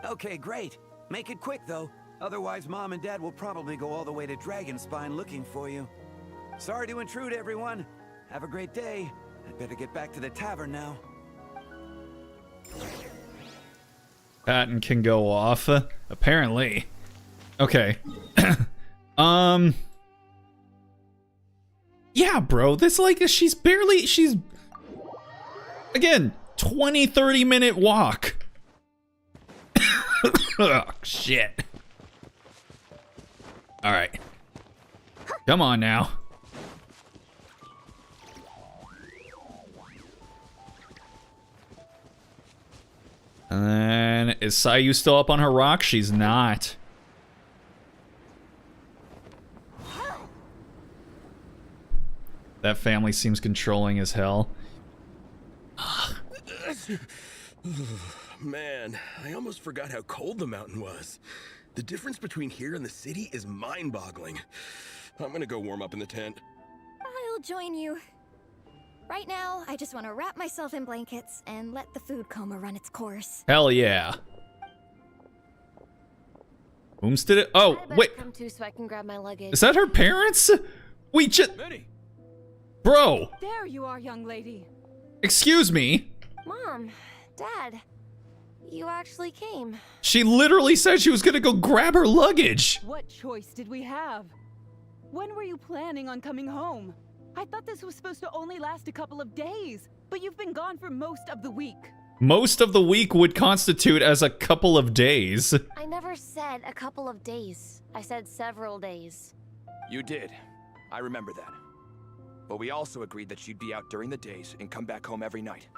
S10: Okay, great. Make it quick, though. Otherwise, Mom and Dad will probably go all the way to Dragonspine looking for you. Sorry to intrude, everyone. Have a great day. I'd better get back to the tavern now.
S1: Patton can go off, apparently. Okay. Yeah, bro, this, like, she's again, 20-30 minute walk. Oh, shit. All right. Come on now. And then, is Sayu still up on her rock? She's not. That family seems controlling as hell.
S5: Man, I almost forgot how cold the mountain was. The difference between here and the city is mind-boggling. I'm gonna go warm up in the tent.
S3: I'll join you. Right now, I just want to wrap myself in blankets and let the food coma run its course.
S1: Hell yeah. Whom's did it? Oh,
S7: I better
S1: wait.
S7: come too so I can grab my luggage.
S1: Is that her parents? We just...
S10: Minnie!
S1: Bro!
S11: There you are, young lady.
S1: Excuse me?
S7: Mom, Dad, you actually came.
S1: She literally said she was gonna go grab her luggage.
S11: What choice did we have? When were you planning on coming home? I thought this was supposed to only last a couple of days, but you've been gone for most of the week.
S1: Most of the week would constitute as a couple of days.
S7: I never said a couple of days. I said several days.
S12: You did. I remember that. But we also agreed that she'd be out during the days and come back home every night.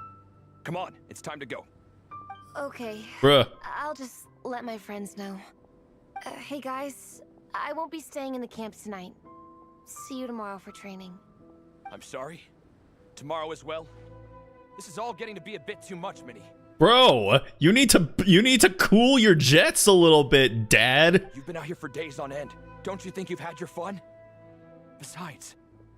S12: Come on, it's time to go.
S7: Okay.
S1: Bruh.
S7: I'll just let my friends know. Hey guys, I won't be staying in the camp tonight. See you tomorrow for training.
S12: I'm sorry. Tomorrow as well. This is all getting to be a bit too much, Minnie.
S1: Bro, you need to cool your jets a little bit, Dad.
S12: You've been out here for days on end. Don't you think you've had your fun? Besides,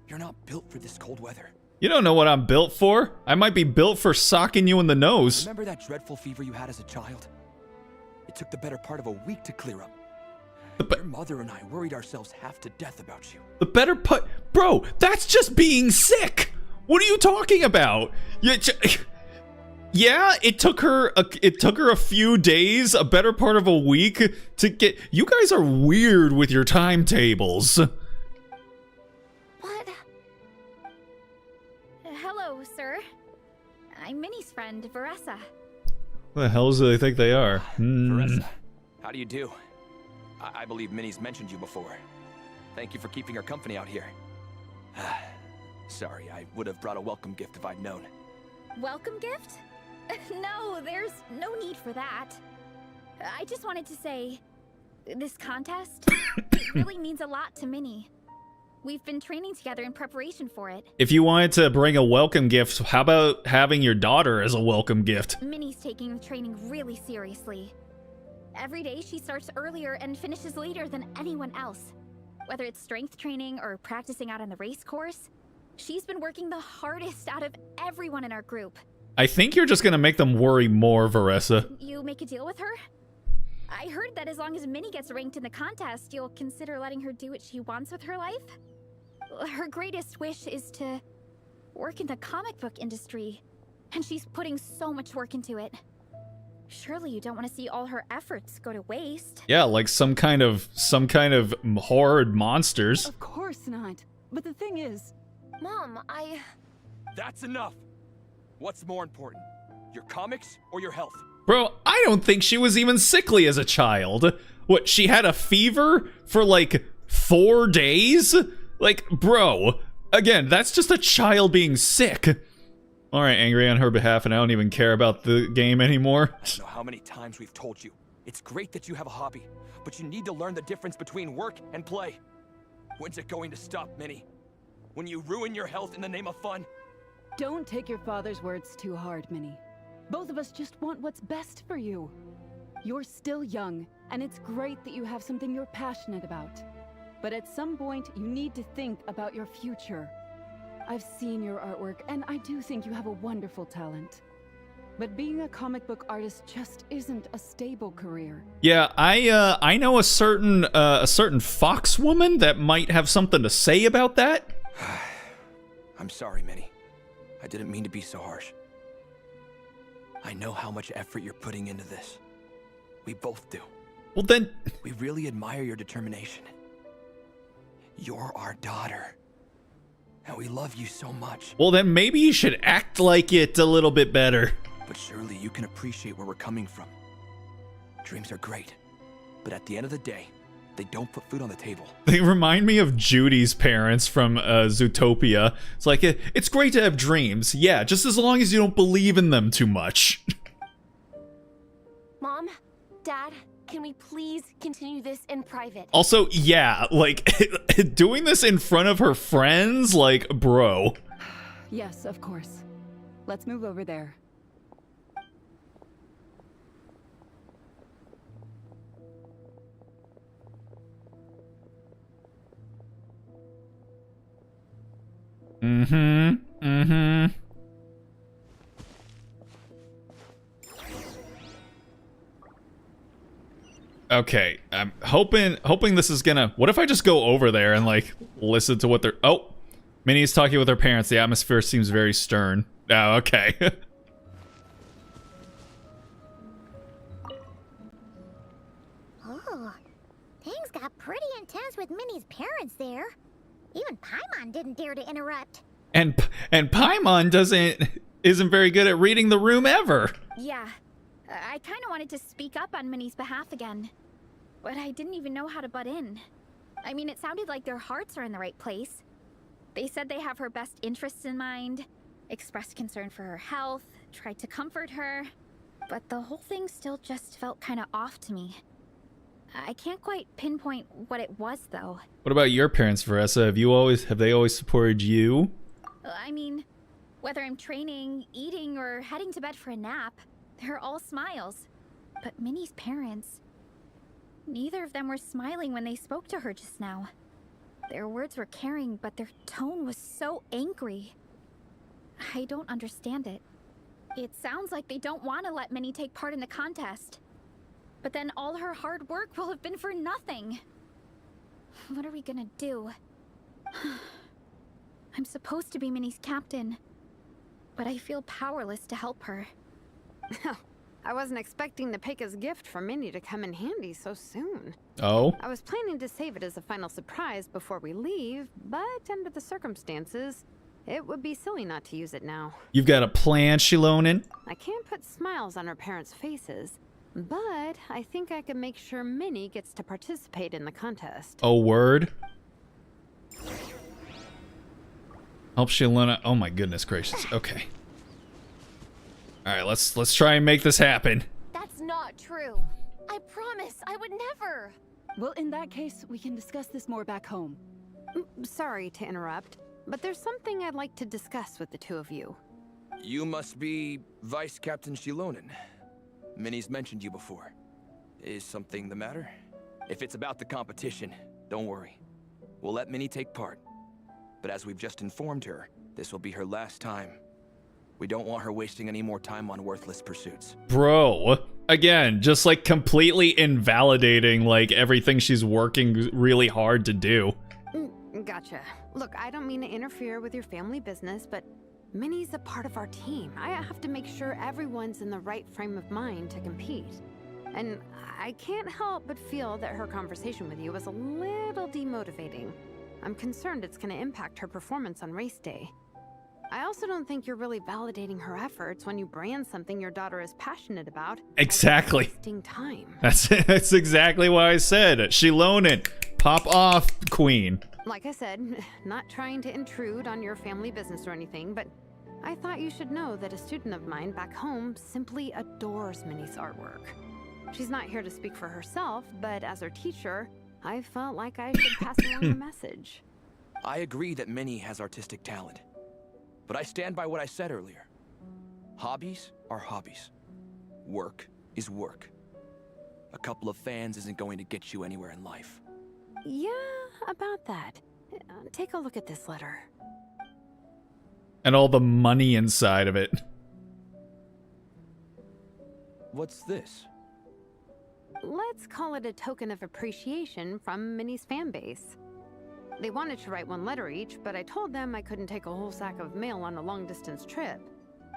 S12: you're not built for this cold weather.
S1: You don't know what I'm built for. I might be built for socking you in the nose.
S12: Remember that dreadful fever you had as a child? It took the better part of a week to clear up. Your mother and I worried ourselves half to death about you.
S1: The better part, bro, that's just being sick. What are you talking about? Yeah, it took her a few days, a better part of a week to get. You guys are weird with your timetables.
S7: What?
S2: Hello, sir. I'm Minnie's friend, Veressa.
S1: What the hell do they think they are?
S12: Veressa, how do you do? I believe Minnie's mentioned you before. Thank you for keeping her company out here. Sorry, I would have brought a welcome gift if I'd known.
S2: Welcome gift? No, there's no need for that. I just wanted to say, this contest really means a lot to Minnie. We've been training together in preparation for it.
S1: If you wanted to bring a welcome gift, how about having your daughter as a welcome gift?
S2: Minnie's taking the training really seriously. Every day she starts earlier and finishes later than anyone else. Whether it's strength training or practicing out on the race course, she's been working the hardest out of everyone in our group.
S1: I think you're just gonna make them worry more, Veressa.
S2: You make a deal with her? I heard that as long as Minnie gets ranked in the contest, you'll consider letting her do what she wants with her life? Her greatest wish is to work in the comic book industry, and she's putting so much work into it. Surely you don't want to see all her efforts go to waste.
S1: Yeah, like some kind of horrid monsters.
S11: Of course not. But the thing is...
S7: Mom,
S12: That's enough! What's more important? Your comics or your health?
S1: Bro, I don't think she was even sickly as a child. What, she had a fever for like 4 days? Like, bro, again, that's just a child being sick. Alright, angry on her behalf, and I don't even care about the game anymore.
S12: I don't know how many times we've told you. It's great that you have a hobby, but you need to learn the difference between work and play. When's it going to stop, Minnie? When you ruin your health in the name of fun?
S11: Don't take your father's words too hard, Minnie. Both of us just want what's best for you. You're still young, and it's great that you have something you're passionate about. But at some point, you need to think about your future. I've seen your artwork, and I do think you have a wonderful talent. But being a comic book artist just isn't a stable career.
S1: Yeah, I know a certain fox woman that might have something to say about that.
S12: I'm sorry, Minnie. I didn't mean to be so harsh. I know how much effort you're putting into this. We both do.
S1: Well then...
S12: We really admire your determination. You're our daughter. And we love you so much.
S1: Well then maybe you should act like it a little bit better.
S12: But surely you can appreciate where we're coming from. Dreams are great. But at the end of the day, they don't put food on the table.
S1: They remind me of Judy's parents from Zootopia. It's like, it's great to have dreams. Yeah, just as long as you don't believe in them too much.
S7: Mom, Dad, can we please continue this in private?
S1: Also, yeah, like, doing this in front of her friends, like, bro.
S11: Yes, of course. Let's move over there.
S1: Okay, I'm hoping this is gonna... What if I just go over there and, like, listen to what they're... Oh! Minnie's talking with her parents. The atmosphere seems very stern. Oh, okay.
S4: Oh, things got pretty intense with Minnie's parents there. Even Paimon didn't dare to interrupt.
S1: And Paimon isn't very good at reading the room ever.
S2: Yeah, I kind of wanted to speak up on Minnie's behalf again, but I didn't even know how to butt in. I mean, it sounded like their hearts are in the right place. They said they have her best interests in mind, expressed concern for her health, tried to comfort her, but the whole thing still just felt kind of off to me. I can't quite pinpoint what it was, though.
S1: What about your parents, Veressa? Have they always supported you?
S2: I mean, whether I'm training, eating, or heading to bed for a nap, they're all smiles. But Minnie's parents, neither of them were smiling when they spoke to her just now. Their words were caring, but their tone was so angry. I don't understand it. It sounds like they don't want to let Minnie take part in the contest. But then all her hard work will have been for nothing. What are we gonna do? I'm supposed to be Minnie's captain, but I feel powerless to help her.
S6: I wasn't expecting Nepeka's gift for Minnie to come in handy so soon.
S1: Oh?
S6: I was planning to save it as a final surprise before we leave, but under the circumstances, it would be silly not to use it now.
S1: You've got a plan, Shilonen?
S6: I can't put smiles on her parents' faces, but I think I can make sure Minnie gets to participate in the contest.
S1: Oh, word? Help Shilonen. Oh my goodness gracious. Okay. Alright, let's try and make this happen.
S7: That's not true. I promise, I would never.
S11: Well, in that case, we can discuss this more back home.
S6: Sorry to interrupt, but there's something I'd like to discuss with the two of you.
S12: You must be Vice Captain Shilonen. Minnie's mentioned you before. Is something the matter? If it's about the competition, don't worry. We'll let Minnie take part. But as we've just informed her, this will be her last time. We don't want her wasting any more time on worthless pursuits.
S1: Bro, again, just like completely invalidating like everything she's working really hard to do.
S6: Gotcha. Look, I don't mean to interfere with your family business, but Minnie's a part of our team. I have to make sure everyone's in the right frame of mind to compete. And I can't help but feel that her conversation with you was a little demotivating. I'm concerned it's going to impact her performance on race day. I also don't think you're really validating her efforts when you brand something your daughter is passionate about.
S1: Exactly.
S6: Wasting time.
S1: That's exactly what I said. Shilonen, pop off, queen.
S6: Like I said, not trying to intrude on your family business or anything, but I thought you should know that a student of mine back home simply adores Minnie's artwork. She's not here to speak for herself, but as her teacher, I felt like I should pass along the message.
S12: I agree that Minnie has artistic talent. But I stand by what I said earlier. Hobbies are hobbies. Work is work. A couple of fans isn't going to get you anywhere in life.
S6: Yeah, about that. Take a look at this letter.
S1: And all the money inside of it.
S12: What's this?
S6: Let's call it a token of appreciation from Minnie's fan base. They wanted to write one letter each, but I told them I couldn't take a whole sack of mail on a long-distance trip.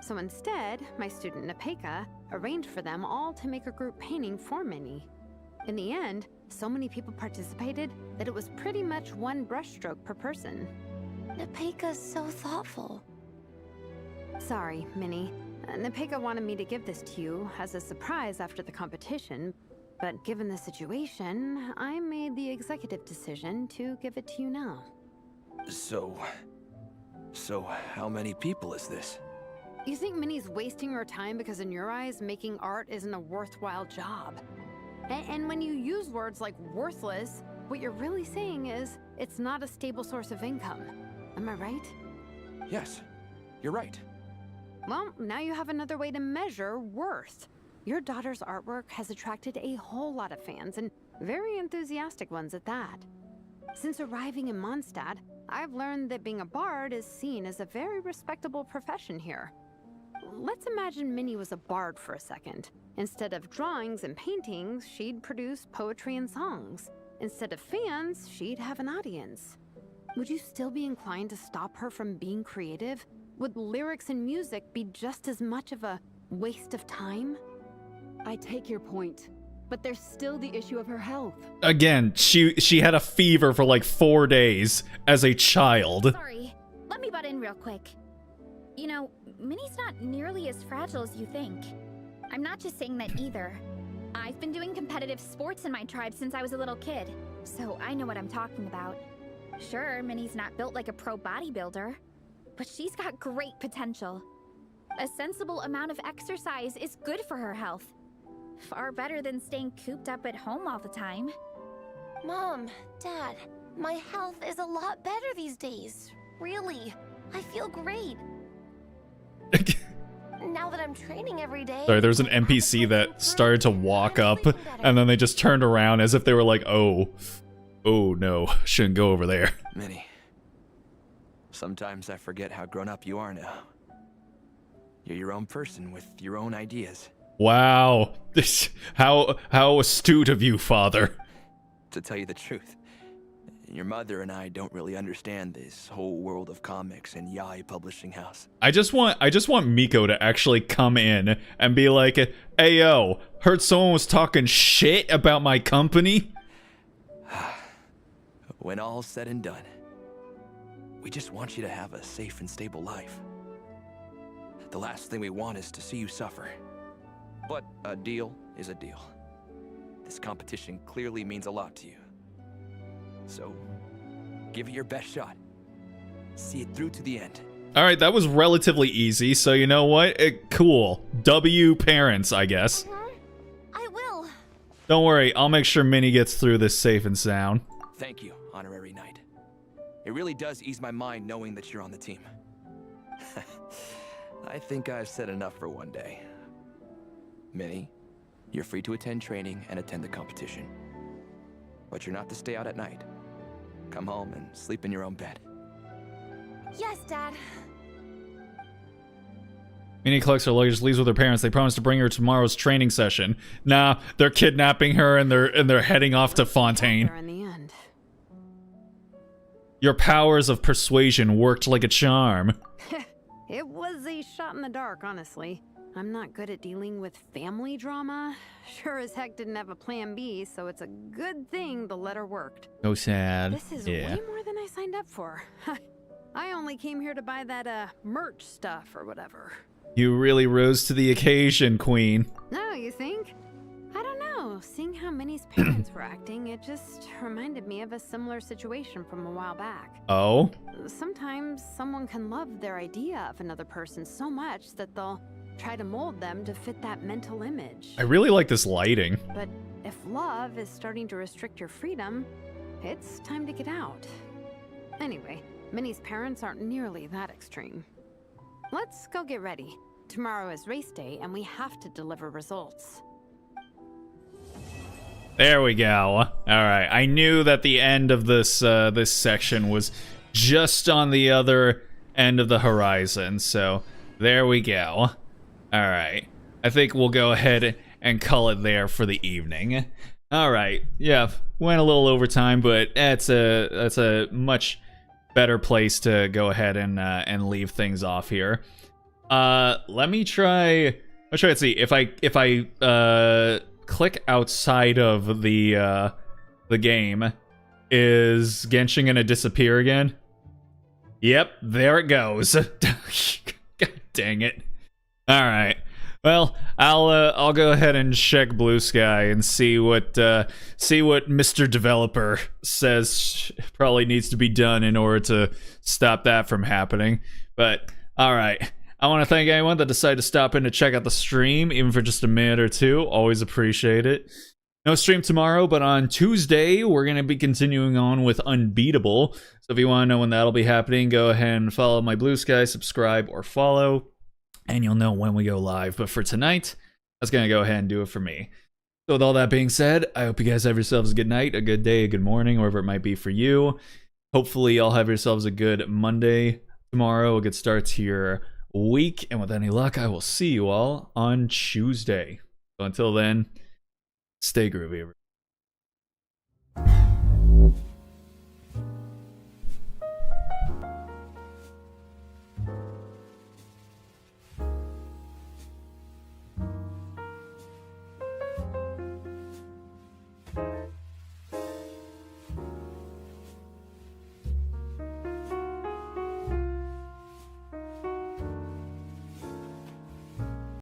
S6: So instead, my student Nepeka arranged for them all to make a group painting for Minnie. In the end, so many people participated that it was pretty much one brushstroke per person.
S7: Nepeka's so thoughtful.
S6: Sorry, Minnie. Nepeka wanted me to give this to you as a surprise after the competition, but given the situation, I made the executive decision to give it to you now.
S12: So how many people is this?
S6: You think Minnie's wasting her time because in your eyes, making art isn't a worthwhile job? And when you use words like worthless, what you're really saying is it's not a stable source of income. Am I right?
S12: Yes, you're right.
S6: Well, now you have another way to measure worth. Your daughter's artwork has attracted a whole lot of fans, and very enthusiastic ones at that. Since arriving in Mondstadt, I've learned that being a bard is seen as a very respectable profession here. Let's imagine Minnie was a bard for a second. Instead of drawings and paintings, she'd produce poetry and songs. Instead of fans, she'd have an audience. would you still be inclined to stop her from being creative? Would lyrics and music be just as much of a waste of time?
S11: I take your point, but there's still the issue of her health.
S1: Again, she had a fever for like 4 days as a child.
S2: Sorry, let me butt in real quick. You know, Minnie's not nearly as fragile as you think. I'm not just saying that either. I've been doing competitive sports in my tribe since I was a little kid, so I know what I'm talking about. Sure, Minnie's not built like a pro bodybuilder, but she's got great potential. A sensible amount of exercise is good for her health. Far better than staying cooped up at home all the time.
S7: Mom, Dad, my health is a lot better these days. Really. I feel great. Now that I'm training every day.
S1: Sorry, there was an NPC that started to walk up, and then they just turned around as if they were like, oh no, shouldn't go over there.
S12: Minnie, sometimes I forget how grown up you are now. You're your own person with your own ideas.
S1: Wow, how astute of you, Father.
S12: To tell you the truth, your mother and I don't really understand this whole world of comics and Yaoi Publishing House.
S1: I just want Miko to actually come in and be like, "Hey yo, heard someone was talking shit about my company?"
S12: When all's said and done, we just want you to have a safe and stable life. The last thing we want is to see you suffer. But a deal is a deal. This competition clearly means a lot to you. So, give it your best shot. See it through to the end.
S1: Alright, that was relatively easy, so you know what? Cool. W parents, I guess.
S7: I will.
S1: Don't worry, I'll make sure Minnie gets through this safe and sound.
S12: Thank you, Honorary Knight. It really does ease my mind knowing that you're on the team. I think I've said enough for one day. Minnie, you're free to attend training and attend the competition. But you're not to stay out at night. Come home and sleep in your own bed.
S7: Yes, Dad.
S1: Minnie collects her luggage, leaves with her parents. They promise to bring her to tomorrow's training session. Nah, they're kidnapping her and they're heading off to Fontaine.
S6: In the end.
S1: Your powers of persuasion worked like a charm.
S6: It was a shot in the dark, honestly. I'm not good at dealing with family drama. Sure as heck didn't have a plan B, so it's a good thing the letter worked.
S1: So sad.
S6: This is way more than I signed up for. I only came here to buy that merch stuff or whatever.
S1: You really rose to the occasion, Queen.
S6: No, you think? I don't know. Seeing how Minnie's parents were acting, it just reminded me of a similar situation from a while back.
S1: Oh?
S6: Sometimes someone can love their idea of another person so much that they'll try to mold them to fit that mental image.
S1: I really like this lighting.
S6: But if love is starting to restrict your freedom, it's time to get out. Anyway, Minnie's parents aren't nearly that extreme. Let's go get ready. Tomorrow is race day and we have to deliver results.
S1: There we go. Alright, I knew that the end of this this section was just on the other end of the horizon, so there we go. Alright, I think we'll go ahead and call it there for the evening. Alright, yeah, went a little overtime, but that's a much better place to go ahead and leave things off here. Let me try to see if I click outside of the game, is Genshin gonna disappear again? Yep, there it goes. God dang it. All right. Well, I'll go ahead and check Blue Sky and see what Mr. Developer says probably needs to be done in order to stop that from happening. But all right. I want to thank anyone that decided to stop in to check out the stream, even for just a minute or two. Always appreciate it. No stream tomorrow, but on Tuesday, we're going to be continuing on with Unbeatable. So if you want to know when that'll be happening, go ahead and follow my Blue Sky, subscribe, or follow, and you'll know when we go live. But for tonight, that's going to go ahead and do it for me. So with all that being said, I hope you guys have yourselves a good night, a good day, a good morning, wherever it might be for you. Hopefully, y'all have yourselves a good Monday tomorrow, a good start to your week, and with any luck, I will see you all on Tuesday. So until then, stay groovy.